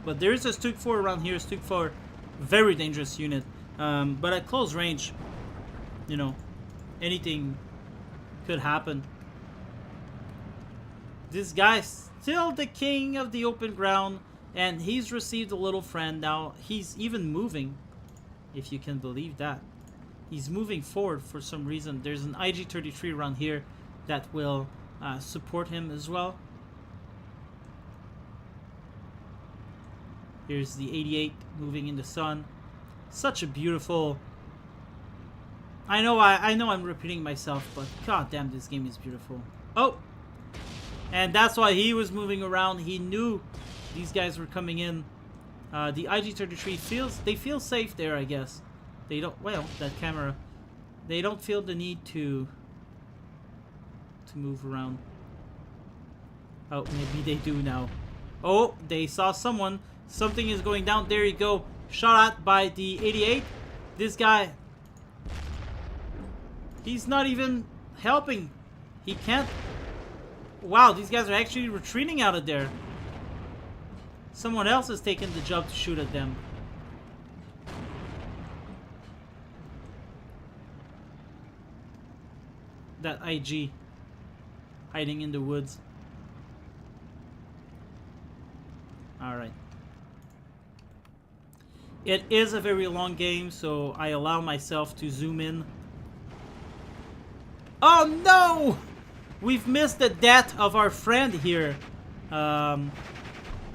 But there is a Stug 4 around here. Stug 4, very dangerous unit. But at close range, you know, anything could happen. This guy's still the king of the open ground, and he's received a little friend now. He's even moving, if you can believe that. He's moving forward for some reason. There's an IG-33 around here that will support him as well. Here's the 88 moving in the sun. Such a beautiful... I know I'm repeating myself, but god damn, this game is beautiful. Oh! And that's why he was moving around. He knew these guys were coming in. The IG-33 they feel safe there, I guess. They don't, well, that camera. They don't feel the need to move around. Oh, maybe they do now. Oh, they saw someone. Something is going down. There you go. Shot at by the 88. This guy, he's not even helping. He can't. Wow, these guys are actually retreating out of there. Someone else has taken the job to shoot at them. That IG hiding in the woods. Alright. It is a very long game, so I allow myself to zoom in. Oh no! We've missed the death of our friend here. That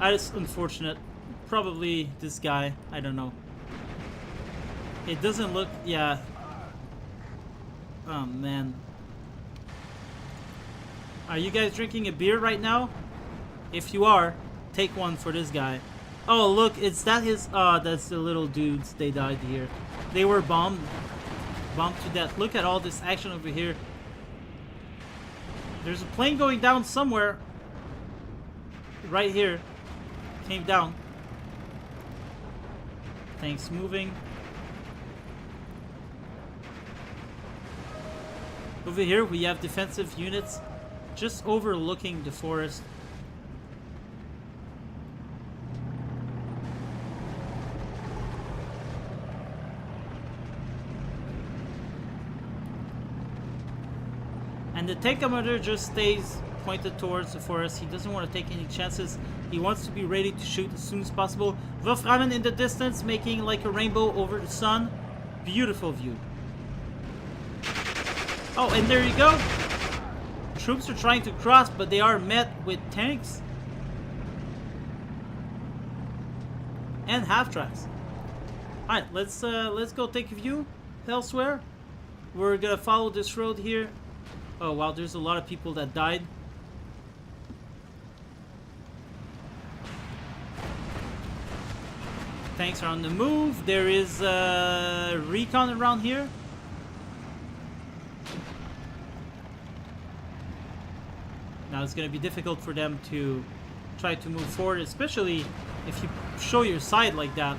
is unfortunate. Probably this guy. I don't know. It doesn't look... Yeah. Oh, man. Are you guys drinking a beer right now? If you are, take one for this guy. Oh, look. Is that his... that's the little dudes. They died here. They were bombed. Bombed to death. Look at all this action over here. There's a plane going down somewhere. Right here. Came down. Tanks moving. Over here we have defensive units just overlooking the forest. And the tank commander just stays pointed towards the forest. He doesn't want to take any chances. He wants to be ready to shoot as soon as possible. Wolframen in the distance, making like a rainbow over the sun. Beautiful view. Oh, and there you go. Troops are trying to cross, but they are met with tanks. And half-tracks. Alright, let's go take a view elsewhere. We're gonna follow this road here. Oh wow, there's a lot of people that died. Tanks are on the move. There is recon around here. Now it's going to be difficult for them to try to move forward, especially if you show your side like that.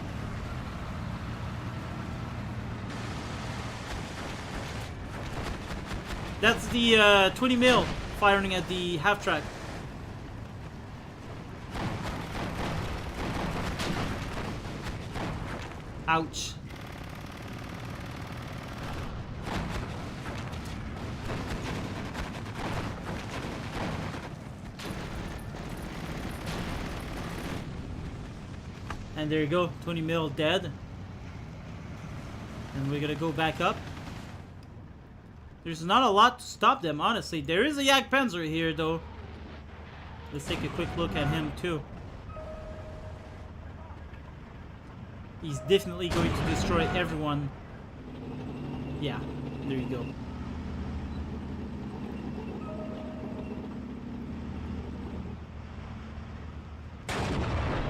That's the 20 mil firing at the half track. Ouch. And there you go, 20 mil dead. And we're gonna go back up. There's not a lot to stop them, honestly. There is a Jagdpanzer here, though. Let's take a quick look at him, too. He's definitely going to destroy everyone. Yeah, there you go.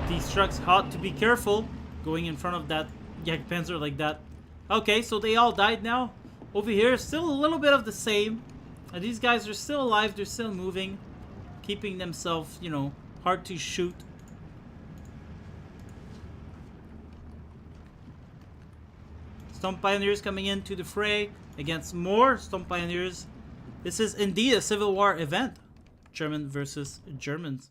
These trucks ought to be careful going in front of that Jagdpanzer like that. Okay, so they all died now. Over here, still a little bit of the same. These guys are still alive. They're still moving. Keeping themselves, you know, hard to shoot. Stone Pioneers coming into the fray against more Stone Pioneers. This is indeed a Civil War event. German versus Germans.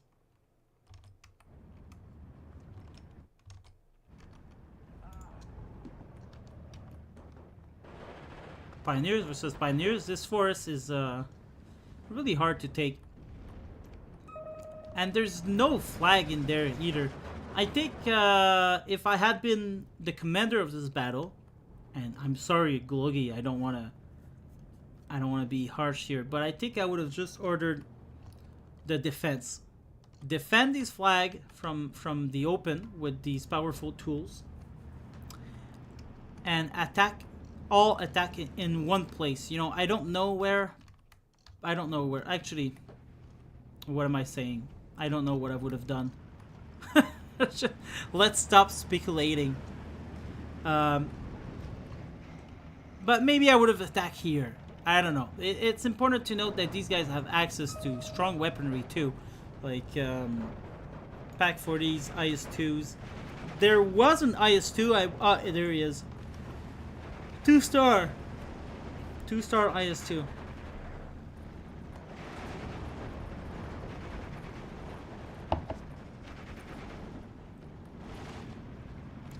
Pioneers versus Pioneers. This forest is really hard to take. And there's no flag in there either. I think if I had been the commander of this battle, and I'm sorry, Glogi, I don't wanna be harsh here, but I think I would have just ordered the defense. Defend this flag from the open with these powerful tools. And attack in one place. You know, I don't know where. Actually, what am I saying? I don't know what I would have done. Let's stop speculating. But maybe I would have attacked here. I don't know. It's important to note that these guys have access to strong weaponry too. Like Pak 40s, IS-2s. There was an IS-2. There he is. 2-star IS-2.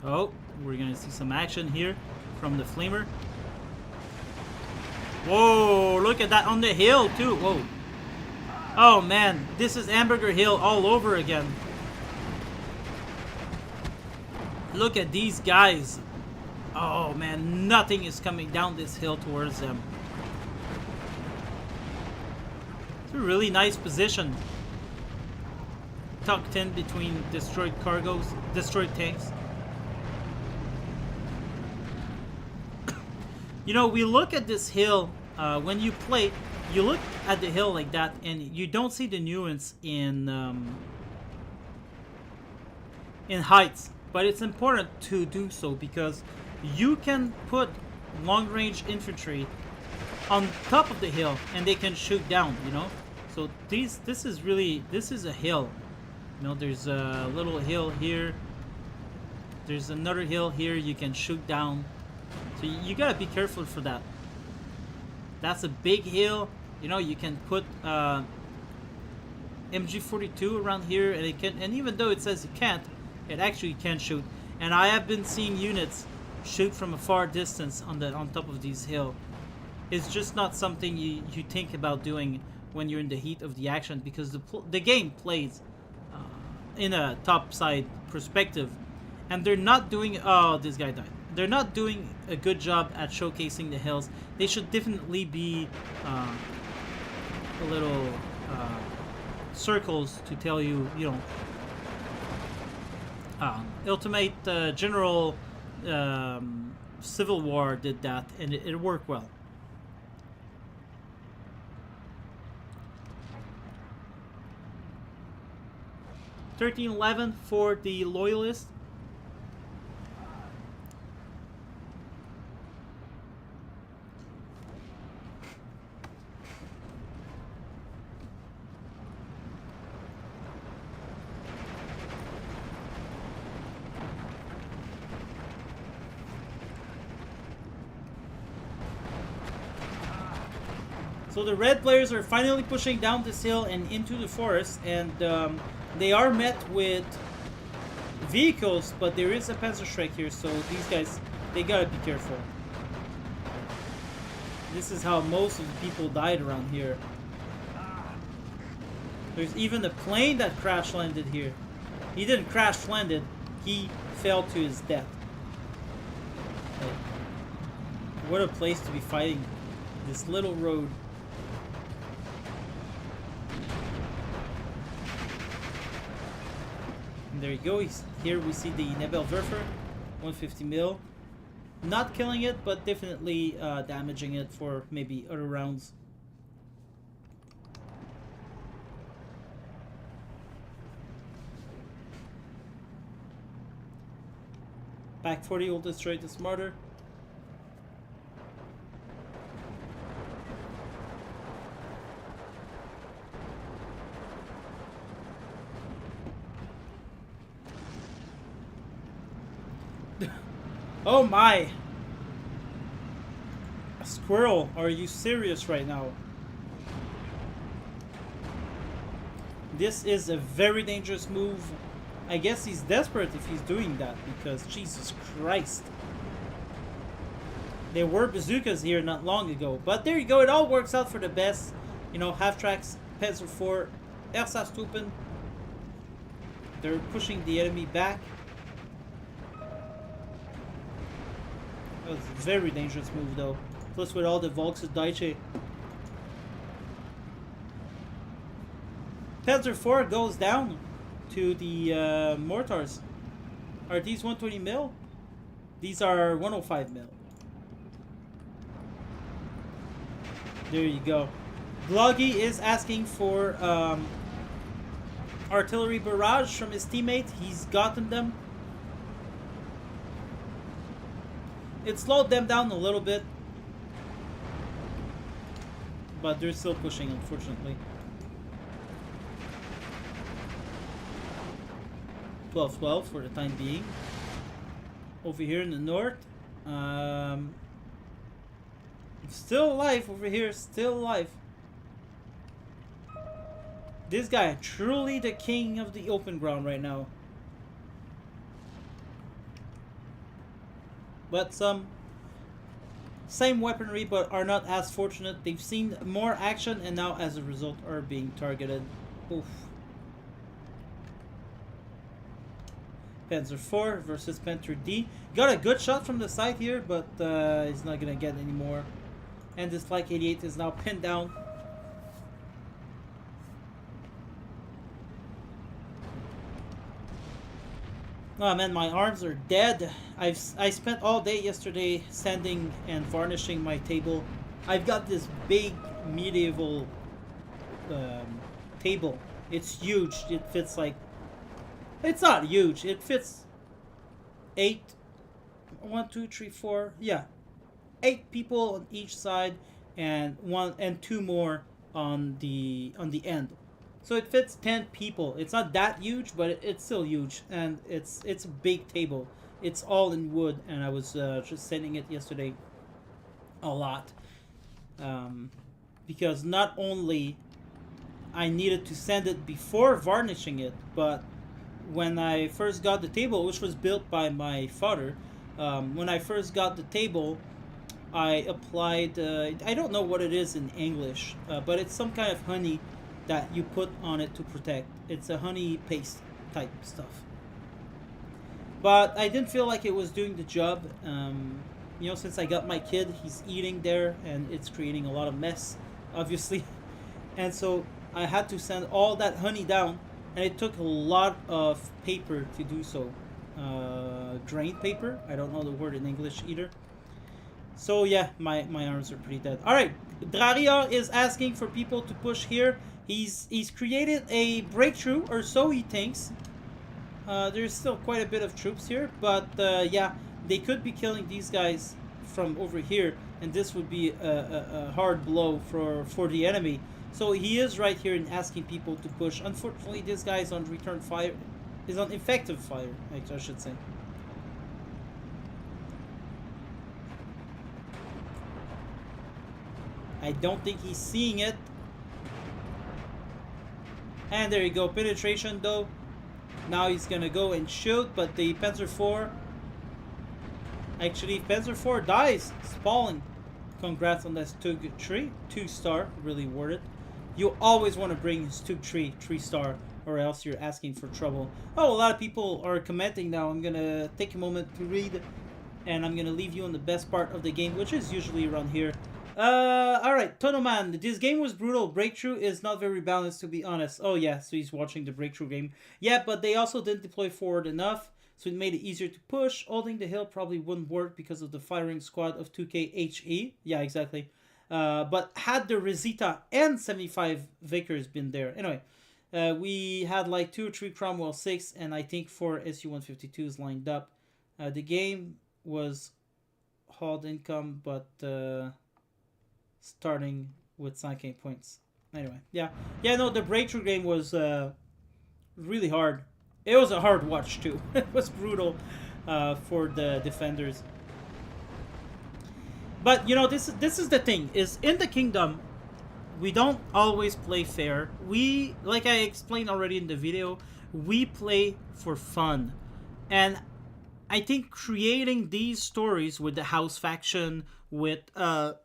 Oh, we're gonna see some action here from the Flamer. Whoa, look at that on the hill too. Whoa. Oh man, this is Hamburger Hill all over again. Look at these guys. Oh man, nothing is coming down this hill towards them. It's a really nice position. Tucked in between destroyed cargoes, destroyed tanks. You know, we look at this hill, when you play, you look at the hill like that and you don't see the nuance in heights. But it's important to do so because you can put long-range infantry on top of the hill and they can shoot down, you know? So this is a hill. You know, there's a little hill here. There's another hill here you can shoot down. So you gotta be careful for that. That's a big hill. You know, you can put MG42 around here and it can, and even though it says it can't, it actually can shoot. And I have been seeing units shoot from a far distance on top of these hills. It's just not something you think about doing when you're in the heat of the action because the game plays in a topside perspective, and they're not doing. Oh, this guy died. They're not doing a good job at showcasing the hills. They should definitely be a little circles to tell you, you know. Ultimate General Civil War did that, and it worked well. $13.11 for the Loyalists. So the red players are finally pushing down this hill and into the forest, and they are met with vehicles, but there is a Panzerschreck here, so these guys, they gotta be careful. This is how most of the people died around here. There's even a plane that crash landed here. He didn't crash landed, he fell to his death. Like, what a place to be fighting This little road. And there you go. Here we see the Nebelwerfer, 150 mil. Not killing it, but definitely damaging it for maybe other rounds. Back 40 will destroy this mortar. Oh my! A squirrel, are you serious right now? This is a very dangerous move. I guess he's desperate if he's doing that, because Jesus Christ. There were bazookas here not long ago. But there you go, it all works out for the best. You know, half tracks, Panzer IV, Ersatztruppen. They're pushing the enemy back. That was a very dangerous move though. Plus with all the Volksdeutsche. Panzer IV goes down to the mortars. Are these 120 mil? These are 105 mil. There you go. Gloggy is asking for artillery barrage from his teammate. He's gotten them. It slowed them down a little bit, but they're still pushing, unfortunately. 12-12 for the time being. Over here in the north, still alive over here, still alive. This guy, truly the king of the open ground right now. But some same weaponry, but are not as fortunate. They've seen more action and now as a result are being targeted. Oof. Panzer IV versus Panzer D. Got a good shot from the side here, but he's not gonna get any more. And this Flak 88 is now pinned down. Oh man, my arms are dead. I spent all day yesterday sanding and varnishing my table. I've got this big medieval table. It's huge. It fits like... It's not huge. It fits 8. 1, 2, 3, 4. Yeah. 8 people on each side and 1 and 2 more on the end. So it fits 10 people. It's not that huge, but it's still huge, and it's a big table. It's all in wood, and I was just sanding it yesterday a lot, because not only I needed to sand it before varnishing it, but when I first got the table, which was built by my father, when I first got the table, I applied, I don't know what it is in English, but it's some kind of honey that you put on it to protect. It's a honey paste type stuff. But I didn't feel like it was doing the job. You know, since I got my kid, he's eating there and it's creating a lot of mess, obviously. And so I had to sand all that honey down, and it took a lot of paper to do so. Drained paper? I don't know the word in English either. So yeah, my arms are pretty dead. Alright, Drariar is asking for people to push here. He's created a breakthrough, or so he thinks. There's still quite a bit of troops here, but yeah, they could be killing these guys from over here, and this would be a hard blow for the enemy. So he is right here in asking people to push. Unfortunately, this guy is on return fire, is on effective fire, I should say. I don't think he's seeing it. And there you go, penetration though. Now he's gonna go and shoot, but the Panzer IV... Actually, Panzer IV dies, spalling. Congrats on that Stug 3, 2-star, really worth it. You always want to bring Stug 3, 3-star, or else you're asking for trouble. Oh, a lot of people are commenting now. I'm gonna take a moment to read, and I'm gonna leave you on the best part of the game, which is usually around here. All right, Tonoman. This game was brutal. Breakthrough is not very balanced, to be honest. Oh yeah, so he's watching the Breakthrough game. Yeah, but they also didn't deploy forward enough, so it made it easier to push. Holding the hill probably wouldn't work because of the firing squad of 2K HE. Yeah, exactly. But had the Rosita and 75 Vickers been there, anyway, we had like 2 or 3 Cromwell 6, and I think 4 Su-152s lined up. The game was hauled income, but starting with 9K points. Anyway, yeah. Yeah, no, the Breakthrough game was really hard. It was a hard watch, too. It was brutal for the defenders. But, you know, this is the thing, is in the Kingdom, we don't always play fair. We, like I explained already in the video, we play for fun. And I think creating these stories with the house faction, with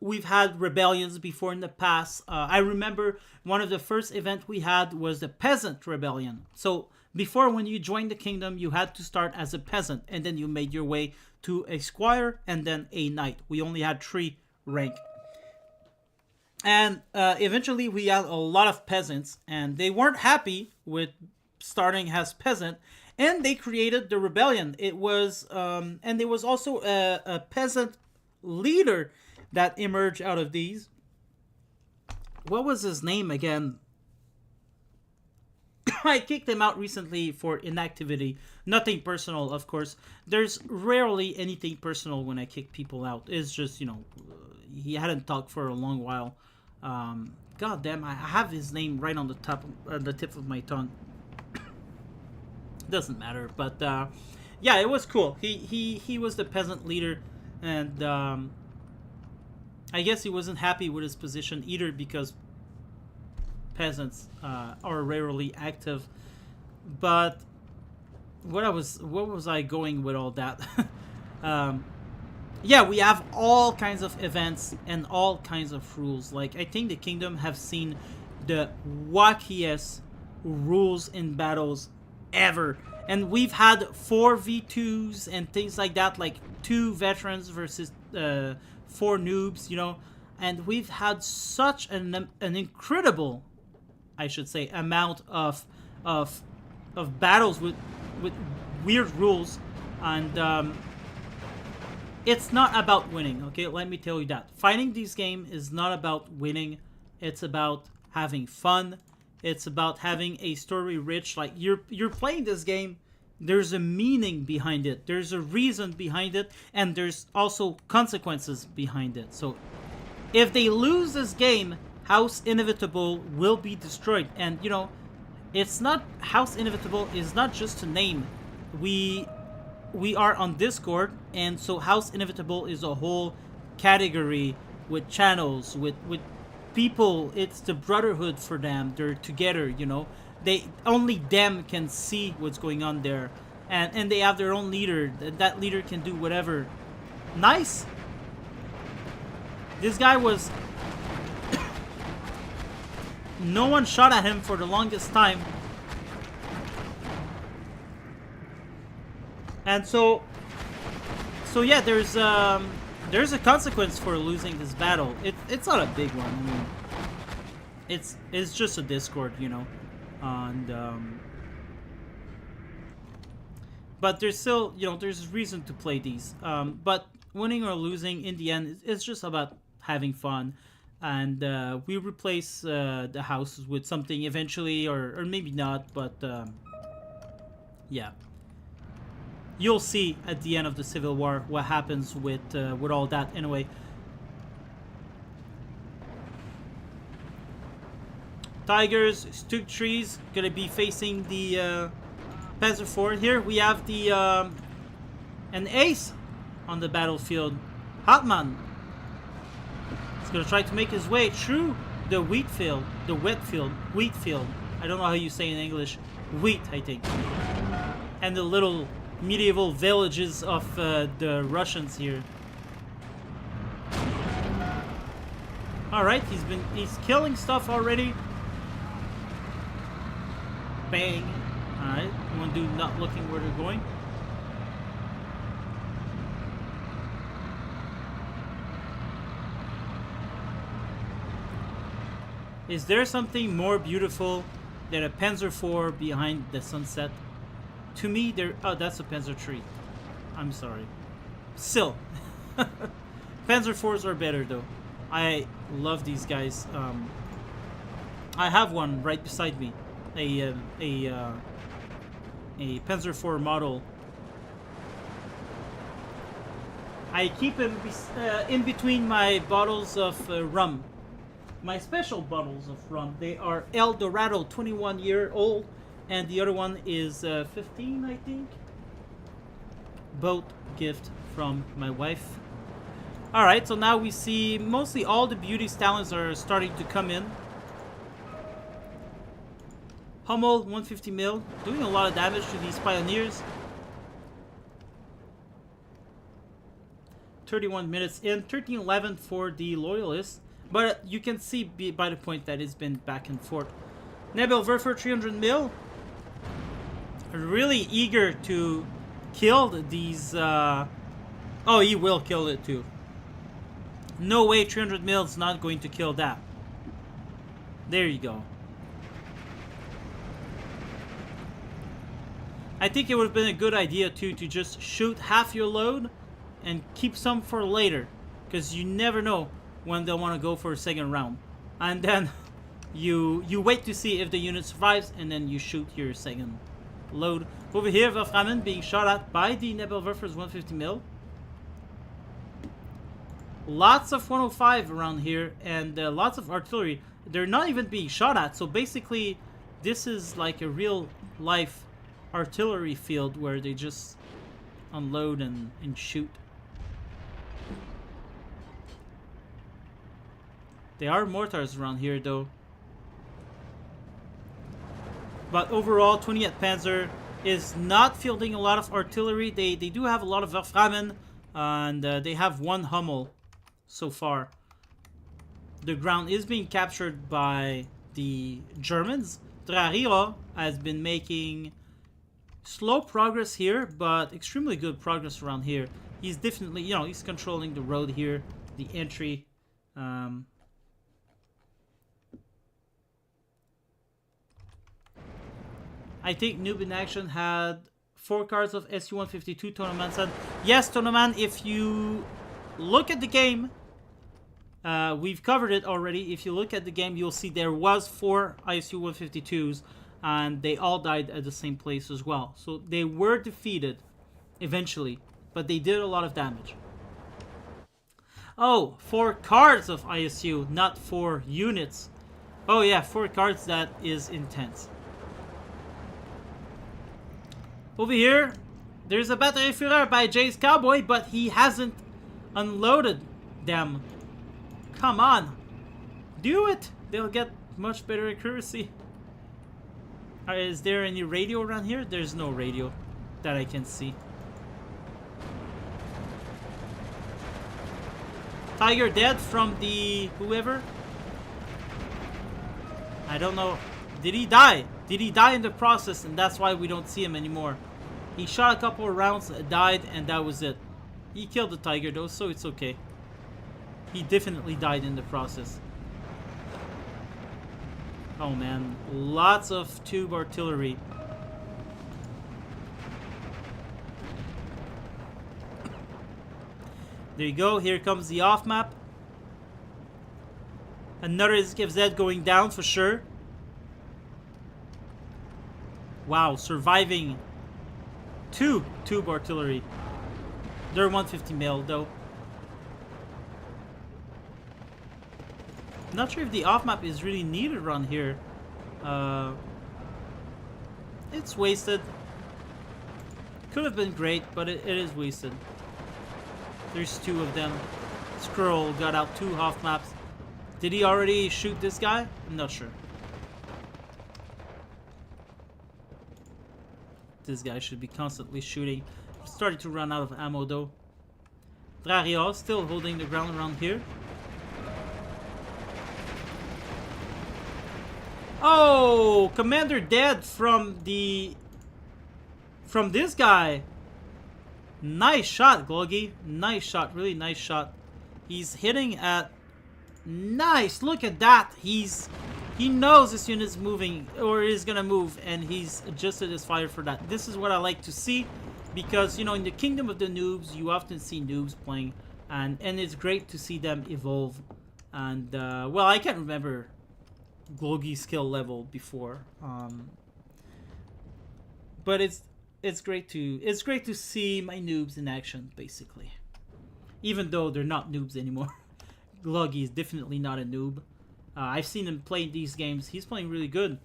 we've had rebellions before in the past. I remember one of the first event we had was the peasant rebellion. So before, when you joined the kingdom, you had to start as a peasant, and then you made your way to a squire and then a knight. We only had 3 rank. And eventually we had a lot of peasants, and they weren't happy with starting as peasant, and they created the rebellion. It was, and there was also a peasant leader that emerged out of these. What was his name again? I kicked him out recently for inactivity. Nothing personal, of course. There's rarely anything personal when I kick people out. It's just, you know, he hadn't talked for a long while. God damn, I have his name right on the tip of my tongue. Doesn't matter, but yeah, it was cool. He was the peasant leader, and I guess he wasn't happy with his position either, because peasants are rarely active. But what was I going with all that? Yeah, we have all kinds of events and all kinds of rules. Like, I think the kingdom have seen the wackiest rules in battles ever. And we've had 4v2s and things like that, like 2 veterans versus 4 noobs, you know. And we've had such an incredible, I should say, amount of battles with weird rules. And it's not about winning, okay? Let me tell you that. Fighting this game is not about winning. It's about having fun. It's about having a story rich. Like, you're playing this game, there's a meaning behind it. There's a reason behind it, and there's also consequences behind it. So if they lose this game, House Inevitable will be destroyed. And, you know, it's not, House Inevitable is not just a name. We are on Discord, and so House Inevitable is a whole category with channels, with people. It's the brotherhood for them. They're together, you know. They only them can see what's going on there, and they have their own leader. That leader can do whatever. Nice. This guy was no one shot at him for the longest time. And so yeah, there's a consequence for losing this battle. It's not a big one. I mean, it's just a Discord, you know, and but there's still, you know, there's reason to play these. But winning or losing, in the end, it's just about having fun. And we replace the houses with something eventually, or maybe not, but yeah. You'll see at the end of the Civil War what happens with all that. Anyway, Tigers, Stug Trees gonna be facing the Panzer IV. Here we have the an ace on the battlefield. Hartmann is gonna try to make his way through the wheat field. I don't know how you say in English. Wheat, I think. And the little medieval villages of the Russians here. Alright, he's killing stuff already. Bang. Alright, one dude not looking where they're going. Is there something more beautiful than a Panzer IV behind the sunset? To me, there. Oh, that's a Panzer III. I'm sorry. Still, Panzer IVs are better though. I love these guys. I have one right beside me, a Panzer IV model. I keep him in between my bottles of rum. My special bottles of rum. They are El Dorado, 21-year-old, and the other one is 15, I think. Both gift from my wife. Alright, so now we see mostly all the beauty stallions are starting to come in. Hummel, 150 mil, doing a lot of damage to these pioneers. 31 minutes in, 13-11 for the loyalists. But you can see by the point that it's been back and forth. Nebelwerfer, 300 mil. Really eager to kill these... Oh, he will kill it too. No way 300 mil is not going to kill that. There you go. I think it would have been a good idea too to just shoot half your load and keep some for later. Because you never know when they'll want to go for a second round. And then you wait to see if the unit survives and then you shoot your second load. Over here, Wolframen being shot at by the Nebelwerfer's 150 mil. Lots of 105 around here and lots of artillery. They're not even being shot at, so basically this is like a real life artillery field where they just unload and shoot. There are mortars around here though. But overall, 20th Panzer is not fielding a lot of artillery. They do have a lot of Wolframen, and they have one Hummel so far. The ground is being captured by the Germans. Drario has been making slow progress here, but extremely good progress around here. He's definitely, you know, he's controlling the road here, the entry. I think Noob in Action had 4 cards of SU-152, Tonoman said. Yes, Tonoman, if you look at the game, we've covered it already. If you look at the game, you'll see there was 4 ISU-152s, and they all died at the same place as well. So they were defeated eventually, but they did a lot of damage. Oh, 4 cards of ISU, not 4 units. Oh yeah, 4 cards, that is intense. Over here, there's a Batterie Führer by Jay's Cowboy, but he hasn't unloaded them. Come on. Do it. They'll get much better accuracy. Is there any radio around here? There's no radio that I can see. Tiger dead from the whoever? I don't know. Did he die? Did he die in the process and that's why we don't see him anymore? He shot a couple of rounds, died, and that was it. He killed the tiger though, so it's okay. He definitely died in the process. Oh man, lots of tube artillery. There you go, here comes the off map. Another SKFZ going down for sure. Wow, surviving 2 tube artillery. They're 150 mil though. Not sure if the off map is really needed around here. It's wasted. Could have been great, but it is wasted. There's 2 of them. Skrull got out 2 off maps. Did he already shoot this guy? I'm not sure. This guy should be constantly shooting. Starting to run out of ammo though. Drario still holding the ground around here. Oh, Commander dead from this guy. Nice shot, Gloggy. Nice shot, really nice shot. He's hitting at... Nice, look at that. He's He knows this unit's moving or is gonna move, and he's adjusted his fire for that. This is what I like to see, because you know, in the kingdom of the noobs, you often see noobs playing, and it's great to see them evolve. And well, I can't remember Glogi's skill level before, but it's great to see my noobs in action, basically. Even though they're not noobs anymore. Glogi is definitely not a noob. I've seen him play these games. He's playing really good.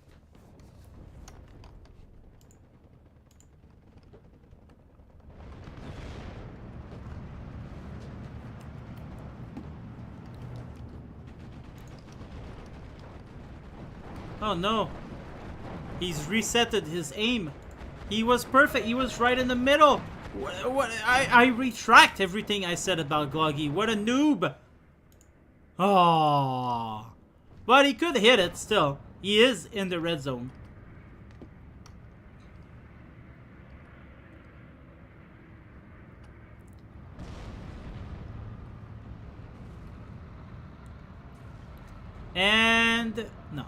Oh no. He's resetted his aim. He was perfect. He was right in the middle. I retract everything I said about Glogi. What a noob. Oh. But he could hit it still. He is in the red zone. And no.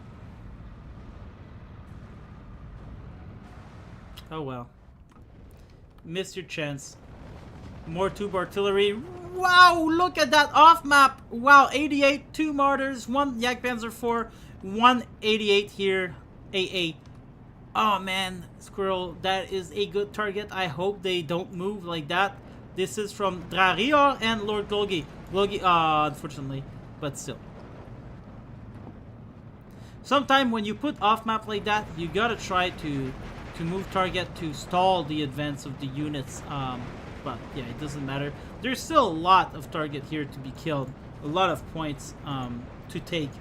Oh well. Missed your chance. More tube artillery. Wow, look at that off map. Wow, 88, 2 mortars, 1 Jagdpanzer 4, 188 here, A8. Oh man, Squirrel, that is a good target. I hope they don't move like that. This is from Drarior and Lord Glogi. Glogi, unfortunately, but still. Sometime when you put off map like that, you gotta try to move target to stall the advance of the units. But yeah, it doesn't matter. There's still a lot of target here to be killed. A lot of points to take.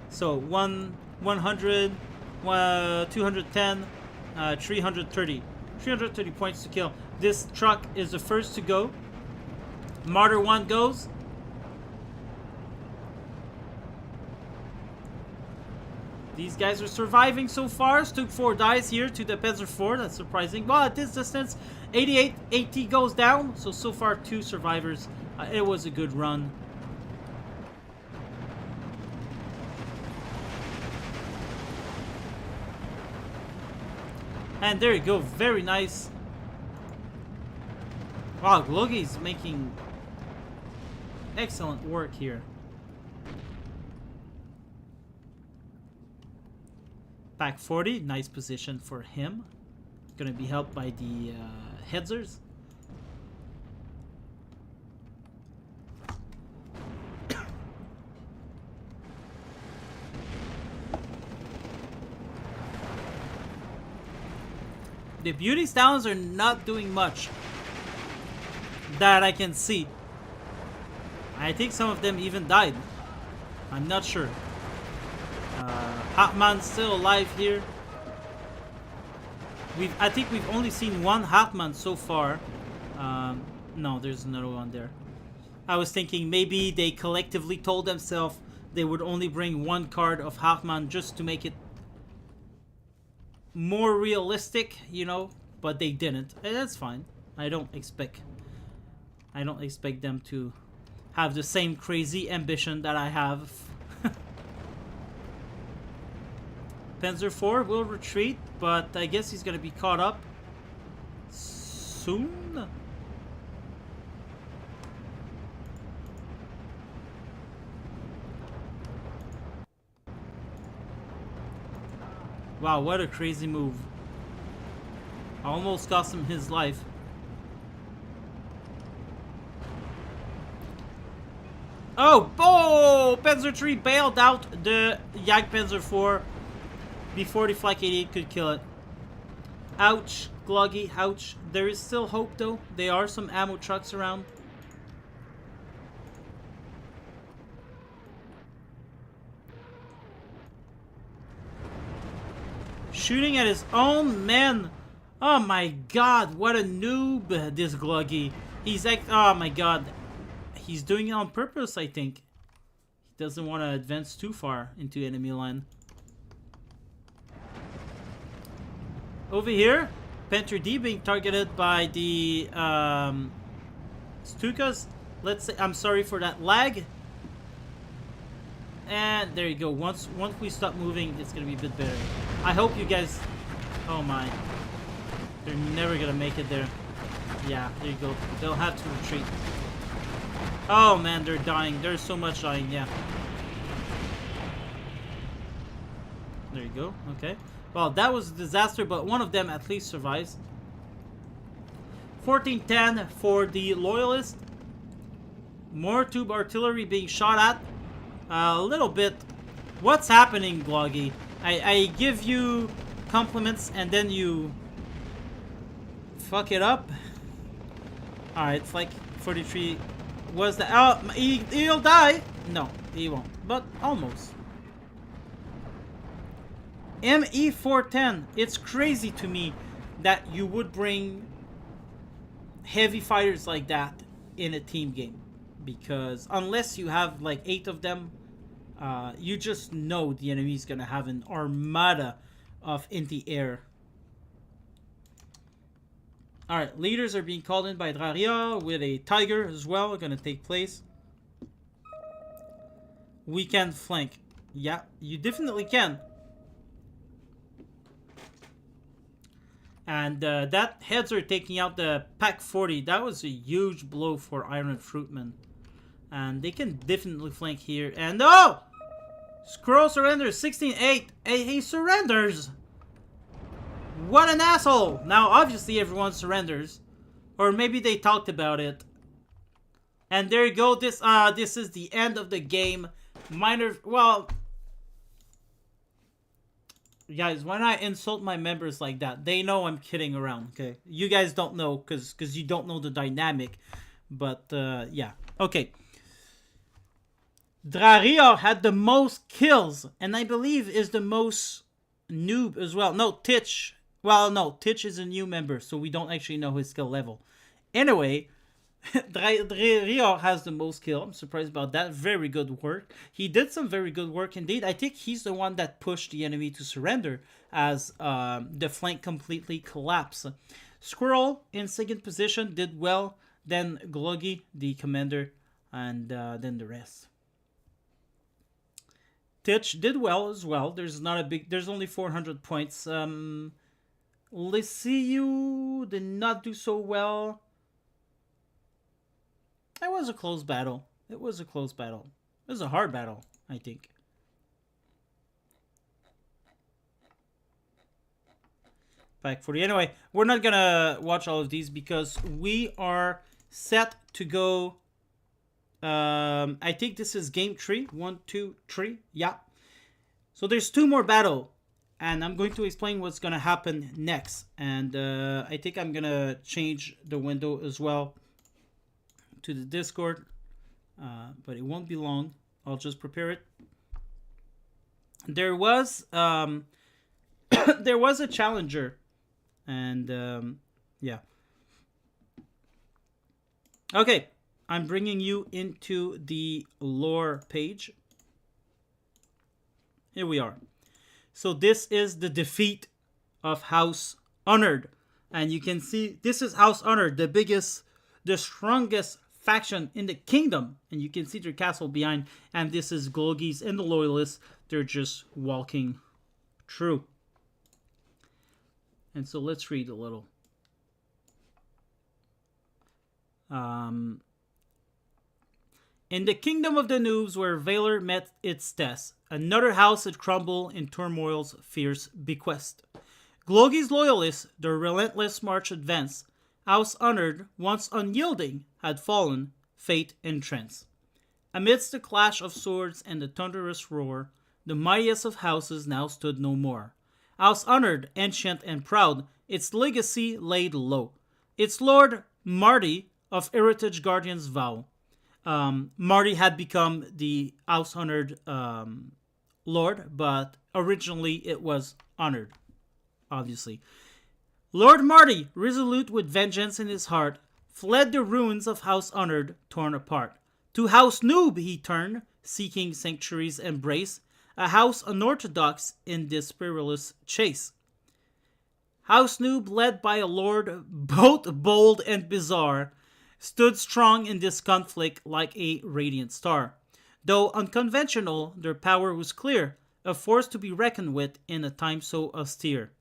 So 100, 210, 330. 330 points to kill. This truck is the first to go. Martyr 1 goes. These guys are surviving so far. Stuke 4 dies here to the Panzer 4. That's surprising. Well, at this distance, 88 AT goes down. So far, 2 survivors. It was a good run. And there you go. Very nice. Wow, Glogi's making excellent work here. Pack 40, nice position for him. Gonna be helped by the Hedzers. The Beauty Stallions are not doing much that I can see. I think some of them even died. I'm not sure. Hartmann's still alive here. I think we've only seen 1 Hartmann so far. No, there's another one there. I was thinking maybe they collectively told themselves they would only bring 1 card of Hartmann just to make it more realistic, you know, but they didn't. And that's fine. I don't expect them to have the same crazy ambition that I have. Panzer 4 will retreat, but I guess he's gonna be caught up soon. Wow, what a crazy move. Almost cost him his life. Oh, Panzer 3 bailed out the Jagdpanzer 4 before the Flak 88 could kill it. Ouch, Glogi, ouch. There is still hope though. There are some ammo trucks around. Shooting at his own men. Oh my god, what a noob, this Glogi. He's like, oh my god. He's doing it on purpose, I think. He doesn't want to advance too far into enemy line. Over here, Panther D being targeted by the Stukas. Let's say, I'm sorry for that lag. And there you go. Once we stop moving, it's gonna be a bit better. I hope you guys... Oh my. They're never gonna make it there. Yeah, there you go. They'll have to retreat. Oh man, they're dying. There's so much dying, yeah. There you go, okay. Well, that was a disaster, but one of them at least survives. 1410 for the Loyalists. More tube artillery being shot at. A little bit. What's happening, Gloggy? I give you compliments and then you fuck it up. Alright, it's like 43 was the... Oh, he'll die. No, he won't. But almost. ME410. It's crazy to me that you would bring heavy fighters like that in a team game. Because unless you have like 8 of them, you just know the enemy's gonna have an armada of in the air. Alright, leaders are being called in by Draria with a tiger as well, gonna take place. We can flank. Yeah, you definitely can. And that heads are taking out the Pack 40. That was a huge blow for Iron Fruitman. And they can definitely flank here. And oh! Squirrel surrenders 16-8. He surrenders. What an asshole. Now obviously everyone surrenders. Or maybe they talked about it. And there you go. This is the end of the game. Minor... Well... Guys, when I insult my members like that, they know I'm kidding around, okay? You guys don't know because you don't know the dynamic. But, yeah. Okay. Draria had the most kills, and I believe is the most noob as well. No, Titch. Well, no, Titch is a new member, so we don't actually know his skill level. Anyway, Draria has the most kill. I'm surprised about that. Very good work. He did some very good work indeed. I think he's the one that pushed the enemy to surrender as the flank completely collapsed. Squirrel in second position did well. Then Gloggy, the commander, and then the rest. Titch did well as well. There's not a big... There's only 400 points. Lysiu did not do so well. It was a close battle. It was a close battle. It was a hard battle, I think. Pack 40. Anyway, we're not gonna watch all of these because we are set to go... I think this is game 3. 1, 2, 3. Yeah. So there's 2 more battle. And I'm going to explain what's going to happen next. And I think I'm going to change the window as well to the Discord. But it won't be long. I'll just prepare it. There was there was a challenger. And yeah. Okay. I'm bringing you into the lore page. Here we are. So this is the defeat of House Honored. And you can see this is House Honored, the biggest, the strongest faction in the kingdom. And you can see their castle behind. And this is Gloggies and the Loyalists. They're just walking through. And so let's read a little. In the kingdom of the Noobs, where Valor met its test, another house had crumbled in turmoil's fierce bequest. Gloggy's Loyalists, their relentless march advanced. House Honored, once unyielding, had fallen, fate entranced. Amidst the clash of swords and the thunderous roar, the mightiest of houses now stood no more. House Honored, ancient and proud, its legacy laid low. Its lord, Marty, of Heritage Guardians vow. Marty had become the House Honored Lord, but originally it was Honored, obviously. Lord Marty, resolute with vengeance in his heart, fled the ruins of House Honored, torn apart. To House Noob he turned, seeking sanctuary's embrace, a house unorthodox in this perilous chase. House Noob, led by a lord both bold and bizarre, stood strong in this conflict like a radiant star. Though unconventional, their power was clear, a force to be reckoned with in a time so austere.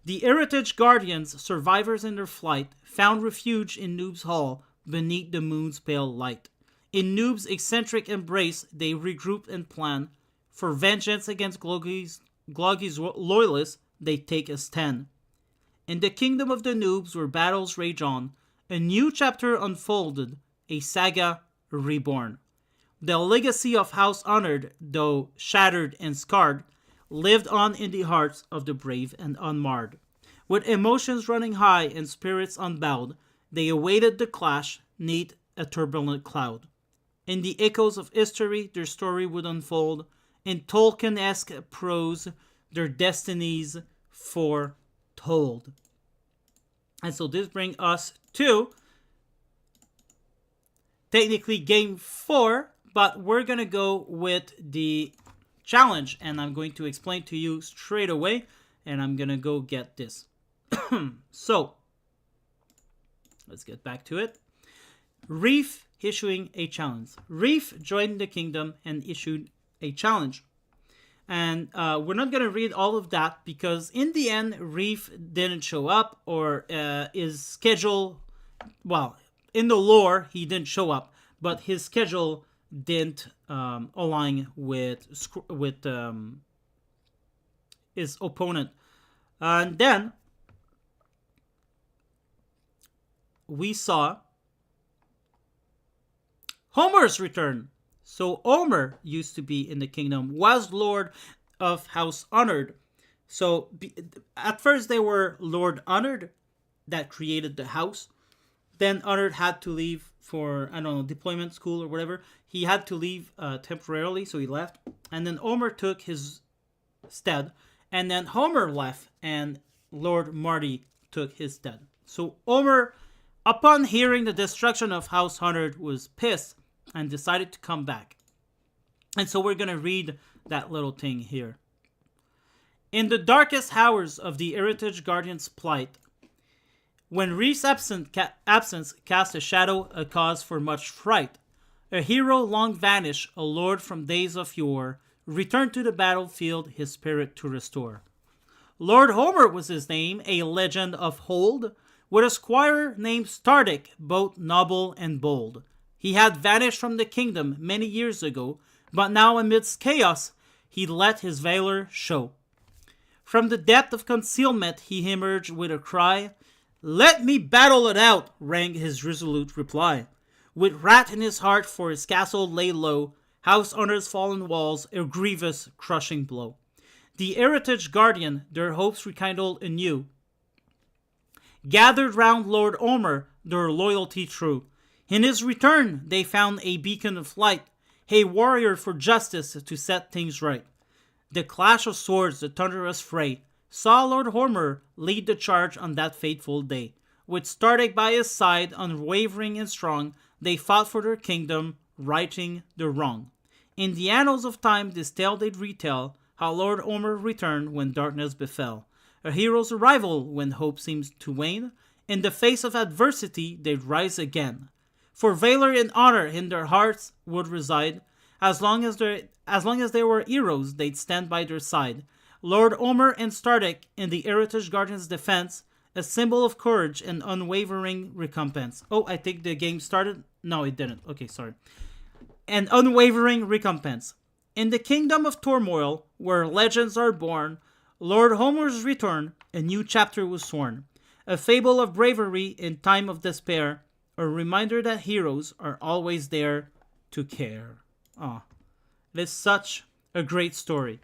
The Heritage Guardians, survivors in their flight, found refuge in Noob's Hall beneath the moon's pale light. In Noob's eccentric embrace, they regroup and plan. For vengeance against Gloggy's loyalists, they take a stand. In the kingdom of the Noobs, where battles rage on, a new chapter unfolded, a saga reborn. The legacy of House Honored, though shattered and scarred, lived on in the hearts of the brave and unmarred. With emotions running high and spirits unbowed, they awaited the clash neath a turbulent cloud. In the echoes of history, their story would unfold. In Tolkien-esque prose, their destinies foretold. And so this brings us to technically game 4, but we're going to go with the challenge, and I'm going to explain to you straight away, and I'm going to go get this. So, let's get back to it. Reef issuing a challenge. Reef joined the kingdom and issued a challenge. And we're not going to read all of that because in the end, Reef didn't show up, or his schedule, well, in the lore, he didn't show up, but his schedule didn't align with his opponent. And then we saw Homer's return. So Homer used to be in the kingdom, was Lord of House Honored. So at first they were Lord Honored that created the house. Then Honored had to leave for, I don't know, deployment school or whatever. He had to leave temporarily, so he left. And then Homer took his stead. And then Homer left, and Lord Marty took his stead. So Homer, upon hearing the destruction of House Honored, was pissed and decided to come back. And so we're going to read that little thing here. In the darkest hours of the Heritage Guardian's plight, when Reef's absence cast a shadow, a cause for much fright, a hero long vanished, a lord from days of yore, returned to the battlefield his spirit to restore. Lord Homer was his name, a legend of hold, with a squire named Stardic, both noble and bold. He had vanished from the kingdom many years ago, but now amidst chaos he let his valor show. From the depth of concealment he emerged with a cry. "Let me battle it out," rang his resolute reply. With wrath in his heart for his castle lay low, House Honor's fallen walls, a grievous crushing blow. The Heritage Guardian their hopes rekindled anew, gathered round Lord Homer, their loyalty true. In his return they found a beacon of light, a warrior for justice to set things right. The clash of swords, the thunderous fray, saw Lord Homer lead the charge on that fateful day. With Stardic by his side, unwavering and strong, they fought for their kingdom, righting the wrong. In the annals of time this tale they'd retell, how Lord Homer returned when darkness befell. A hero's arrival when hope seems to wane. In the face of adversity they'd rise again. For valor and honor in their hearts would reside. As long as they were heroes, they'd stand by their side. Lord Homer and Stardic in the Heritage Guardian's defense, a symbol of courage and unwavering recompense. Oh, I think the game started? No, it didn't. Okay, sorry. An unwavering recompense. In the kingdom of turmoil, where legends are born, Lord Homer's return, a new chapter was sworn. A fable of bravery in time of despair, a reminder that heroes are always there to care. Ah, it is such a great story.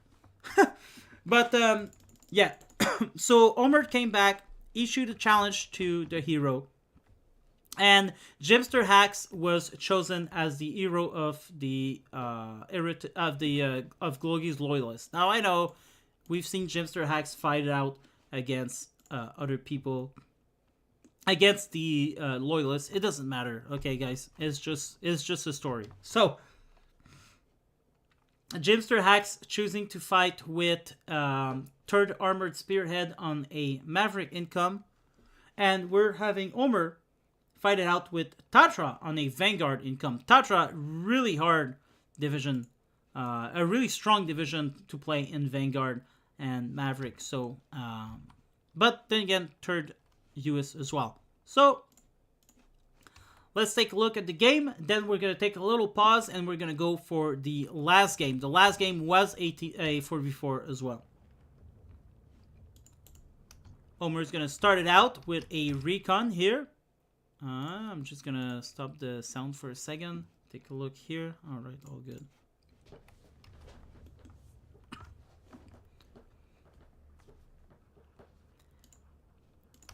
But, yeah. So Homer came back, issued a challenge to the hero, and Jimster Hax was chosen as the hero of the of Gloggy's loyalists. Now I know we've seen Jimster Hax fight it out against other people, against the loyalists. It doesn't matter, okay, guys. It's just a story. So Jimster Hax choosing to fight with 3rd Armored Spearhead on a Maverick income, and we're having Homer fight it out with Tatra on a Vanguard income. Tatra really hard division, a really strong division to play in Vanguard and Maverick. So, but then again, third US as well. So let's take a look at the game. Then we're going to take a little pause and we're going to go for the last game. The last game was a 4v4 as well. Homer's going to start it out with a recon here. I'm just going to stop the sound for a second. Take a look here. All right, all good.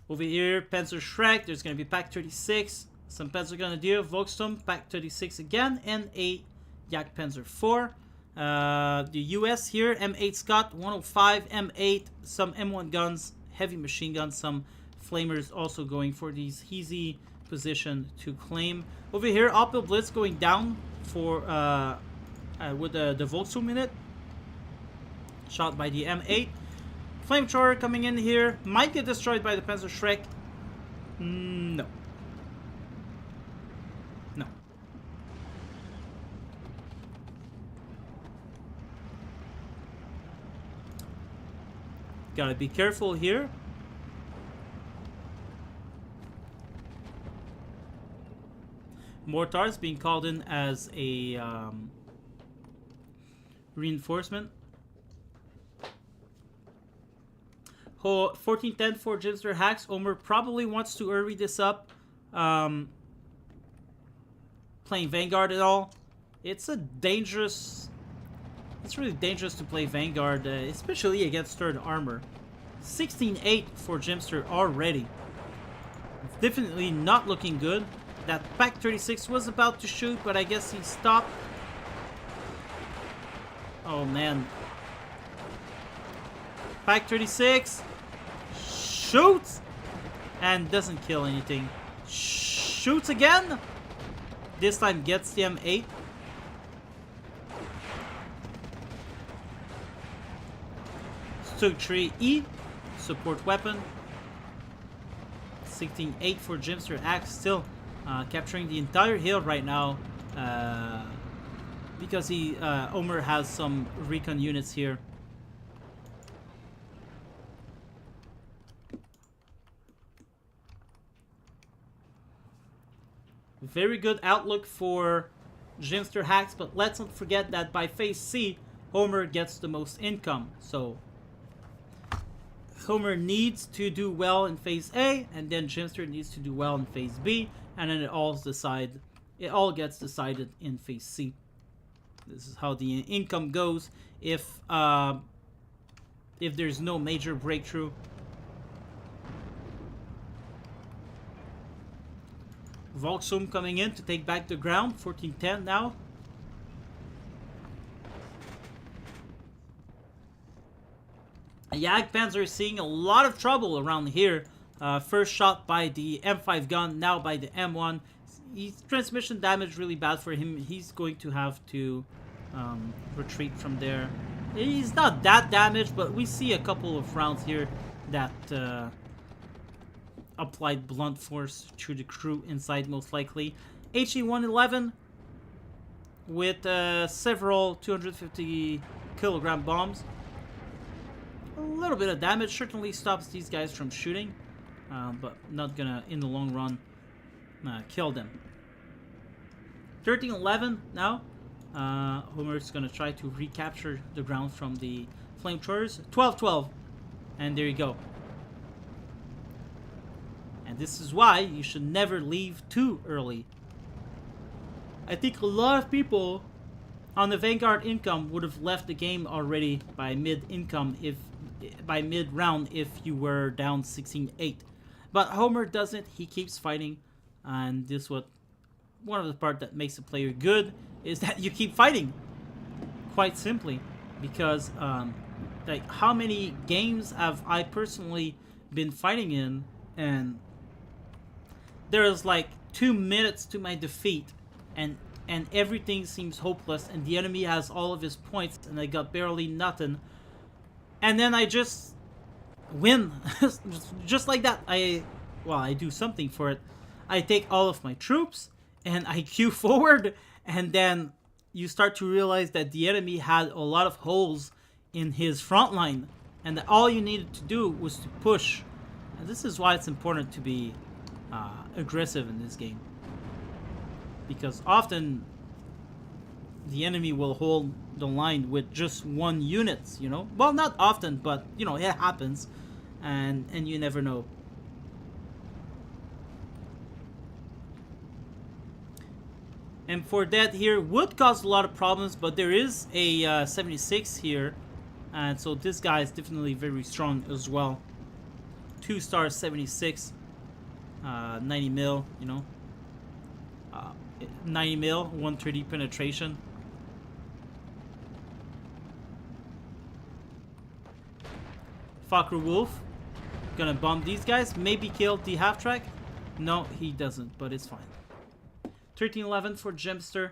Over here, Panzer Shrek. There's going to be Pak 36. Some Panzer Grenadier, Volksturm, Pak 36 again, and a Yak Panzer 4. The US here, M8 Scott, 105, M8, some M1 guns, heavy machine guns, some flamers also going for these easy position to claim. Over here, Opel Blitz going down for with the Volksturm in it. Shot by the M8. Flamethrower coming in here. Might get destroyed by the Panzer Shrek. No. No. Gotta be careful here. Mortars being called in as a reinforcement. 1410 for Jimster Hacks. Omer probably wants to hurry this up. Playing Vanguard at all. It's a dangerous... It's really dangerous to play Vanguard, especially against third armor. 16-8 for Jimster already. It's definitely not looking good. That Pak 36 was about to shoot, but I guess he stopped. Oh man. Pak 36 shoots and doesn't kill anything. Shoots again. This time gets the M8. Stug 3E support weapon. 16-8 for Jimster Axe, still capturing the entire hill right now because Omer has some recon units here. Very good outlook for Jimster Hacks, but let's not forget that by phase C, Homer gets the most income. So Homer needs to do well in phase A, and then Jimster needs to do well in phase B, and then it all gets decided in phase C. This is how the income goes if there's no major breakthrough. Volksturm coming in to take back the ground. 1410 now. Jagdpanzer is seeing a lot of trouble around here. First shot by the M5 gun, now by the M1. Transmission damage really bad for him. He's going to have to retreat from there. He's not that damaged, but we see a couple of rounds here that applied blunt force to the crew inside, most likely. HE-111 with several 250 kilogram bombs. A little bit of damage certainly stops these guys from shooting, but not gonna, in the long run, kill them. 1311 now. Homer's gonna try to recapture the ground from the flamethrowers. 1212, and there you go. And this is why you should never leave too early. I think a lot of people on the Vanguard income would have left the game already by mid-income by mid-round if you were down 16-8. But Homer doesn't. He keeps fighting, and this one of the part that makes a player good is that you keep fighting. Quite simply, because like how many games have I personally been fighting in, and there's like 2 minutes to my defeat, and everything seems hopeless, and the enemy has all of his points, and I got barely nothing. And then I just win. Just like that. I do something for it. I take all of my troops and I queue forward, and then you start to realize that the enemy had a lot of holes in his front line, and that all you needed to do was to push. And this is why it's important to be aggressive in this game, because often the enemy will hold the line with just one unit, you know? Well, not often, but, you know, it happens, and you never know. And for that here would cause a lot of problems, but there is a 76 here, and so this guy is definitely very strong as well. 2-star 76, 90 mil, you know, 90 mil, 130 penetration. Focke-Wulf gonna bomb these guys, maybe kill the half-track. No, he doesn't, but it's fine. 13-11 for Gemster.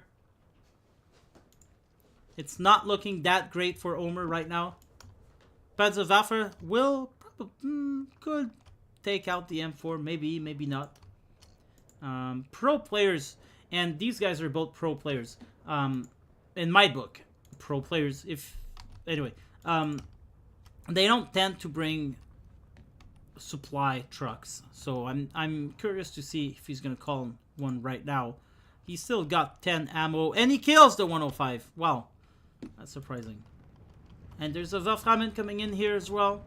It's not looking that great for Omer right now. Panzerwaffe will probably could take out the M4, maybe, maybe not. Pro players, and these guys are both pro players. In my book, pro players. Anyway, they don't tend to bring supply trucks, so I'm curious to see if he's gonna call one right now. He's still got 10 ammo, and he kills the 105. Wow, that's surprising. And there's a Wolframen coming in here as well.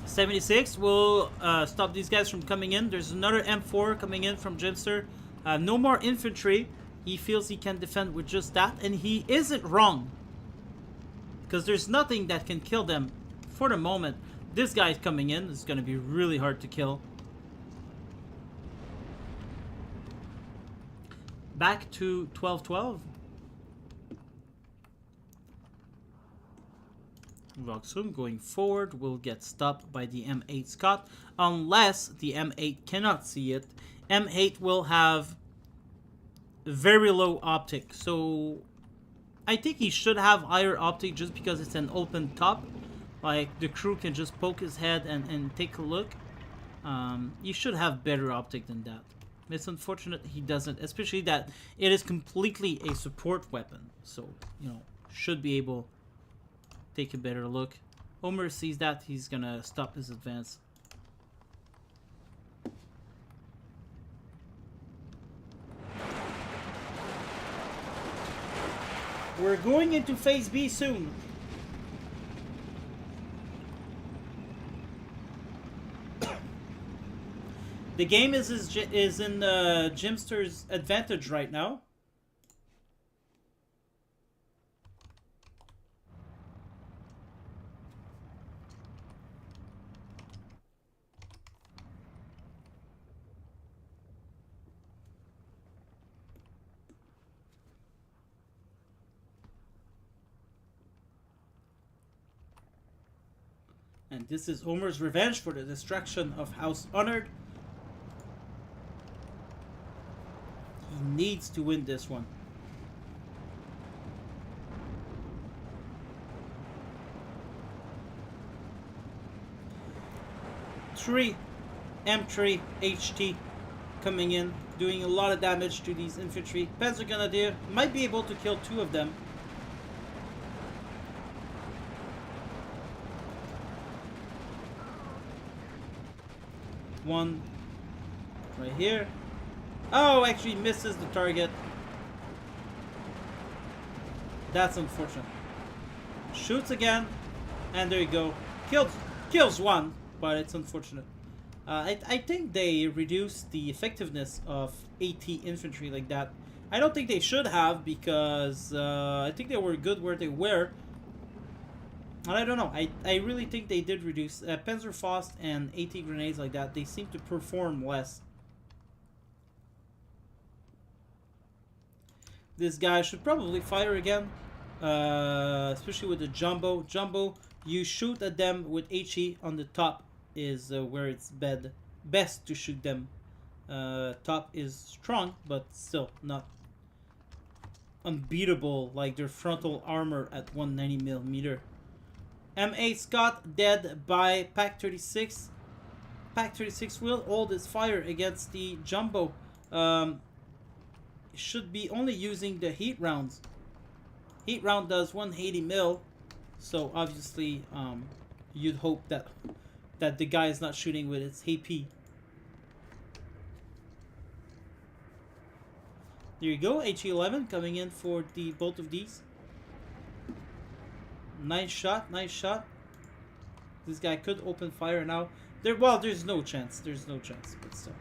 .76 will stop these guys from coming in. There's another M4 coming in from Gemster. No more infantry. He feels he can defend with just that, and he isn't wrong, because there's nothing that can kill them for the moment. This guy is coming in. It's going to be really hard to kill. Back to 12-12. Roxum going forward will get stopped by the M8 Scott, unless the M8 cannot see it. M8 will have very low optic, so I think he should have higher optic just because it's an open top. Like, the crew can just poke his head and take a look. You should have better optic than that. It's unfortunate he doesn't, especially that it is completely a support weapon. So, you know, should be able to take a better look. Omer sees that, he's gonna stop his advance. We're going into Phase B soon. The game is in Gemster's advantage right now. And this is Omer's revenge for the destruction of House Honored. He needs to win this one. M3 HT coming in, doing a lot of damage to these infantry. Panzergrenadier might be able to kill 2 of them. One right here. Oh, actually misses the target. That's unfortunate. Shoots again, and there you go. Kills one, but it's unfortunate. I think they reduced the effectiveness of AT infantry like that. I don't think they should have, because I think they were good where they were. And I don't know. I really think they did reduce Panzerfaust and AT grenades like that. They seem to perform less. This guy should probably fire again, especially with the Jumbo. Jumbo, you shoot at them with HE on the top is where it's best to shoot them. Top is strong, but still not unbeatable like their frontal armor at 190mm. M8 Scott dead by Pak 36. Pack 36 will hold its fire against the Jumbo. Um, should be only using the heat rounds. Heat round does 180 mil, so obviously you'd hope that the guy is not shooting with its AP. There you go, HE11 coming in for the both of these. Nice shot, nice shot. This guy could open fire now. There's no chance. There's no chance, but still.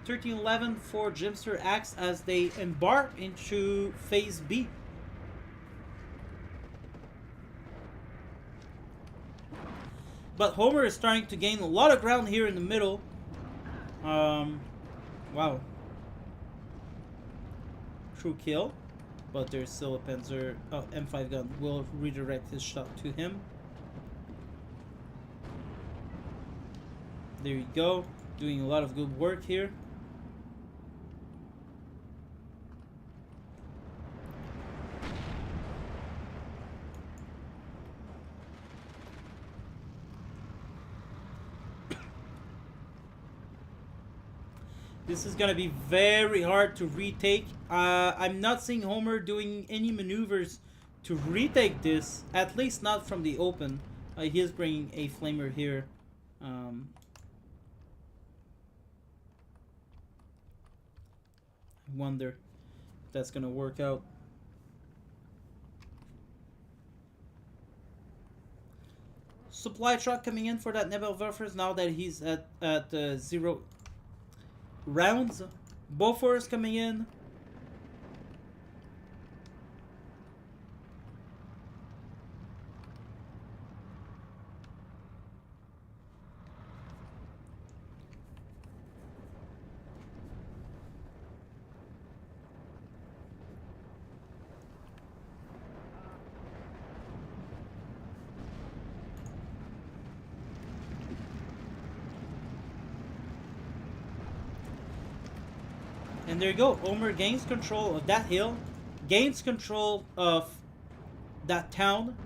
13-11 for Jimster Axe as they embark into Phase B. But Homer is starting to gain a lot of ground here in the middle. Wow. True kill. But there's still a Panzer M5 gun. Will redirect his shot to him. There you go. Doing a lot of good work here. This is going to be very hard to retake. I'm not seeing Homer doing any maneuvers to retake this, at least not from the open. He is bringing a flamer here. I wonder if that's going to work out. Supply truck coming in for that Nebelwerfers now that he's at 0 rounds. Bofors coming in. And there you go. Homer gains control of that hill, gains control of that town.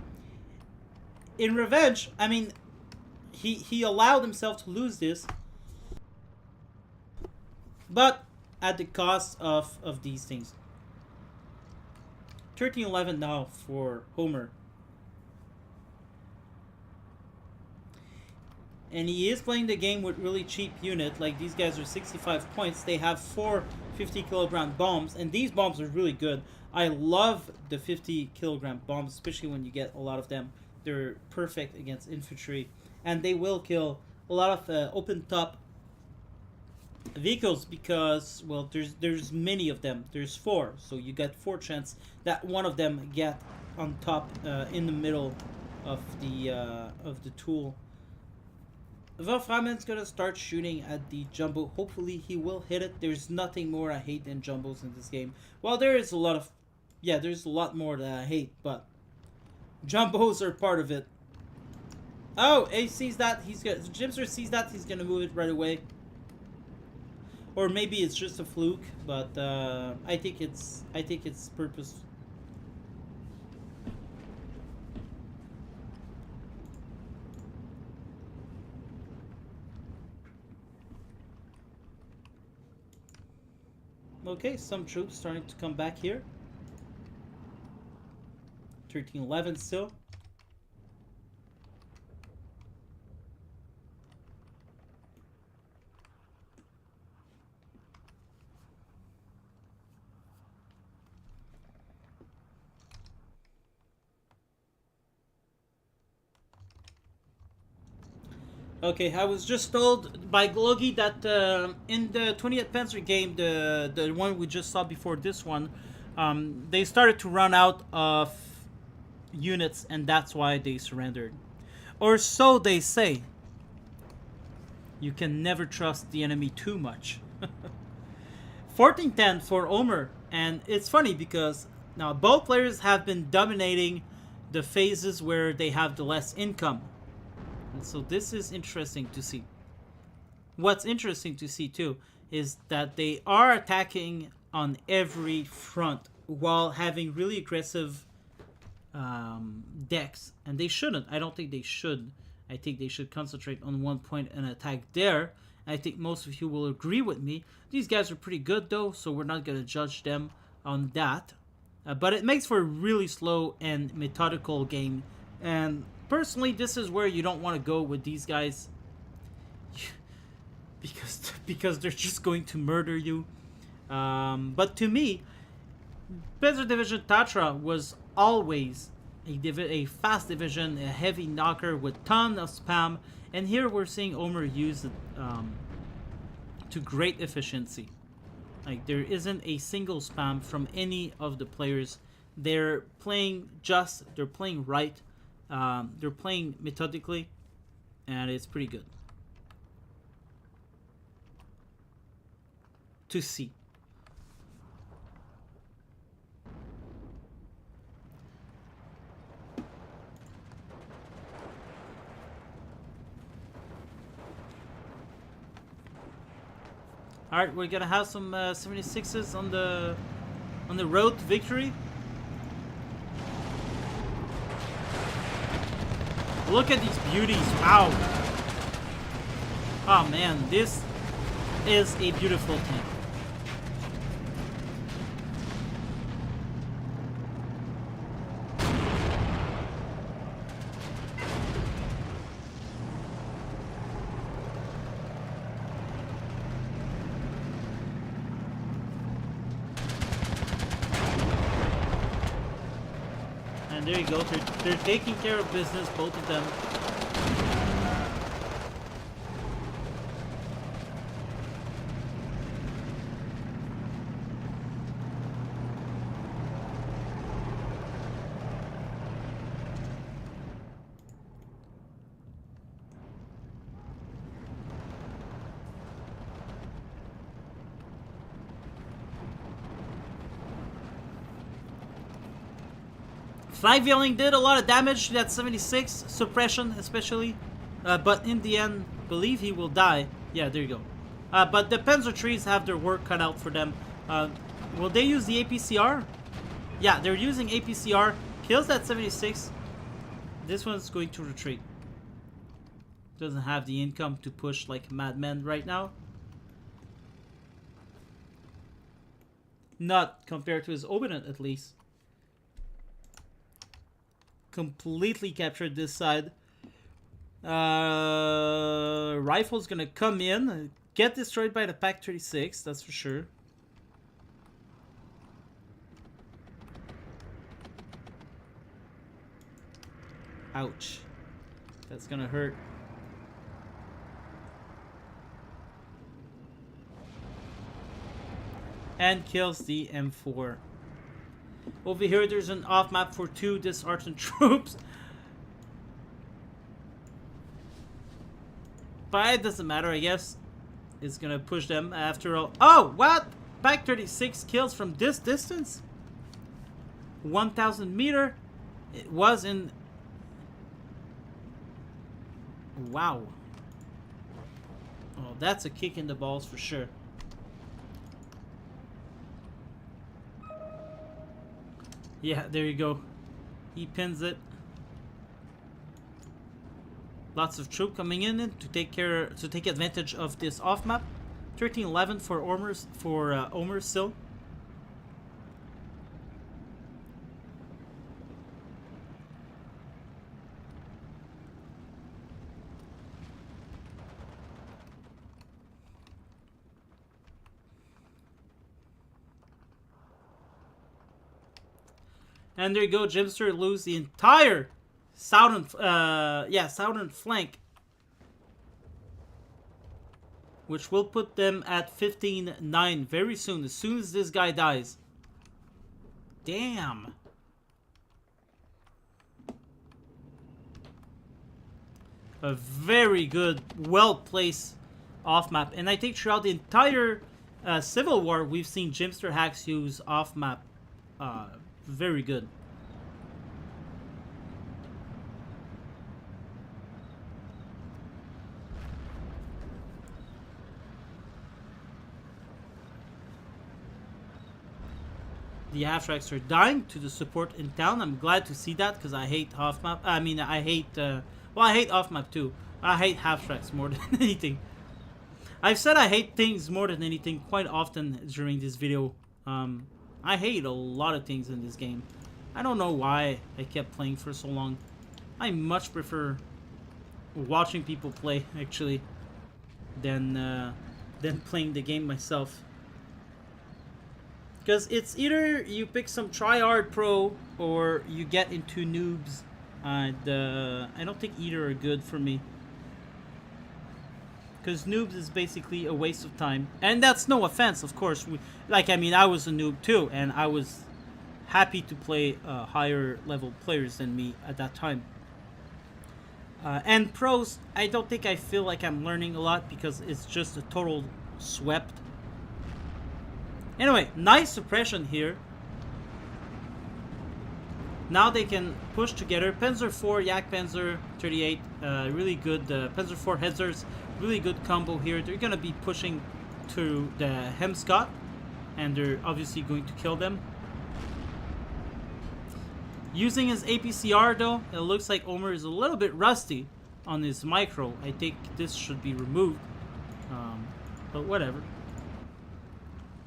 In revenge, I mean, he allowed himself to lose this, but at the cost of these things. 13-11 now for Homer. And he is playing the game with really cheap unit. Like, these guys are 65 points. They have 4 50-kilogram bombs. And these bombs are really good. I love the 50-kilogram bombs, especially when you get a lot of them. They're perfect against infantry. And they will kill a lot of open-top vehicles because, well, there's many of them. There's 4. So you get 4 chance that one of them get on top in the middle of the tool. Wolframen's gonna start shooting at the Jumbo. Hopefully he will hit it. There's nothing more I hate than Jumbos in this game. Well, there is a lot of... Yeah, there's a lot more that I hate, but... Jumbos are part of it. Oh, he sees that. Jimster sees that. He's gonna move it right away. Or maybe it's just a fluke, but I think it's purposeful. Okay, some troops starting to come back here. 13-11 still. Okay, I was just told by Glogi that in the 20th Panzer game, the one we just saw before this one, they started to run out of units, and that's why they surrendered. Or so they say. You can never trust the enemy too much. 14-10 for Omer, and it's funny because now both players have been dominating the phases where they have the less income. And so this is interesting to see. What's interesting to see too is that they are attacking on every front while having really aggressive decks, and they shouldn't. I don't think they should I think they should concentrate on one point and attack there. I think most of you will agree with me. These guys are pretty good though, so we're not going to judge them on that. But it makes for a really slow and methodical game. And personally, this is where you don't want to go with these guys. because they're just going to murder you. But to me, Panzer Division Tatra was always a fast division, a heavy knocker with ton of spam. And here we're seeing Omer use it to great efficiency. Like, there isn't a single spam from any of the players. They're playing they're playing right, they're playing methodically, and it's pretty good to see. All right, we're gonna have some 76s on the road to victory. Look at these beauties! Wow! Oh man, this is a beautiful tank. And there you go. They're taking care of business, both of them. Flag Veiling did a lot of damage to that 76, suppression especially, but in the end, believe he will die. Yeah, there you go. But the Panzer trees have their work cut out for them. Will they use the APCR? Yeah, they're using APCR. Kills that 76. This one's going to retreat. Doesn't have the income to push like madmen right now. Not compared to his Obinant, at least. Completely captured this side. Rifle's gonna come in, get destroyed by the Pak 36, that's for sure. Ouch. That's gonna hurt. And kills the M4. Over here, there's an off map for 2 disheartened troops. But it doesn't matter, I guess. It's gonna push them after all. Oh, what? Pak 36 kills from this distance? 1,000 meter? It was in... Wow. Oh, that's a kick in the balls for sure. Yeah, there you go. He pins it. Lots of troop coming in to take advantage of this off map. 1311 for Omer still. And there you go, Jimster lose the entire southern flank, which will put them at 15-9 very soon, as soon as this guy dies. Damn. A very good, well-placed off-map. And I think throughout the entire Civil War, we've seen Jimster hacks use off-map very good. the half-tracks are dying to the support in town. I'm glad to see that because I hate off-map. I mean, I hate... well, I hate off-map too. I hate half-tracks more than anything. I've said I hate things more than anything quite often during this video. I hate a lot of things in this game. I don't know why I kept playing for so long. I much prefer watching people play, actually, than playing the game myself. Because it's either you pick some tryhard pro or you get into noobs. I don't think either are good for me. Because noobs is basically a waste of time. And that's no offense, of course. I mean, I was a noob too, and I was happy to play higher level players than me at that time. And pros, I don't think I feel like I'm learning a lot because it's just a total swept. Anyway, nice suppression here. Now they can push together. Panzer IV, Yak Panzer 38, really good. Panzer IV Hetzers, really good combo here. They're going to be pushing to the Hemscott, and they're obviously going to kill them. Using his APCR though, it looks like Omer is a little bit rusty on his micro. I think this should be removed, but whatever.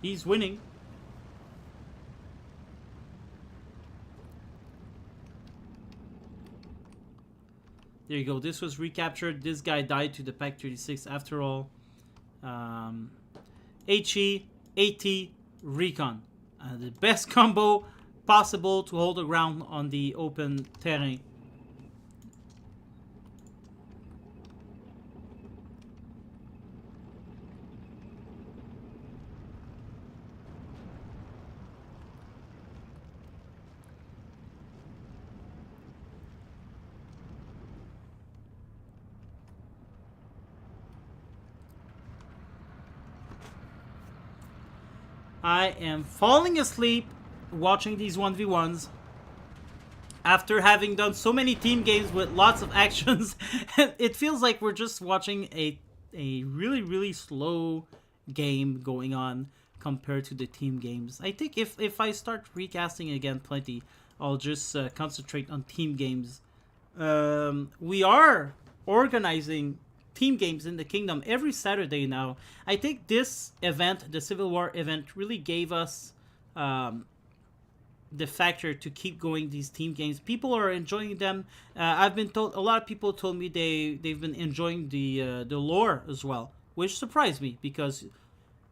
He's winning. There you go. This was recaptured. This guy died to the Pak-36 after all. HE, AT, Recon. The best combo possible to hold the ground on the open terrain. I am falling asleep watching these 1v1s after having done so many team games with lots of actions. It feels like we're just watching a really slow game going on compared to the team games. I think if I start recasting again plenty, I'll just concentrate on team games. We are organizing team games in the Kingdom every Saturday now. I think this event, the Civil War event, really gave us the factor to keep going these team games. People are enjoying them. I've been told, a lot of people told me they've been enjoying the lore as well, which surprised me because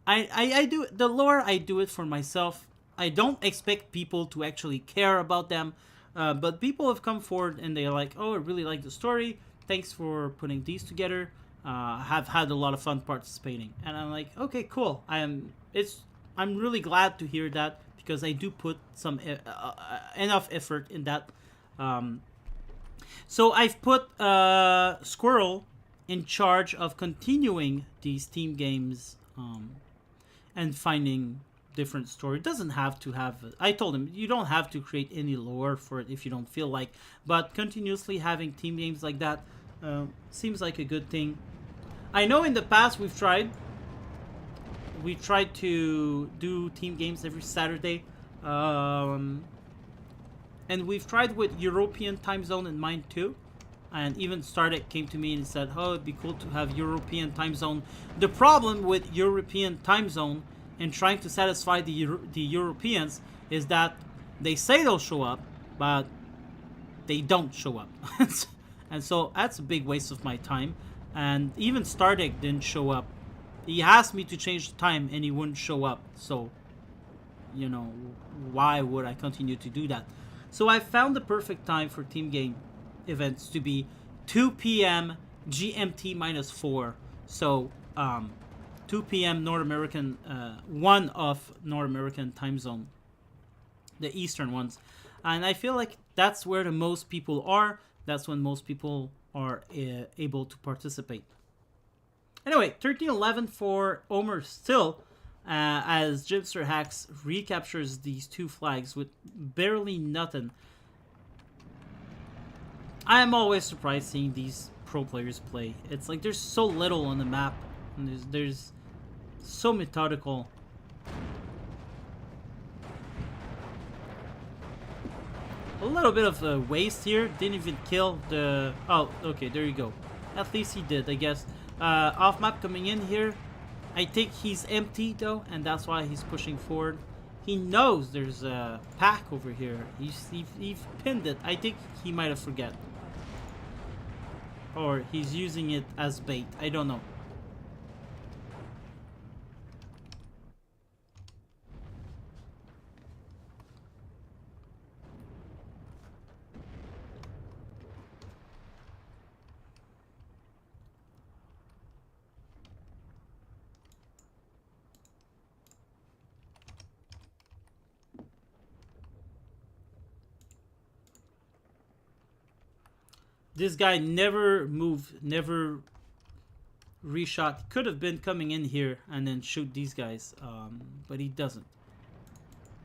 I do the lore. I do it for myself. I don't expect people to actually care about them, but people have come forward and they're like, "Oh, I really like the story. Thanks for putting these together. Have had a lot of fun participating." And I'm like, okay, cool. I'm really glad to hear that because I do put some enough effort in that. So I've put Squirrel in charge of continuing these team games and finding different story. It doesn't have to have... I told him, you don't have to create any lore for it if you don't feel like, but continuously having team games like that seems like a good thing. I know in the past we tried to do team games every Saturday, and we've tried with European time zone in mind too. And even Stardek came to me and said, "Oh, it'd be cool to have European time zone." The problem with European time zone and trying to satisfy the Europeans is that they say they'll show up, but they don't show up. And so that's a big waste of my time. And even Stardek didn't show up. He asked me to change the time and he wouldn't show up. So, you know, why would I continue to do that? So I found the perfect time for team game events to be 2 p.m. GMT -4. So 2 p.m. North American, one of North American time zone, the Eastern ones. And I feel like that's where the most people are. That's when most people are able to participate. Anyway, 13-11 for Omer still, as Jibster Hacks recaptures these two flags with barely nothing. I am always surprised seeing these pro players play. It's like there's so little on the map, and there's so methodical. A little bit of waste here. Didn't even kill the... Oh, okay, there you go. At least he did, I guess. Off map coming in here. I think he's empty though, and that's why he's pushing forward. He knows there's a pack over here. He pinned it. I think he might have forget. Or he's using it as bait. I don't know. This guy never moved, never reshot. Could have been coming in here and then shoot these guys, but he doesn't.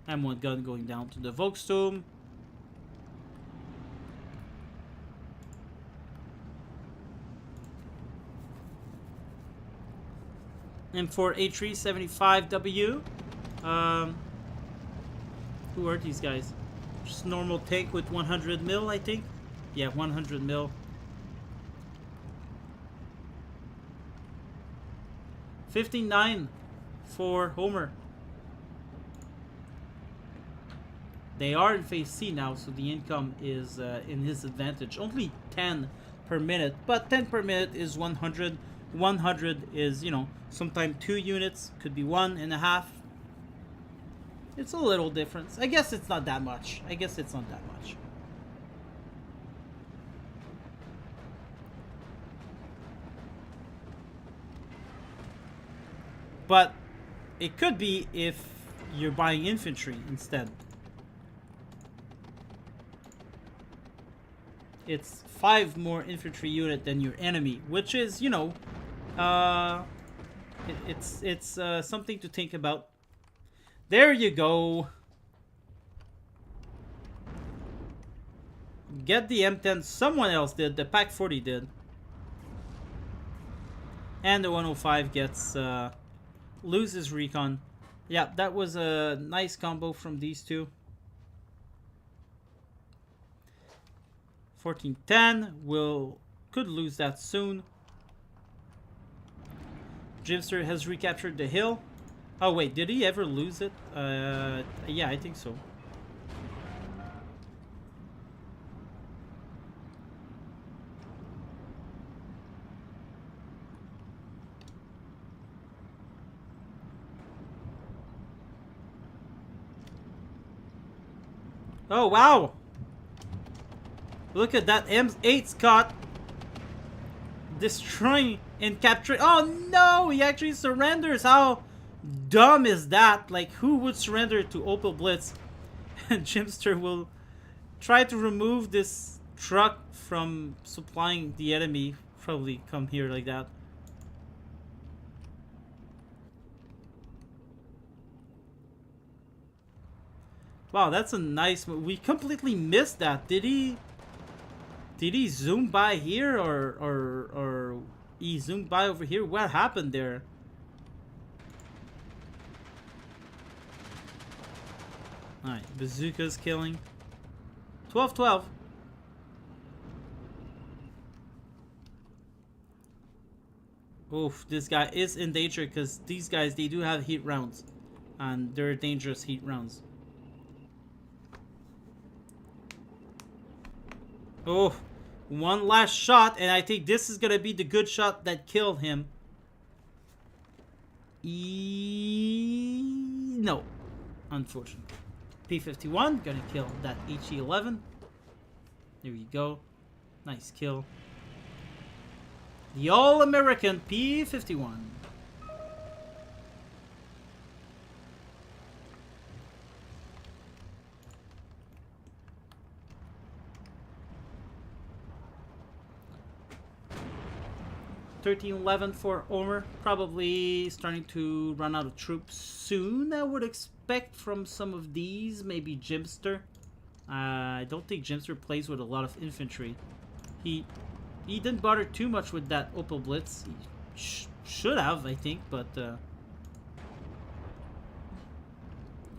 M1 gun going down to the Volksturm. M4 A375W. Who are these guys? Just normal tank with 100 mil, I think. Yeah, 100 mil. 59 for Homer. They are in phase C now, so the income is in his advantage. Only 10 per minute, but 10 per minute is 100. 100 is, you know, sometimes 2 units, could be 1.5. It's a little difference. I guess it's not that much. I guess it's not that much. But it could be if you're buying infantry instead. It's 5 more infantry unit than your enemy, which is, you know, it's something to think about. There you go. Get the M10. Someone else did. The Pack 40 did. And the 105 gets loses recon. Yeah, that was a nice combo from these two. 1410 could lose that soon. Jimster has recaptured the hill. Oh wait, did he ever lose it? Yeah, I think so. Oh wow! Look at that M8 Scott destroying and capturing. Oh no! He actually surrenders. How dumb is that? Like, who would surrender to Opel Blitz? And Jimster will try to remove this truck from supplying the enemy. Probably come here like that. Wow, that's a nice move. We completely missed that. Did he zoom by here or he zoomed by over here? What happened there? Alright, bazooka's killing. 12-12. Oof, this guy is in danger because these guys, they do have heat rounds. And they're dangerous heat rounds. Oh, one last shot, and I think this is gonna be the good shot that killed him. No, unfortunately. P51 gonna kill that HE11. There you go, nice kill. The All-American P51. $13.11 for Omer. Probably starting to run out of troops soon, I would expect, from some of these. Maybe Jimster. I don't think Jimster plays with a lot of infantry. He didn't bother too much with that Opel Blitz. He should have, I think, but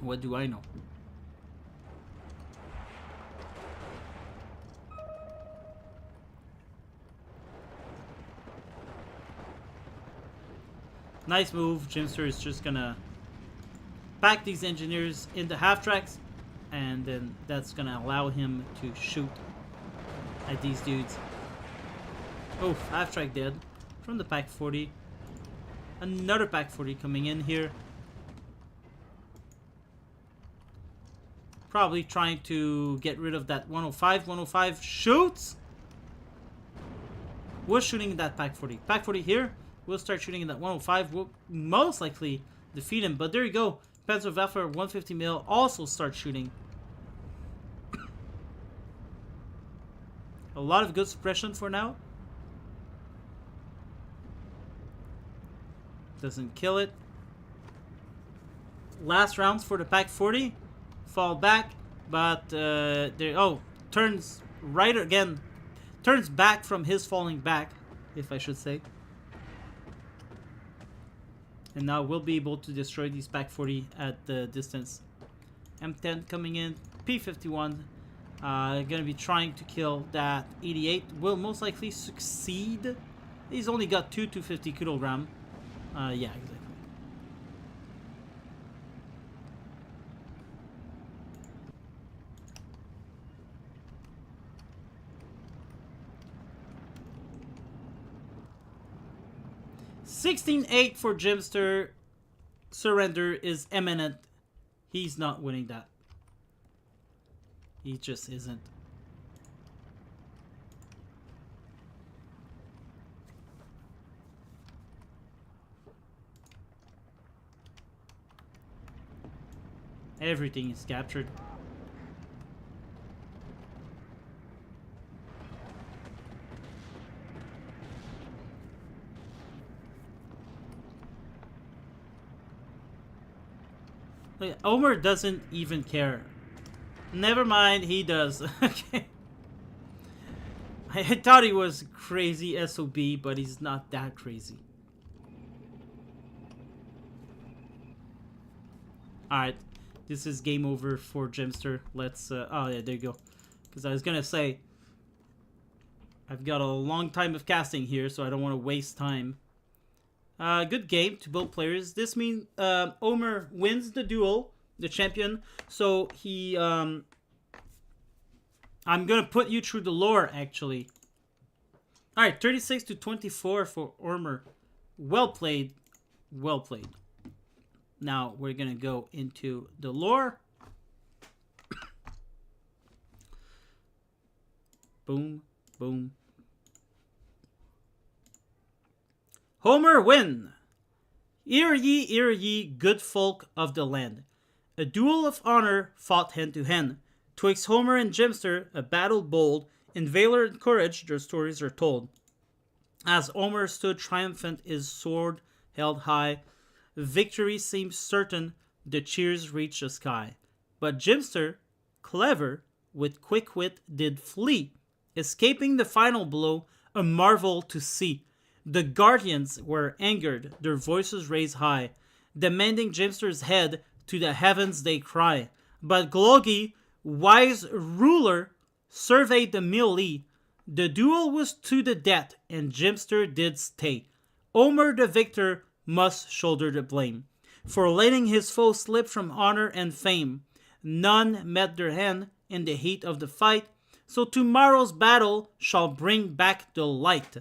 what do I know? Nice move. Jimster is just gonna pack these engineers into half tracks, and then that's gonna allow him to shoot at these dudes. Oh, half track dead from the Pak 40. Another Pak 40 coming in here. Probably trying to get rid of that 105. 105 shoots. We're shooting that Pak 40. Pak 40 here. We'll start shooting in that 105. We'll most likely defeat him. But there you go. Panzerwaffe 150 mil also start shooting. A lot of good suppression for now. Doesn't kill it. Last rounds for the Pak 40. Fall back. But, turns right again. Turns back from his falling back, if I should say. And now we'll be able to destroy these Pak 40 at the distance. M10 coming in. P51. Gonna be trying to kill that 88. Will most likely succeed. He's only got 250 kilogram. Yeah, exactly. $16-8 for Jimster. Surrender is imminent. He's not winning that. He just isn't. Everything is captured. Omer doesn't even care. Never mind, he does. Okay. I thought he was crazy SOB, but he's not that crazy. Alright. This is game over for Jimster. Let's, oh yeah, there you go. Because I was gonna say, I've got a long time of casting here, so I don't want to waste time. Good game to both players. This means Omer wins the duel, the champion. So he, I'm gonna put you through the lore, actually. Alright, 36-24 for Omer. Well played. Well played. Now we're gonna go into the lore. Boom, boom. Homer win! Hear ye, good folk of the land. A duel of honor fought hand to hand. Twixt Homer and Jimster, a battle bold. In valor and courage, their stories are told. As Homer stood triumphant, his sword held high, victory seemed certain, the cheers reached the sky. But Jimster, clever, with quick wit did flee, escaping the final blow, a marvel to see. The Guardians were angered, their voices raised high, demanding Jimster's head, to the heavens they cry. But Glogi, wise ruler, surveyed the melee. The duel was to the death, and Jimster did stay. Omer the victor must shoulder the blame, for letting his foe slip from honor and fame. None met their hand in the heat of the fight, so tomorrow's battle shall bring back the light.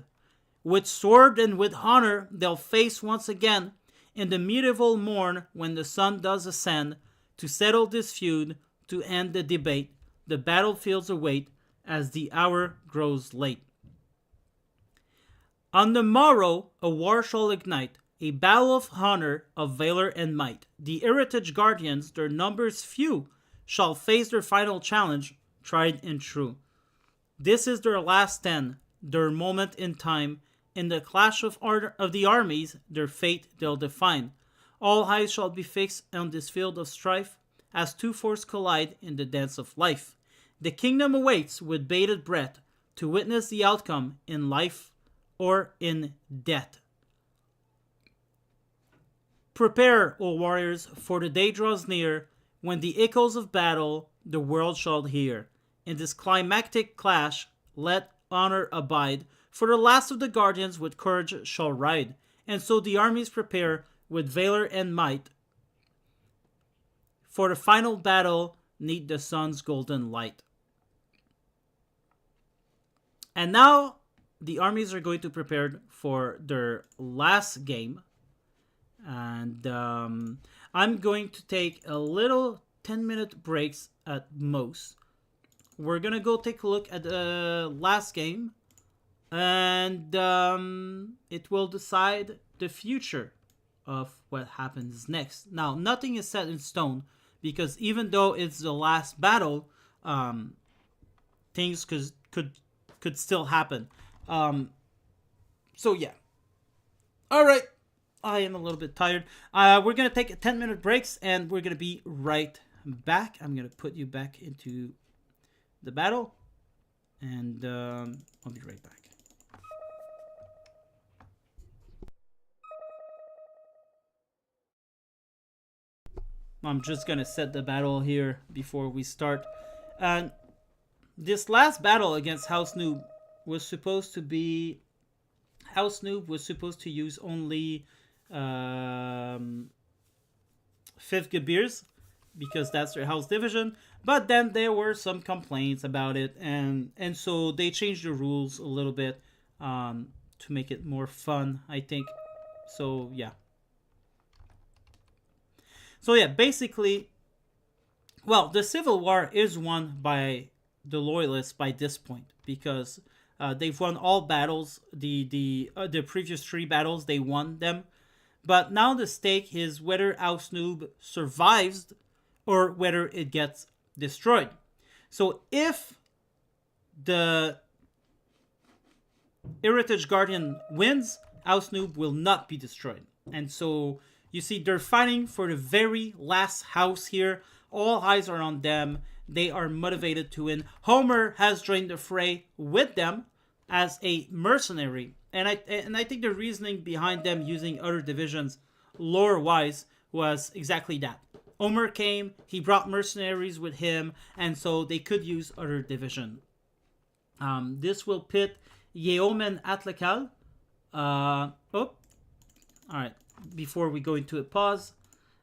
With sword and with honor they'll face once again, in the medieval morn when the sun does ascend, to settle this feud, to end the debate. The battlefields await as the hour grows late. On the morrow a war shall ignite, a battle of honor, of valor and might. The heritage guardians, their numbers few, shall face their final challenge, tried and true. This is their last stand, their moment in time. In the clash of the armies, their fate they'll define. All eyes shall be fixed on this field of strife, as two forces collide in the dance of life. The kingdom awaits with bated breath, to witness the outcome in life or in death. Prepare, O warriors, for the day draws near, when the echoes of battle the world shall hear. In this climactic clash, let honor abide, for the last of the guardians with courage shall ride, And so the armies prepare with valor and might for the final battle neath the sun's golden light. And now the armies are going to prepare for their last game. And I'm going to take a little 10-minute breaks at most. We're going to go take a look at the last game. And it will decide the future of what happens next. Now, nothing is set in stone because even though it's the last battle, things could still happen. So yeah. All right. I am a little bit tired. We're gonna take a 10-minute breaks and we're gonna be right back. I'm gonna put you back into the battle, and I'll be right back. I'm just gonna set the battle here before we start. And this last battle against House Noob was supposed to be. House Noob was supposed to use only 5th Gebiers because that's their house division. But then there were some complaints about it, and so they changed the rules a little bit to make it more fun, I think. So yeah. So yeah, basically, well, the Civil War is won by the Loyalists by this point because they've won all battles. The previous 3 battles they won them, but now the stake is whether House Noob survives or whether it gets destroyed. So if the Heritage Guardian wins, House Noob will not be destroyed, and so you see they're fighting for the very last house here. All eyes are on them. They are motivated to win. Homer has joined the fray with them as a mercenary. And I think the reasoning behind them using other divisions lore-wise was exactly that. Homer came, he brought mercenaries with him, and so they could use other division. This will pit Yeoman Atlakal. Alright, before we go into it, pause.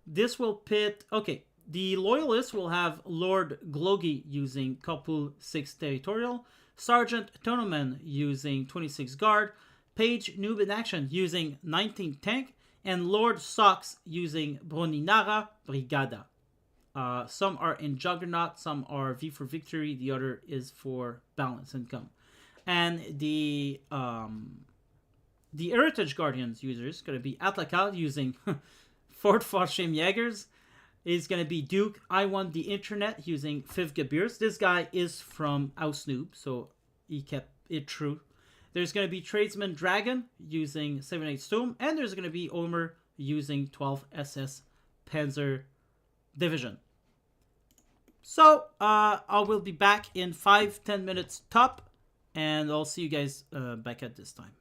This will pit... Okay, the Loyalists will have Lord Glogi using Kopul 6 Territorial, Sergeant Tonoman using 26 Guard, Page Noob in Action using 19 Tank, and Lord Sox using Broninara Brigada. Some are in Juggernaut, some are V for Victory, the other is for Balance Income. And the Heritage Guardians users going to be Atlakal using Fort Foshem Jaegers. Is going to be Duke. I won the internet using 5th Gebiers. This guy is from House Noob, so he kept it true. There's going to be Tradesman Dragon using 7-8 Storm, and there's going to be Omer using 12 SS Panzer Division. So, I will be back in 5-10 minutes top, and I'll see you guys back at this time.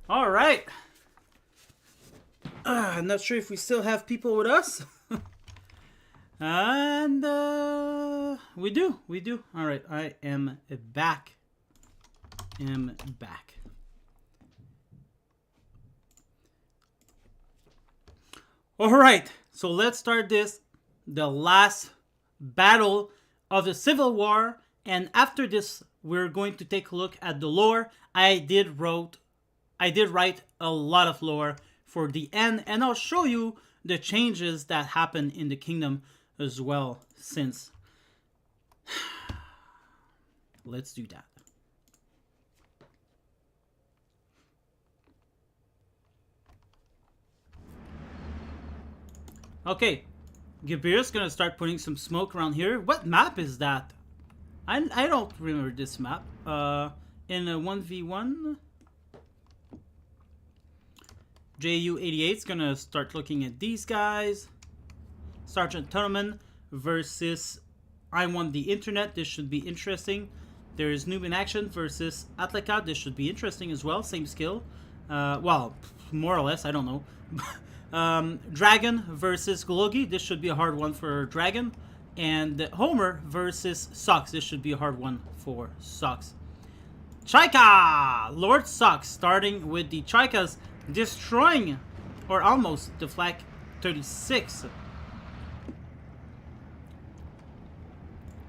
All right. I'm not sure if we still have people with us. And we do. All right, I am back. All right, so let's start this. The last battle of the Civil War, and after this, we're going to take a look at the lore. I did write a lot of lore for the end, and I'll show you the changes that happened in the kingdom as well since. Let's do that. Okay, Gabir's gonna start putting some smoke around here. What map is that? I don't remember this map. In a 1v1, JU88 is gonna start looking at these guys. Sergeant Tunnelman versus I Want the Internet. This should be interesting. There is Noob in Action versus Atlaka. This should be interesting as well. Same skill. Well, more or less. I don't know. Dragon versus Gologi. This should be a hard one for Dragon. And Homer versus Socks. This should be a hard one for Socks. Chaika! Lord Socks starting with the Chaikas destroying, or almost, the Flak 36.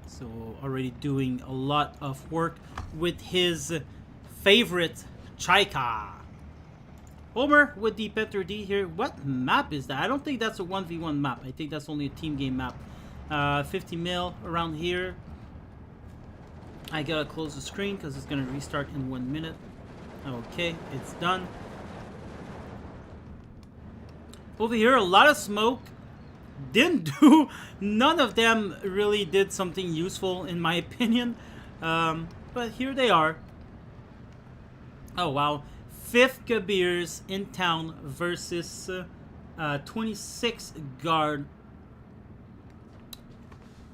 So already doing a lot of work with his favorite Chaika. Homer with the Petro D here. What map is that? I don't think that's a 1v1 map. I think that's only a team game map. 50 mil around here. I gotta close the screen because it's gonna restart in 1 minute. Okay, it's done. Over here, a lot of smoke. Didn't do, none of them really did something useful in my opinion. But here they are. Oh wow. 5th Gabirs in town versus 26 guard.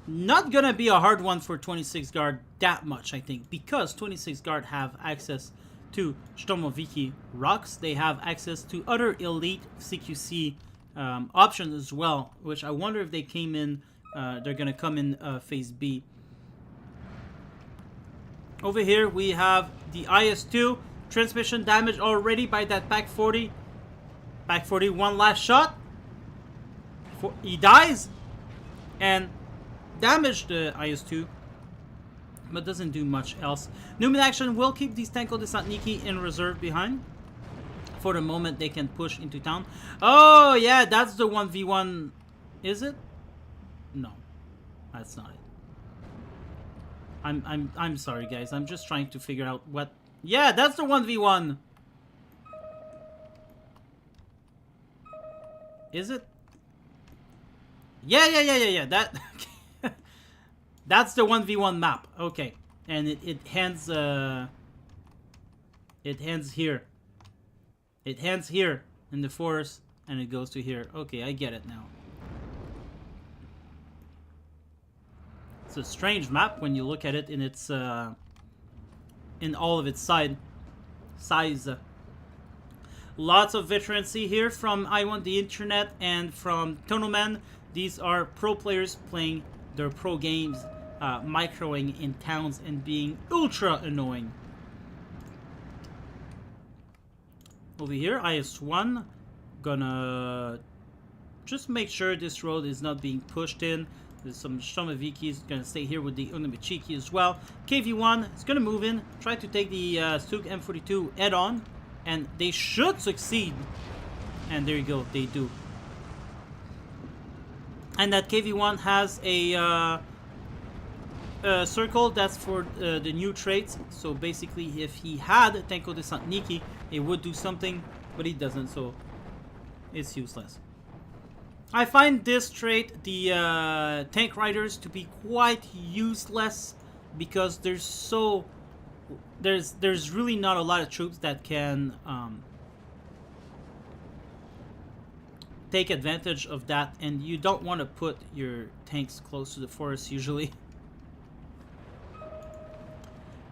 Not gonna be a hard one for 26 guard that much, I think, because 26 guard have access to Shtomoviki rocks. They have access to other elite CQC options as well, which I wonder if they came in, they're gonna come in phase B. Over here we have the IS-2. Transmission damage already by that Pack 40. Pack 40, one last shot. He dies. And damage the IS-2. But doesn't do much else. Noob in Action will keep these Tenko Desantniki in reserve behind. For the moment they can push into town. Oh yeah, that's the 1v1. Is it? No. That's not it. I'm sorry guys. I'm just trying to figure out what. Yeah, that's the 1v1. Is it? Yeah. That that's the 1v1 map. Okay. And it hands here. It hands here in the forest and it goes to here. Okay, I get it now. It's a strange map when you look at it in its in all of its size. Lots of veterancy here from I Want the Internet and from Tonoman. These are pro players playing their pro games, microing in towns and being ultra annoying. Over here, IS-1, gonna just make sure this road is not being pushed in. There's some Shtomovikis gonna stay here with the Unamichiki as well. KV-1 is gonna move in, try to take the Stug M42 head on, and they should succeed. And there you go, they do. And that KV-1 has a circle that's for the new traits. So basically, if he had Tenko Desantniki, it would do something, but he doesn't, so it's useless. I find this trait, the tank riders, to be quite useless because there's really not a lot of troops that can take advantage of that, and you don't want to put your tanks close to the forest usually.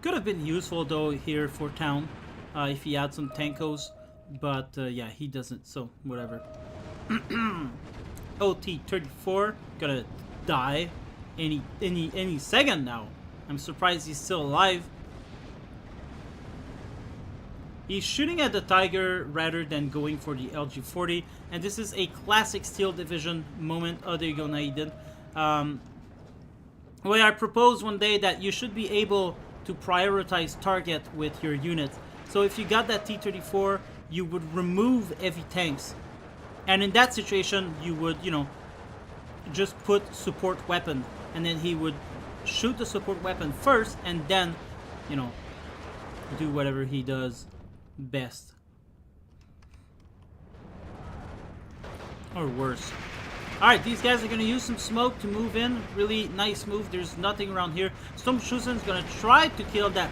Could have been useful though here for town if he had some tankos. But yeah, he doesn't, so whatever. OT-34 gonna die any second now. I'm surprised he's still alive. He's shooting at the Tiger rather than going for the LG-40, and this is a classic Steel Division moment. Oh, there you go, Naiden. Well, I proposed one day that you should be able to prioritize target with your units. So if you got that T-34, you would remove heavy tanks. And in that situation, you would, you know, just put support weapon. And then he would shoot the support weapon first, and then, you know, do whatever he does best. Or worse. Alright, these guys are going to use some smoke to move in. Really nice move. There's nothing around here. Sturmschutzen is going to try to kill that.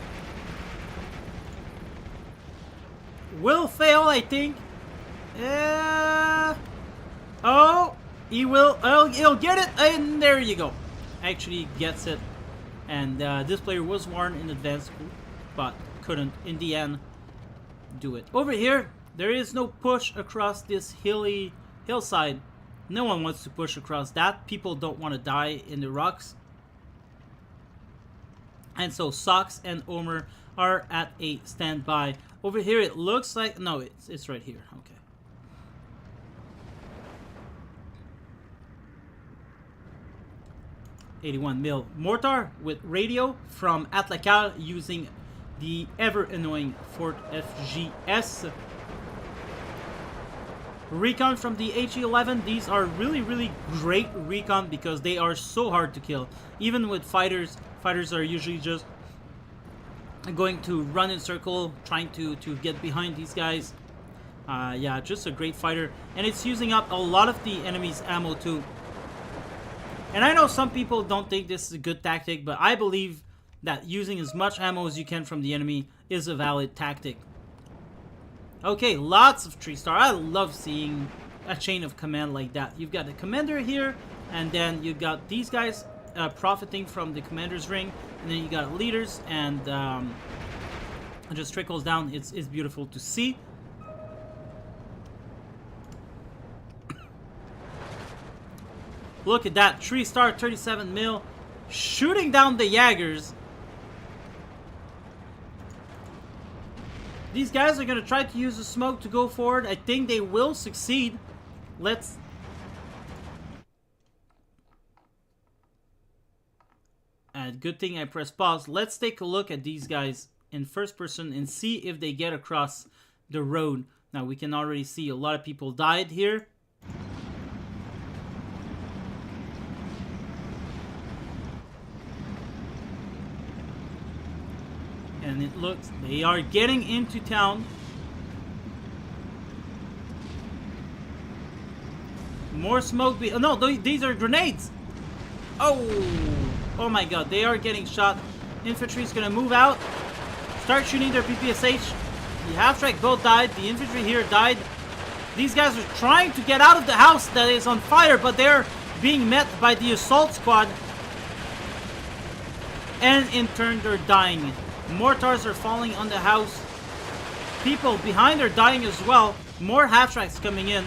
Will fail, I think. Oh, he will. Oh, he'll get it. And there you go. Actually gets it. And this player was warned in advance, but couldn't, in the end, do it. Over here, there is no push across this hilly hillside. No one wants to push across that. People don't want to die in the rocks. And so Sox and Omer are at a standby. Over here it looks like... No, it's right here. Okay. .81 mil mortar with radio from Atlacal using the ever-annoying Fort FGS. Recon from the HE-11. These are really great recon because they are so hard to kill. Even with fighters, fighters are usually just going to run in circle, trying to get behind these guys. Yeah, just a great fighter. And it's using up a lot of the enemy's ammo too. And I know some people don't think this is a good tactic, but I believe that using as much ammo as you can from the enemy is a valid tactic. Okay, lots of 3-star. I love seeing a chain of command like that. You've got the commander here, and then you've got these guys profiting from the commander's ring, and then you got leaders, and it just trickles down. It's beautiful to see. Look at that, 3-star, 37 mil, shooting down the Jaegers. These guys are going to try to use the smoke to go forward. I think they will succeed. Let's... good thing I pressed pause. Let's take a look at these guys in first person and see if they get across the road. Now, we can already see a lot of people died here. And it looks, they are getting into town. More smoke. Oh, no, these are grenades. Oh my god, they are getting shot. Infantry is going to move out. Start shooting their PPSH. The half-track both died. The infantry here died. These guys are trying to get out of the house that is on fire, but they're being met by the assault squad. And in turn, they're dying. Mortars are falling on the house. People behind are dying as well. More half-tracks coming in.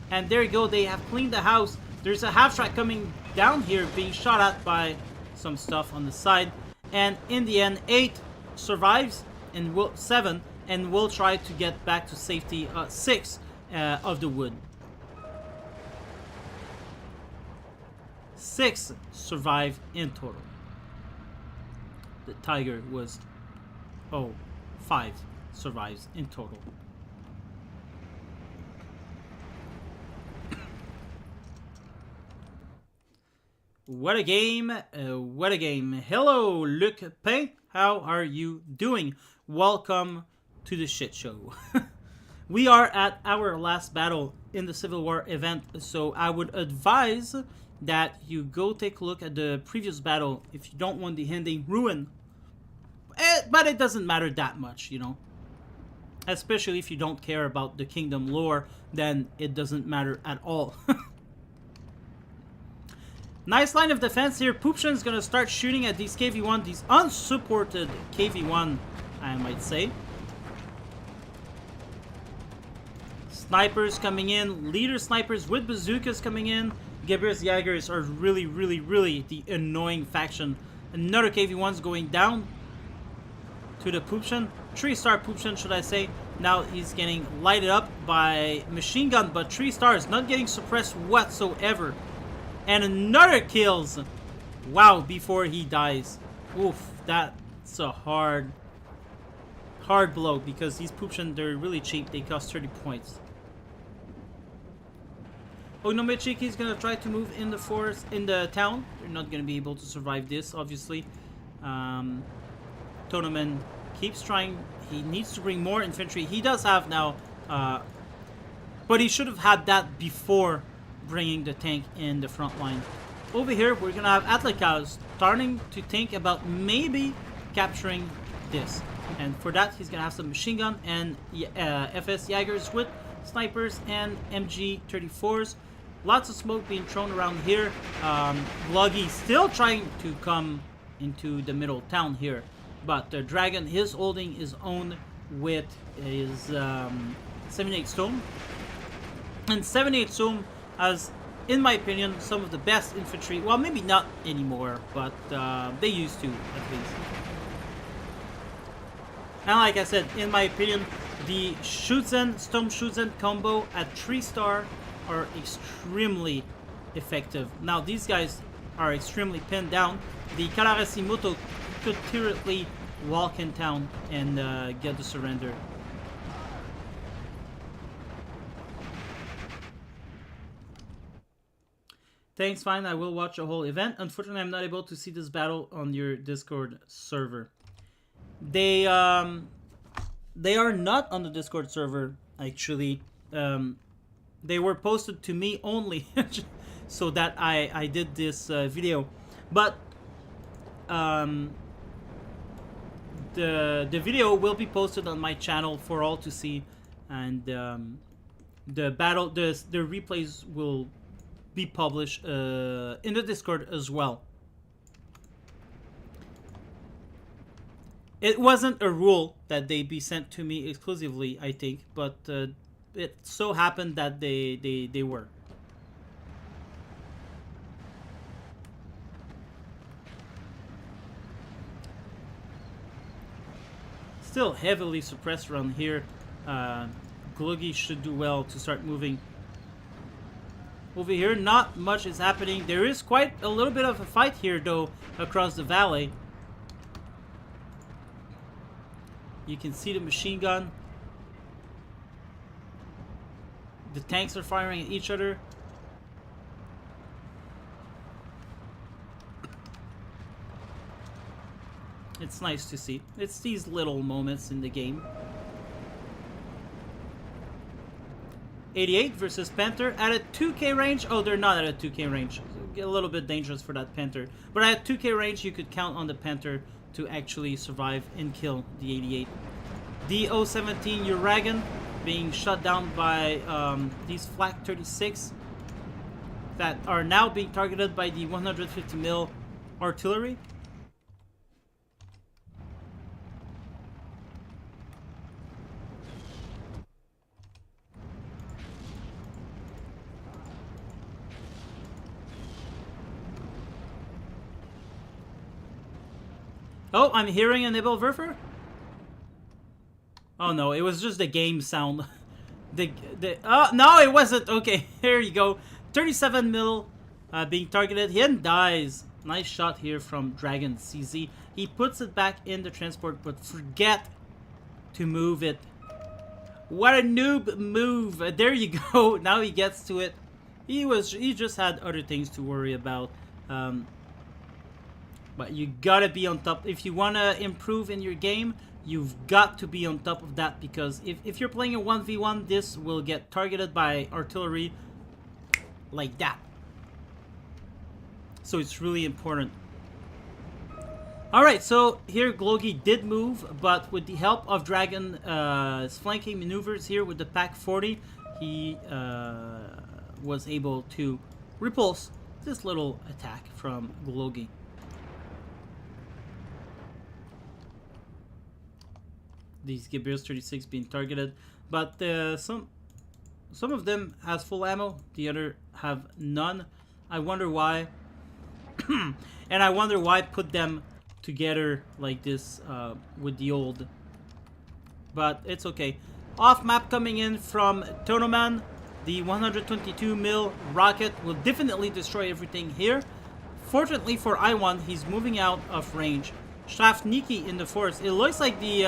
And there you go, they have cleaned the house. There's a half-track coming down here being shot at by some stuff on the side. And in the end, 8 survives, and 7, and will try to get back to safety. 6 of the wood. 6 survive in total. The Tiger was 5 survives in total. What a game, what a game. Hello, Luc Pain. How are you doing? Welcome to the shit show. We are at our last battle in the Civil War event, so I would advise that you go take a look at the previous battle if you don't want the ending ruin. But it doesn't matter that much, you know. Especially if you don't care about the kingdom lore, then it doesn't matter at all. Nice line of defense here. Poopshin's gonna start shooting at these KV-1, these unsupported KV-1, I might say. Snipers coming in. Leader snipers with bazookas coming in. Gebiers Jaegers are really, really, really the annoying faction. Another KV-1's going down to the Poopshin. 3-star Poopshin, should I say. Now he's getting lighted up by machine gun, but 3 stars not getting suppressed whatsoever. And another kills. Wow, before he dies. Oof, that's a hard blow, because these Poopshin, they're really cheap. They cost 30 points. Ognomechiki is gonna try to move in the forest, in the town. They're not gonna be able to survive this, obviously. Tonoman keeps trying. He needs to bring more infantry. He does have now, but he should have had that before bringing the tank in the front line. Over here, we're gonna have Atlacow starting to think about maybe capturing this. And for that, he's gonna have some machine gun and FS Jaegers with snipers and MG34s. Lots of smoke being thrown around here. Gluggy still trying to come into the middle town here. But the Dragon is holding his own with his 78 Storm. And 78 Storm has, in my opinion, some of the best infantry. Well, maybe not anymore, but they used to, at least. And like I said, in my opinion, the Schutzen, Storm Schutzen combo at 3-star are extremely effective. Now, these guys are extremely pinned down. The Kararasimoto could theoretically walk in town and get the surrender. Thanks, fine. I will watch the whole event. Unfortunately, I'm not able to see this battle on your Discord server. They are not on the Discord server, actually. They were posted to me only, so that I did this video. But the video will be posted on my channel for all to see, and the replays will be published in the Discord as well. It wasn't a rule that they be sent to me exclusively, I think, but it so happened that they were. Still heavily suppressed around here. Gluggy should do well to start moving. Over here, not much is happening. There is quite a little bit of a fight here, though, across the valley. You can see the machine gun. The tanks are firing at each other. It's nice to see. It's these little moments in the game. 88 versus Panther at a 2k range. Oh, they're not at a 2k range. A little bit dangerous for that Panther. But at 2k range, you could count on the Panther to actually survive and kill the 88. The 017 Uragan being shut down by these Flak 36 that are now being targeted by the 150mm artillery. Oh, I'm hearing a Nebelwerfer? Oh no, it was just the game sound. Oh, no, it wasn't. Okay, here you go. 37mm being targeted. He dies. Nice shot here from Dragon CZ. He puts it back in the transport, but forget to move it. What a noob move. There you go. Now he gets to it. He just had other things to worry about. But you gotta be on top. If you wanna improve in your game, you've got to be on top of that, because if you're playing a 1v1, this will get targeted by artillery like that. So it's really important. Alright, so here Gluggy did move, but with the help of Dragon's flanking maneuvers here with the Pak 40, he was able to repulse this little attack from Gluggy. These Gebiers 36 being targeted, but some Some of them has full ammo, the other have none. I wonder why. And I wonder why put them together like this with the old. But it's okay. Off map coming in from Tonoman. The 122 mil rocket will definitely destroy everything here. Fortunately for I1, he's moving out of range. Strafniki in the forest. It looks like the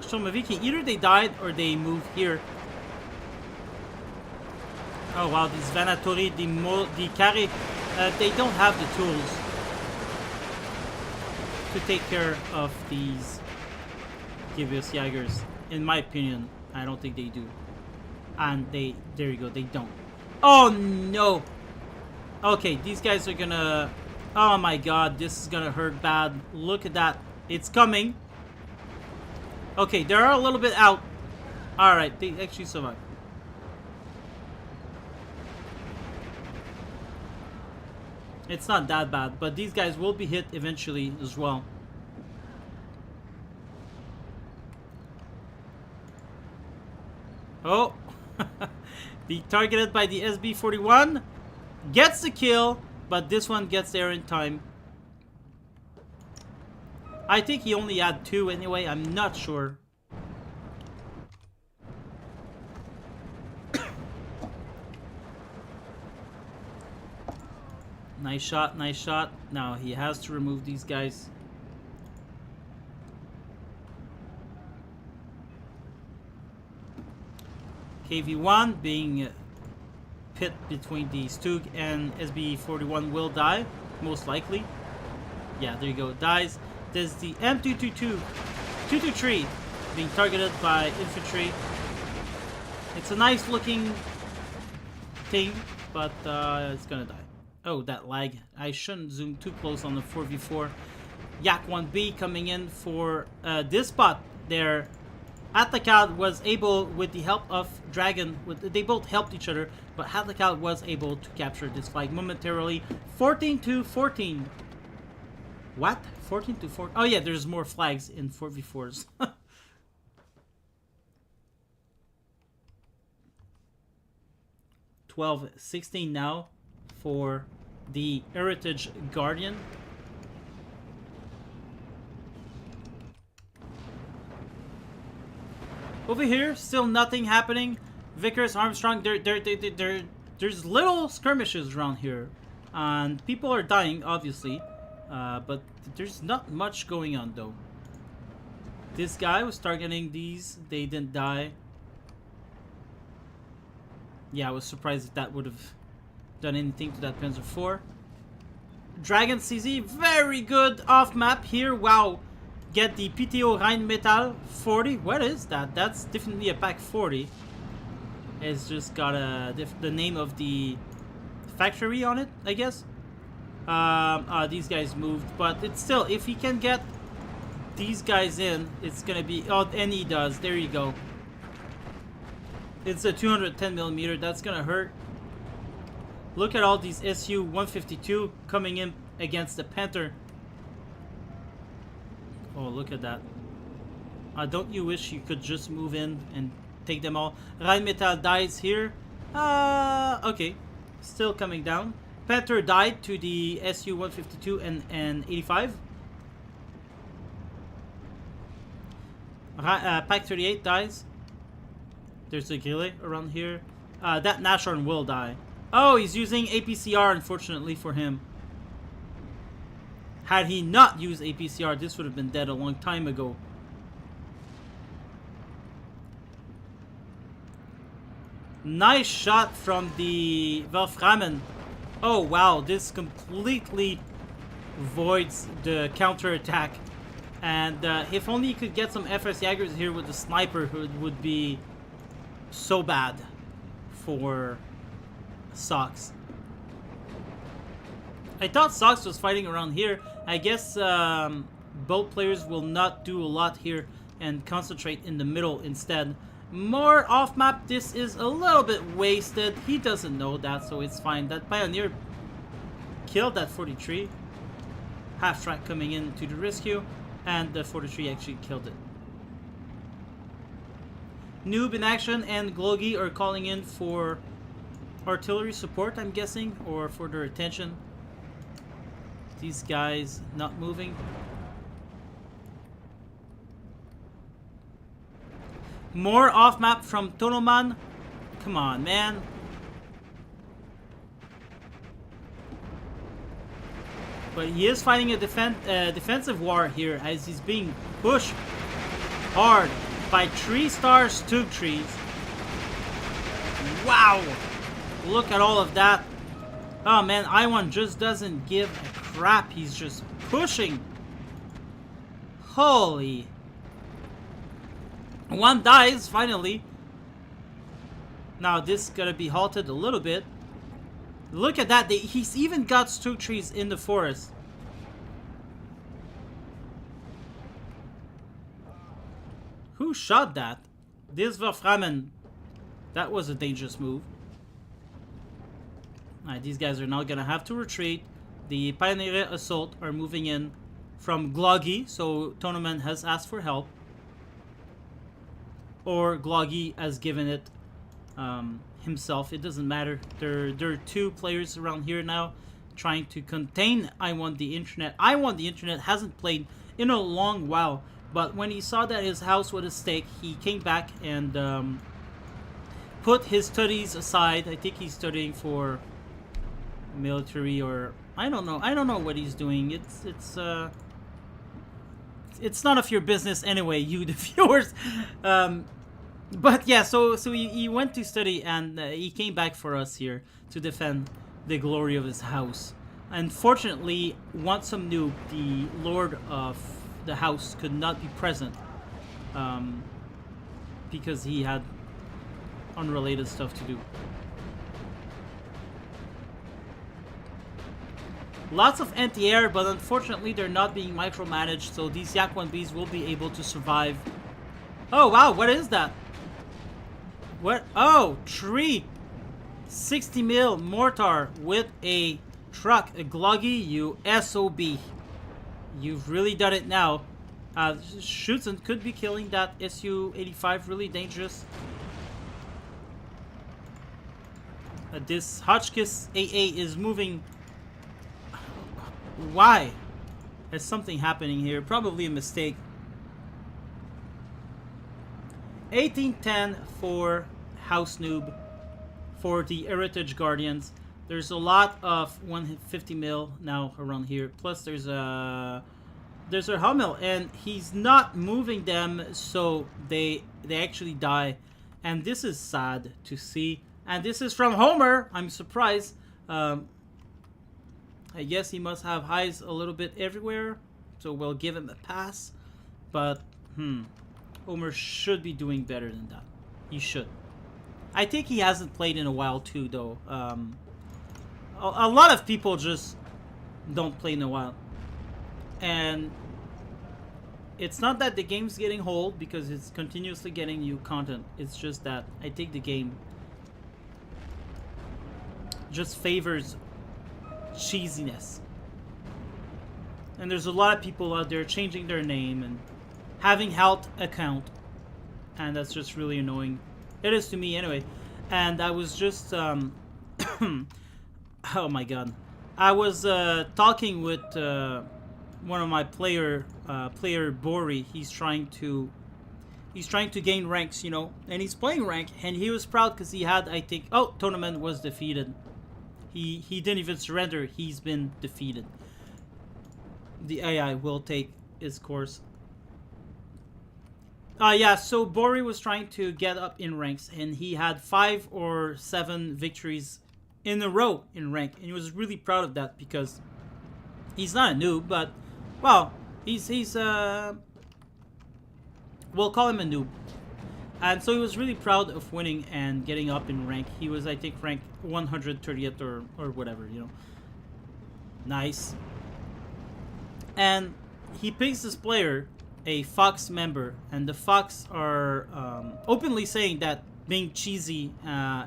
Shomaviki, either they died or they moved here. Oh wow, these Vanatori, the Kari, they don't have the tools to take care of these Gibeos Jaegers. In my opinion, I don't think they do. And there you go, they don't. Oh no! Okay, these guys are gonna... Oh my god, this is gonna hurt bad. Look at that. It's coming. Okay, they're a little bit out. Alright, they actually survived. It's not that bad, but these guys will be hit eventually as well. Oh! Be targeted by the SB-41. Gets the kill, but this one gets there in time. I think he only had 2 anyway, I'm not sure. Nice shot, nice shot. Now he has to remove these guys. KV-1 being pit between the Stug and SB-41 will die, most likely. Yeah, there you go, dies. There's the M222, 223 being targeted by infantry. It's a nice looking thing, but it's gonna die. Oh, that lag. I shouldn't zoom too close on the 4v4. Yak-1B coming in for this spot there. Atlakad was able, with the help of Dragon, they both helped each other, but Atlakad was able to capture this flag momentarily. 14-14. What? 14-14? Oh yeah, there's more flags in 4v4s. 12-16 now for the Heritage Guardian. Over here, still nothing happening. Vickers, Armstrong, there's little skirmishes around here. And people are dying, obviously. But there's not much going on, though. This guy was targeting these. They didn't die. Yeah, I was surprised if that would have done anything to that Panzer IV. Dragon CZ, very good off map here. Wow. Get the PTO Rheinmetall 40. What is that? That's definitely a pack 40. It's just got the name of the factory on it, I guess. These guys moved, but it's still, if he can get these guys in, it's gonna be... Oh, and he does. There you go. It's a 210mm. That's gonna hurt. Look at all these Su-152 coming in against the Panther. Oh, look at that. Don't you wish you could just move in and take them all? Rheinmetall dies here. Okay. Still coming down. Panther died to the Su-152 and 85. Pack 38 dies. There's a Grille around here. That Nashorn will die. Oh, he's using APCR, unfortunately for him. Had he not used APCR, this would have been dead a long time ago. Nice shot from the Wolframen. Oh wow, this completely voids the counterattack. And if only you could get some FS Jaegers here with the sniper, it would be so bad for Sox. I thought Sox was fighting around here. I guess both players will not do a lot here and concentrate in the middle instead. More off map. This is a little bit wasted. He doesn't know that, so it's fine. That Pioneer killed that 43. Half track coming in to the rescue, and the 43 actually killed it. Noob in action and Glogi are calling in for artillery support, I'm guessing, or for their attention. These guys not moving. More off map from Tonoman. Come on, man. But he is fighting a defensive war here as he's being pushed hard by 3-star Stug trees. Wow! Look at all of that. Oh man, I1 just doesn't give a crap. He's just pushing. Holy. One dies, finally. Now this is gonna be halted a little bit. Look at that. He's even got Stug trees in the forest. Who shot that? This war Framen. That was a dangerous move. Alright, these guys are now gonna have to retreat. The Pioneer Assault are moving in from Gloggy, so Tonoman has asked for help. Or Gloggy has given it himself. It doesn't matter. There are two players around here now trying to contain I1 the Internet. I1 the Internet hasn't played in a long while, but when he saw that his house was at stake, he came back and put his studies aside. I think he's studying for military, or I don't know what he's doing. It's none of your business anyway, you the viewers. But yeah, so he went to study, and he came back for us here to defend the glory of his house. Unfortunately, Wansome Noob, the lord of the house, could not be present because he had unrelated stuff to do. Lots of anti-air, but unfortunately they're not being micromanaged, so these Yak 1Bs will be able to survive. Oh wow, what is that? What? Oh, tree! 60 mil mortar with a truck, a Gloggy, you SOB. You've really done it now. Shoots and could be killing that Su-85, really dangerous. This Hotchkiss AA is moving. Why? There's something happening here. Probably a mistake. 1810 for House Noob for the Heritage Guardians. There's a lot of 150 mil now around here. Plus there's a Hummel, and he's not moving them, so they actually die. And this is sad to see. And this is from Homer. I'm surprised. I guess he must have highs a little bit everywhere, so we'll give him a pass. But Homer should be doing better than that. He should. I think he hasn't played in a while too, though. A lot of people just don't play in a while. And it's not that the game's getting old, because it's continuously getting new content. It's just that I think the game just favors cheesiness. And there's a lot of people out there changing their name and having health account, and that's just really annoying. It is to me anyway. And I was just oh my god, I was talking with one of my player Bori. He's trying to gain ranks, you know, and he's playing rank, and he was proud because he had, I think, oh, Tonoman was defeated. He didn't even surrender. He's been defeated. The AI will take its course. Yeah, so Bori was trying to get up in ranks, and he had 5 or 7 victories in a row in rank, and he was really proud of that because he's not a noob, but well, he's we'll call him a noob. And so he was really proud of winning and getting up in rank. He was, I think, rank 130th or whatever, you know. Nice. And he picks this player, a Fox member, and the Fox are openly saying that being cheesy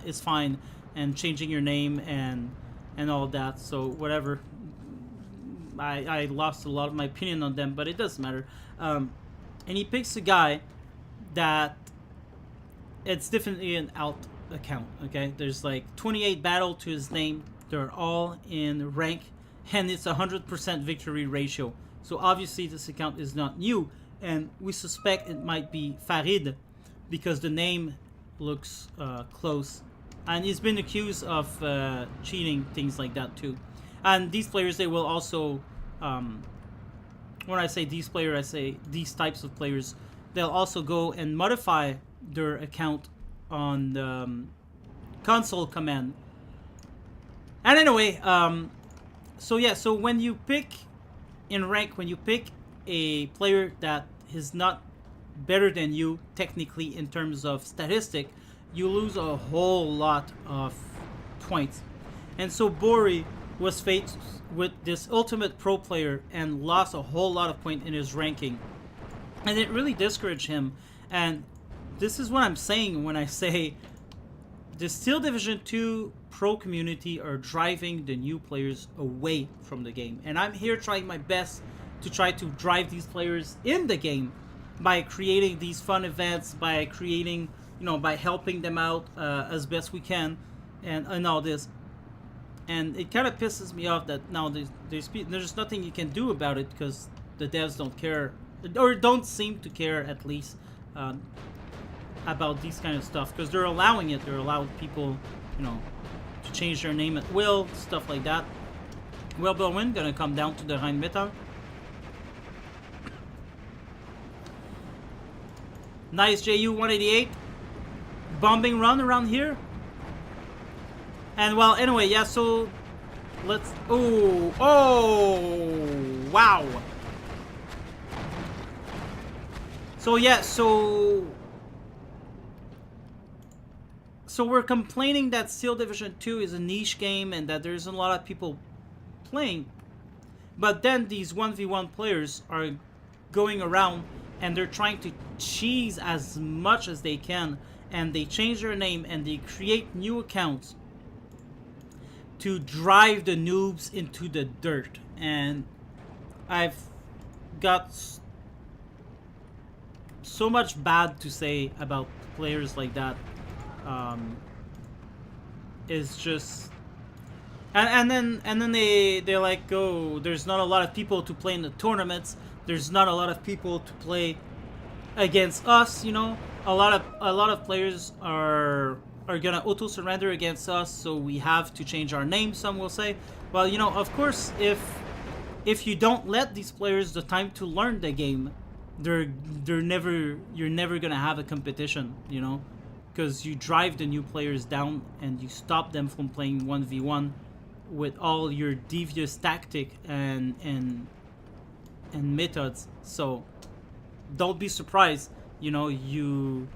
is fine, and changing your name and all that. So whatever. I lost a lot of my opinion on them, but it doesn't matter. And he picks a guy that, it's definitely an alt account. Okay, there's like 28 battle to his name. They're all in rank, and it's 100% victory ratio. So obviously this account is not new, and we suspect it might be Farid because the name looks close, and he's been accused of cheating, things like that too. And these players, they will also, when I say these players, I say these types of players, they'll also go and modify their account on the console command. And anyway, so yeah, so when you pick in rank, when you pick a player that is not better than you technically in terms of statistic, you lose a whole lot of points. And so Bori was faced with this ultimate pro player and lost a whole lot of points in his ranking, and it really discouraged him. And this is what I'm saying when I say the Steel Division 2 pro community are driving the new players away from the game, and I'm here trying my best to try to drive these players in the game by creating these fun events, by creating, by helping them out as best we can, and all this. And it kind of pisses me off that now there's nothing you can do about it because the devs don't care, or don't seem to care at least, about these kind of stuff, because they're allowing it. They're allowing people, to change their name at will, stuff like that. Well, Belwin gonna come down to the Rheinmetall. Nice JU 188 bombing run around here. And well, anyway, yeah, so let's... Oh, wow. So yeah, so we're complaining that Steel Division 2 is a niche game and that there isn't a lot of people playing. But then these 1v1 players are going around and they're trying to cheese as much as they can, and they change their name and they create new accounts to drive the noobs into the dirt. And I've got so much bad to say about players like that. It's just, and then they're like, oh, there's not a lot of people to play in the tournaments. There's not a lot of people to play against us. A lot of players are gonna auto surrender against us, so we have to change our name. Some will say, well, of course, if you don't let these players the time to learn the game, you're never gonna have a competition, because you drive the new players down and you stop them from playing 1v1 with all your devious tactic and methods. So don't be surprised, you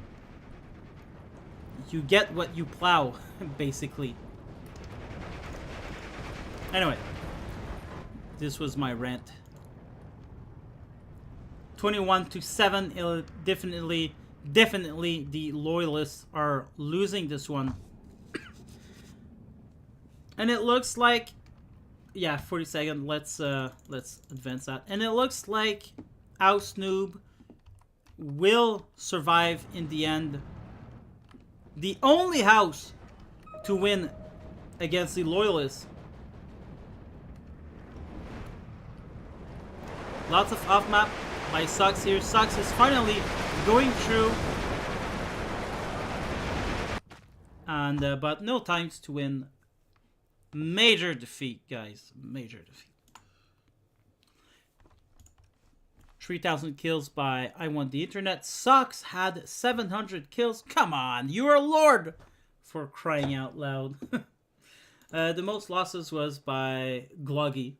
get what you plow, basically. Anyway, this was my rant. 21-7, definitely the loyalists are losing this one. And it looks like, yeah, 40 seconds. Let's advance that. And it looks like House Noob will survive in the end. The only house to win against the loyalists. Lots of off map by Sucks here. Sucks is finally going through, and but no times to win. Major defeat, guys. Major defeat. 3,000 kills by I Want the Internet. Sucks had 700 kills. Come on, you're a lord, for crying out loud. The most losses was by Gloggy.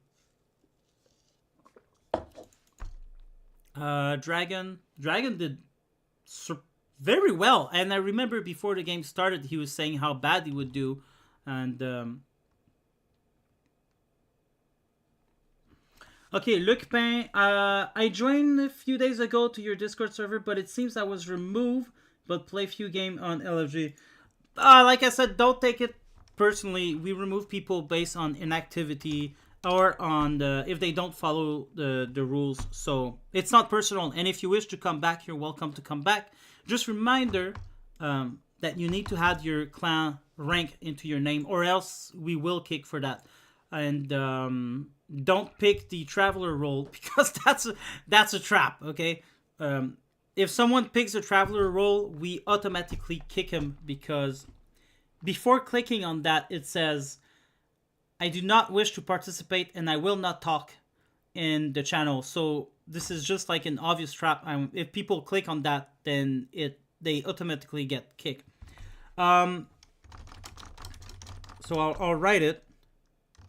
Dragon did very well, and I remember before the game started he was saying how bad he would do, and okay, Luc Pain, I joined a few days ago to your Discord server, but it seems I was removed, but play few game on LFG. Like I said, don't take it personally. We remove people based on inactivity or on if they don't follow the rules. So it's not personal. And if you wish to come back, you're welcome to come back. Just reminder, that you need to add your clan rank into your name, or else we will kick for that. And don't pick the traveler role because that's a trap. Okay, if someone picks a traveler role, we automatically kick him because before clicking on that, it says, "I do not wish to participate and I will not talk in the channel." So this is just like an obvious trap. If people click on that, then they automatically get kicked. So I'll write it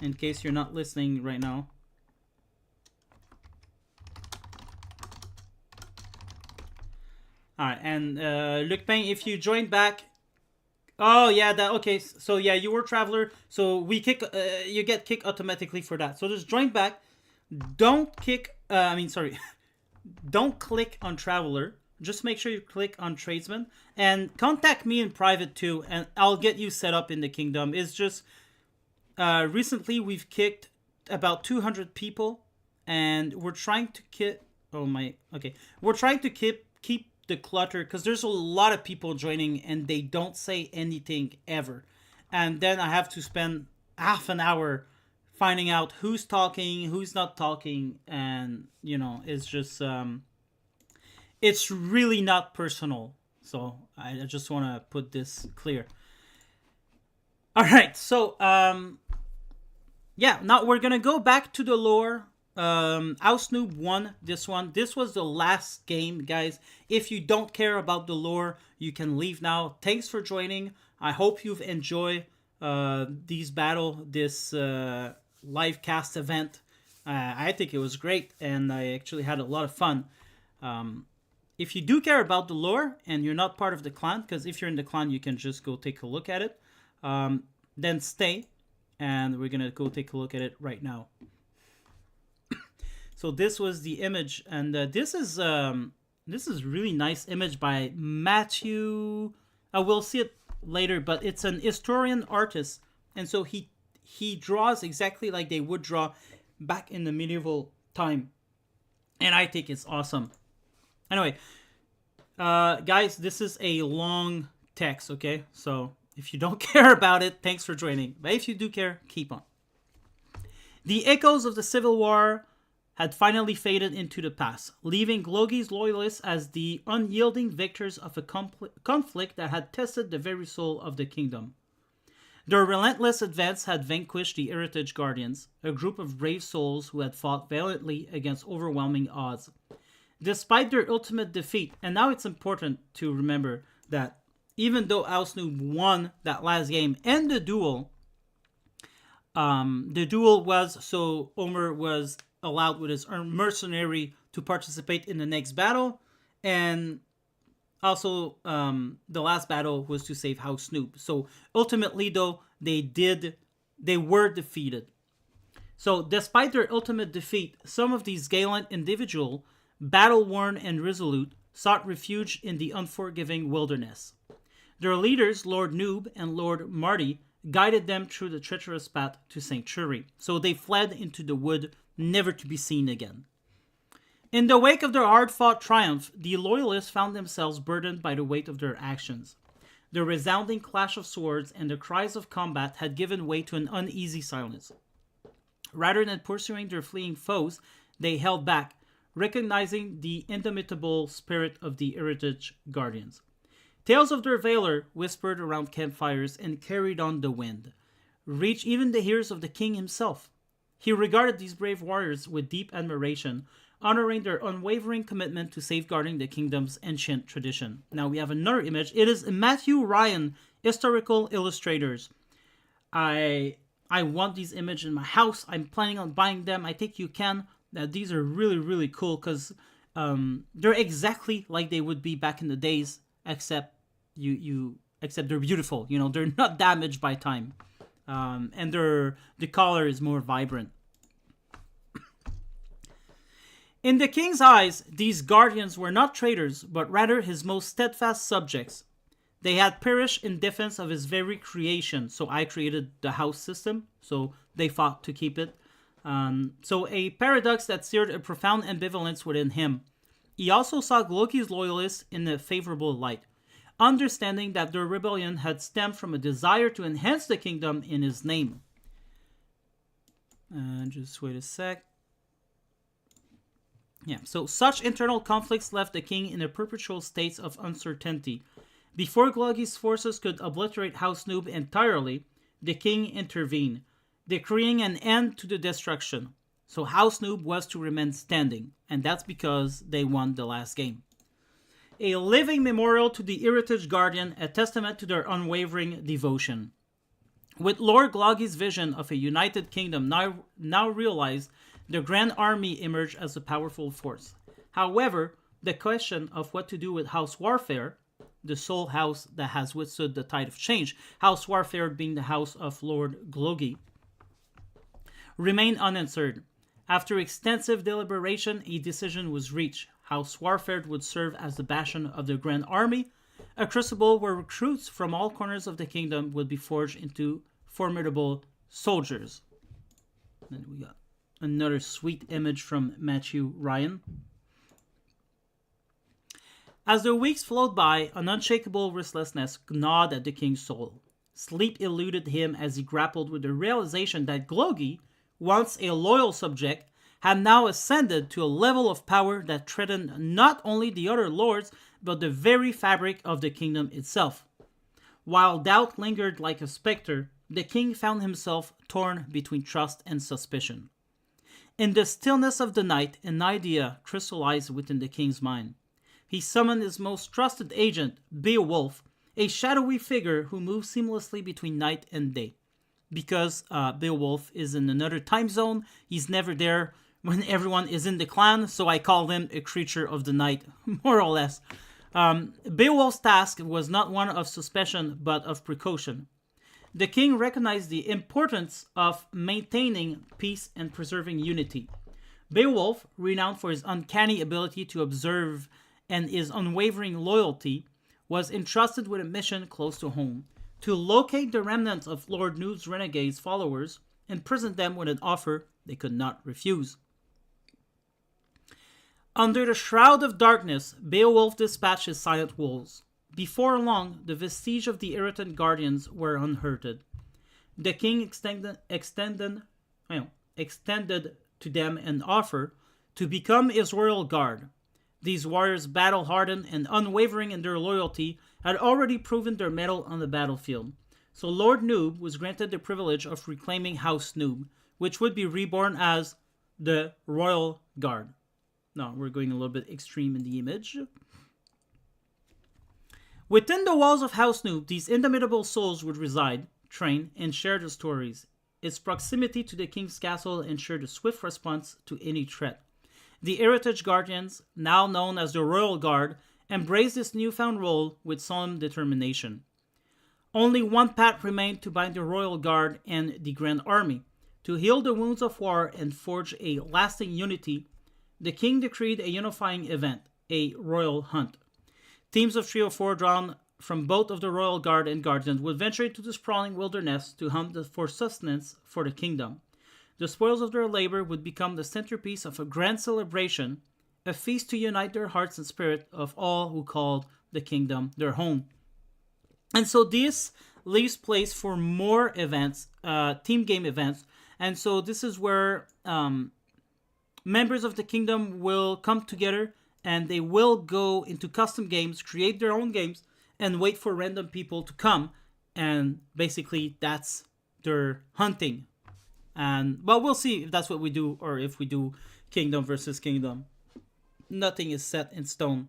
in case you're not listening right now. All right, and Luc Payne, if you join back, oh yeah, that okay. So yeah, you were traveler, so we kick. You get kicked automatically for that. So just join back. Don't kick. Sorry, don't click on traveler. Just make sure you click on tradesman and contact me in private too, and I'll get you set up in the kingdom. It's just recently we've kicked about 200 people, and we're trying to we're trying to keep the clutter because there's a lot of people joining and they don't say anything ever, and then I have to spend half an hour finding out who's talking, who's not talking, and it's just it's really not personal. So I just want to put this clear. All right, so yeah, now we're gonna go back to the lore. House Noob won this one. This was the last game, guys. If you don't care about the lore, you can leave now. Thanks for joining. I hope you've enjoyed this live cast event. I think it was great, and I actually had a lot of fun. If you do care about the lore and you're not part of the clan, because if you're in the clan, you can just go take a look at it, then stay, and we're gonna go take a look at it right now. So this was the image, and this is really nice image by Matthew. We'll see it later, but it's an historian artist, and so he draws exactly like they would draw back in the medieval time, and I think it's awesome. Anyway, guys, this is a long text, okay? So if you don't care about it, thanks for joining. But if you do care, keep on. The echoes of the Civil War had finally faded into the past, leaving Glogi's loyalists as the unyielding victors of a conflict that had tested the very soul of the kingdom. Their relentless advance had vanquished the Heritage Guardians, a group of brave souls who had fought valiantly against overwhelming odds. Despite their ultimate defeat, and now it's important to remember that even though House Noob won that last game and the duel was so Omer was allowed with his mercenary to participate in the next battle, and also the last battle was to save House Noob. So ultimately, though, they were defeated. So despite their ultimate defeat, some of these gallant individuals, battle-worn and resolute, sought refuge in the unforgiving wilderness. Their leaders, Lord Noob and Lord Marty, guided them through the treacherous path to sanctuary. So they fled into the wood, never to be seen again. In the wake of their hard-fought triumph, the Loyalists found themselves burdened by the weight of their actions. The resounding clash of swords and the cries of combat had given way to an uneasy silence. Rather than pursuing their fleeing foes, they held back, recognizing the indomitable spirit of the Heritage Guardians. Tales of their valor whispered around campfires and carried on the wind, reached even the ears of the king himself. He regarded these brave warriors with deep admiration, honoring their unwavering commitment to safeguarding the kingdom's ancient tradition. Now we have another image. It is Matthew Ryan, Historical Illustrators. I want these images in my house. I'm planning on buying them. I think you can. These are really, really cool because they're exactly like they would be back in the days, except except they're beautiful. They're not damaged by time, and the color is more vibrant. In the king's eyes, these guardians were not traitors, but rather his most steadfast subjects. They had perished in defense of his very creation. So I created the house system, so they fought to keep it. So a paradox that seared a profound ambivalence within him. He also saw Gloki's loyalists in a favorable light. understanding that their rebellion had stemmed from a desire to enhance the kingdom in his name. Just wait a sec. Yeah, so such internal conflicts left the king in a perpetual state of uncertainty. Before Gloggy's forces could obliterate House Noob entirely, the king intervened, decreeing an end to the destruction. So House Noob was to remain standing, and that's because they won the last game. A living memorial to the Heritage Guardian, a testament to their unwavering devotion. With Lord Gloggy's vision of a united kingdom now realized, the Grand Army emerged as a powerful force. However, the question of what to do with House Warfare, the sole house that has withstood the tide of change, House Warfare being the house of Lord Gloggy, remained unanswered. After extensive deliberation, a decision was reached. House Warfare would serve as the bastion of the Grand Army, a crucible where recruits from all corners of the kingdom would be forged into formidable soldiers. Then we got another sweet image from Matthew Ryan. As the weeks flowed by, an unshakable restlessness gnawed at the king's soul. Sleep eluded him as he grappled with the realization that Gloggy, once a loyal subject, had now ascended to a level of power that threatened not only the other lords, but the very fabric of the kingdom itself. While doubt lingered like a specter, the king found himself torn between trust and suspicion. In the stillness of the night, an idea crystallized within the king's mind. He summoned his most trusted agent, Beowulf, a shadowy figure who moves seamlessly between night and day. Because Beowulf is in another time zone, he's never there when everyone is in the clan, so I call him a creature of the night, more or less. Beowulf's task was not one of suspicion, but of precaution. The king recognized the importance of maintaining peace and preserving unity. Beowulf, renowned for his uncanny ability to observe and his unwavering loyalty, was entrusted with a mission close to home: to locate the remnants of Lord Noob's renegades followers and present them with an offer they could not refuse. Under the shroud of darkness, Beowulf dispatched his silent wolves. Before long, the vestige of the Heritage Guardians were unhurted. The king extended to them an offer to become his royal guard. These warriors, battle-hardened and unwavering in their loyalty, had already proven their mettle on the battlefield. So Lord Noob was granted the privilege of reclaiming House Noob, which would be reborn as the Royal Guard. No, we're going a little bit extreme in the image. Within the walls of House Noob, these indomitable souls would reside, train, and share their stories. Its proximity to the king's castle ensured a swift response to any threat. The Heritage Guardians, now known as the Royal Guard, embraced this newfound role with solemn determination. Only one path remained to bind the Royal Guard and the Grand Army. To heal the wounds of war and forge a lasting unity, the king decreed a unifying event, a royal hunt. Teams of 3 or 4 drawn from both of the Royal Guard and Guardians would venture into the sprawling wilderness to hunt for sustenance for the kingdom. The spoils of their labor would become the centerpiece of a grand celebration, a feast to unite their hearts and spirit of all who called the kingdom their home. And so this leaves place for more events, team game events. And so this is where members of the kingdom will come together and they will go into custom games, create their own games, and wait for random people to come. And basically that's their hunting. And, well, we'll see if that's what we do or if we do kingdom versus kingdom. Nothing is set in stone.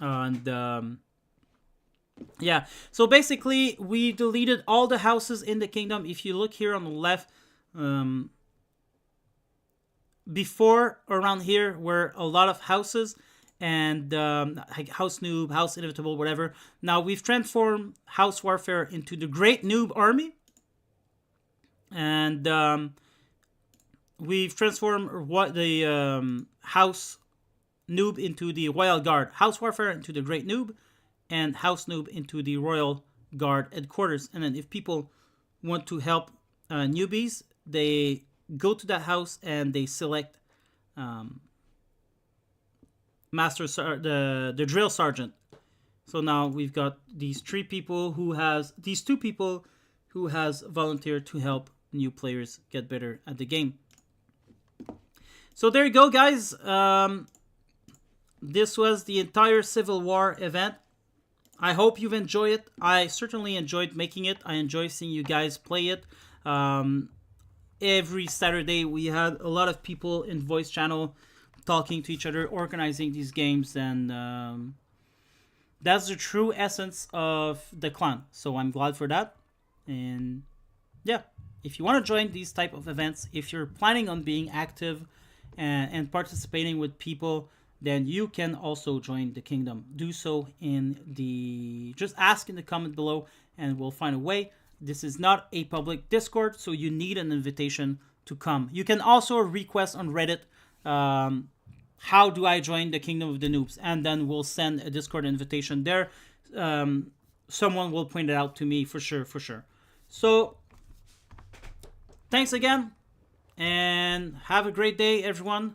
And, yeah. So basically, we deleted all the houses in the kingdom. If you look here on the left, before, around here, were a lot of houses. And like House Noob, House Inevitable, whatever. Now, we've transformed House Warfare into the Great Noob Army. And we've transformed what the House Noob into the Royal Guard, House Warfare into the Great Noob, and House Noob into the Royal Guard headquarters. And then if people want to help newbies, they go to that house and they select the drill sergeant. So now we've got these two people who has volunteered to help new players get better at the game. So there you go, guys. This was the entire Civil War event. I hope you've enjoyed it. I certainly enjoyed making it. I enjoy seeing you guys play it. Every Saturday we had a lot of people in voice channel talking to each other, organizing these games, and that's the true essence of the clan. So I'm glad for that. And yeah, if you want to join these type of events, if you're planning on being active and participating with people, then you can also join the kingdom. Do so just ask in the comment below and we'll find a way. This is not a public Discord, so you need an invitation to come. You can also request on Reddit, how do I join the Kingdom of the Noobs? And then we'll send a Discord invitation there. Someone will point it out to me for sure. So, thanks again, and have a great day, everyone.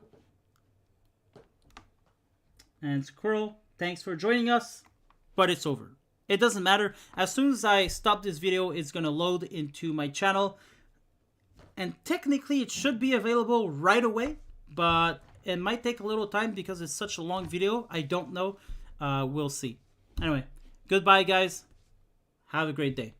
And Squirrel, thanks for joining us, but it's over. It doesn't matter. As soon as I stop this video, it's going to load into my channel. And technically, it should be available right away, but it might take a little time because it's such a long video. I don't know. We'll see. Anyway, goodbye, guys. Have a great day.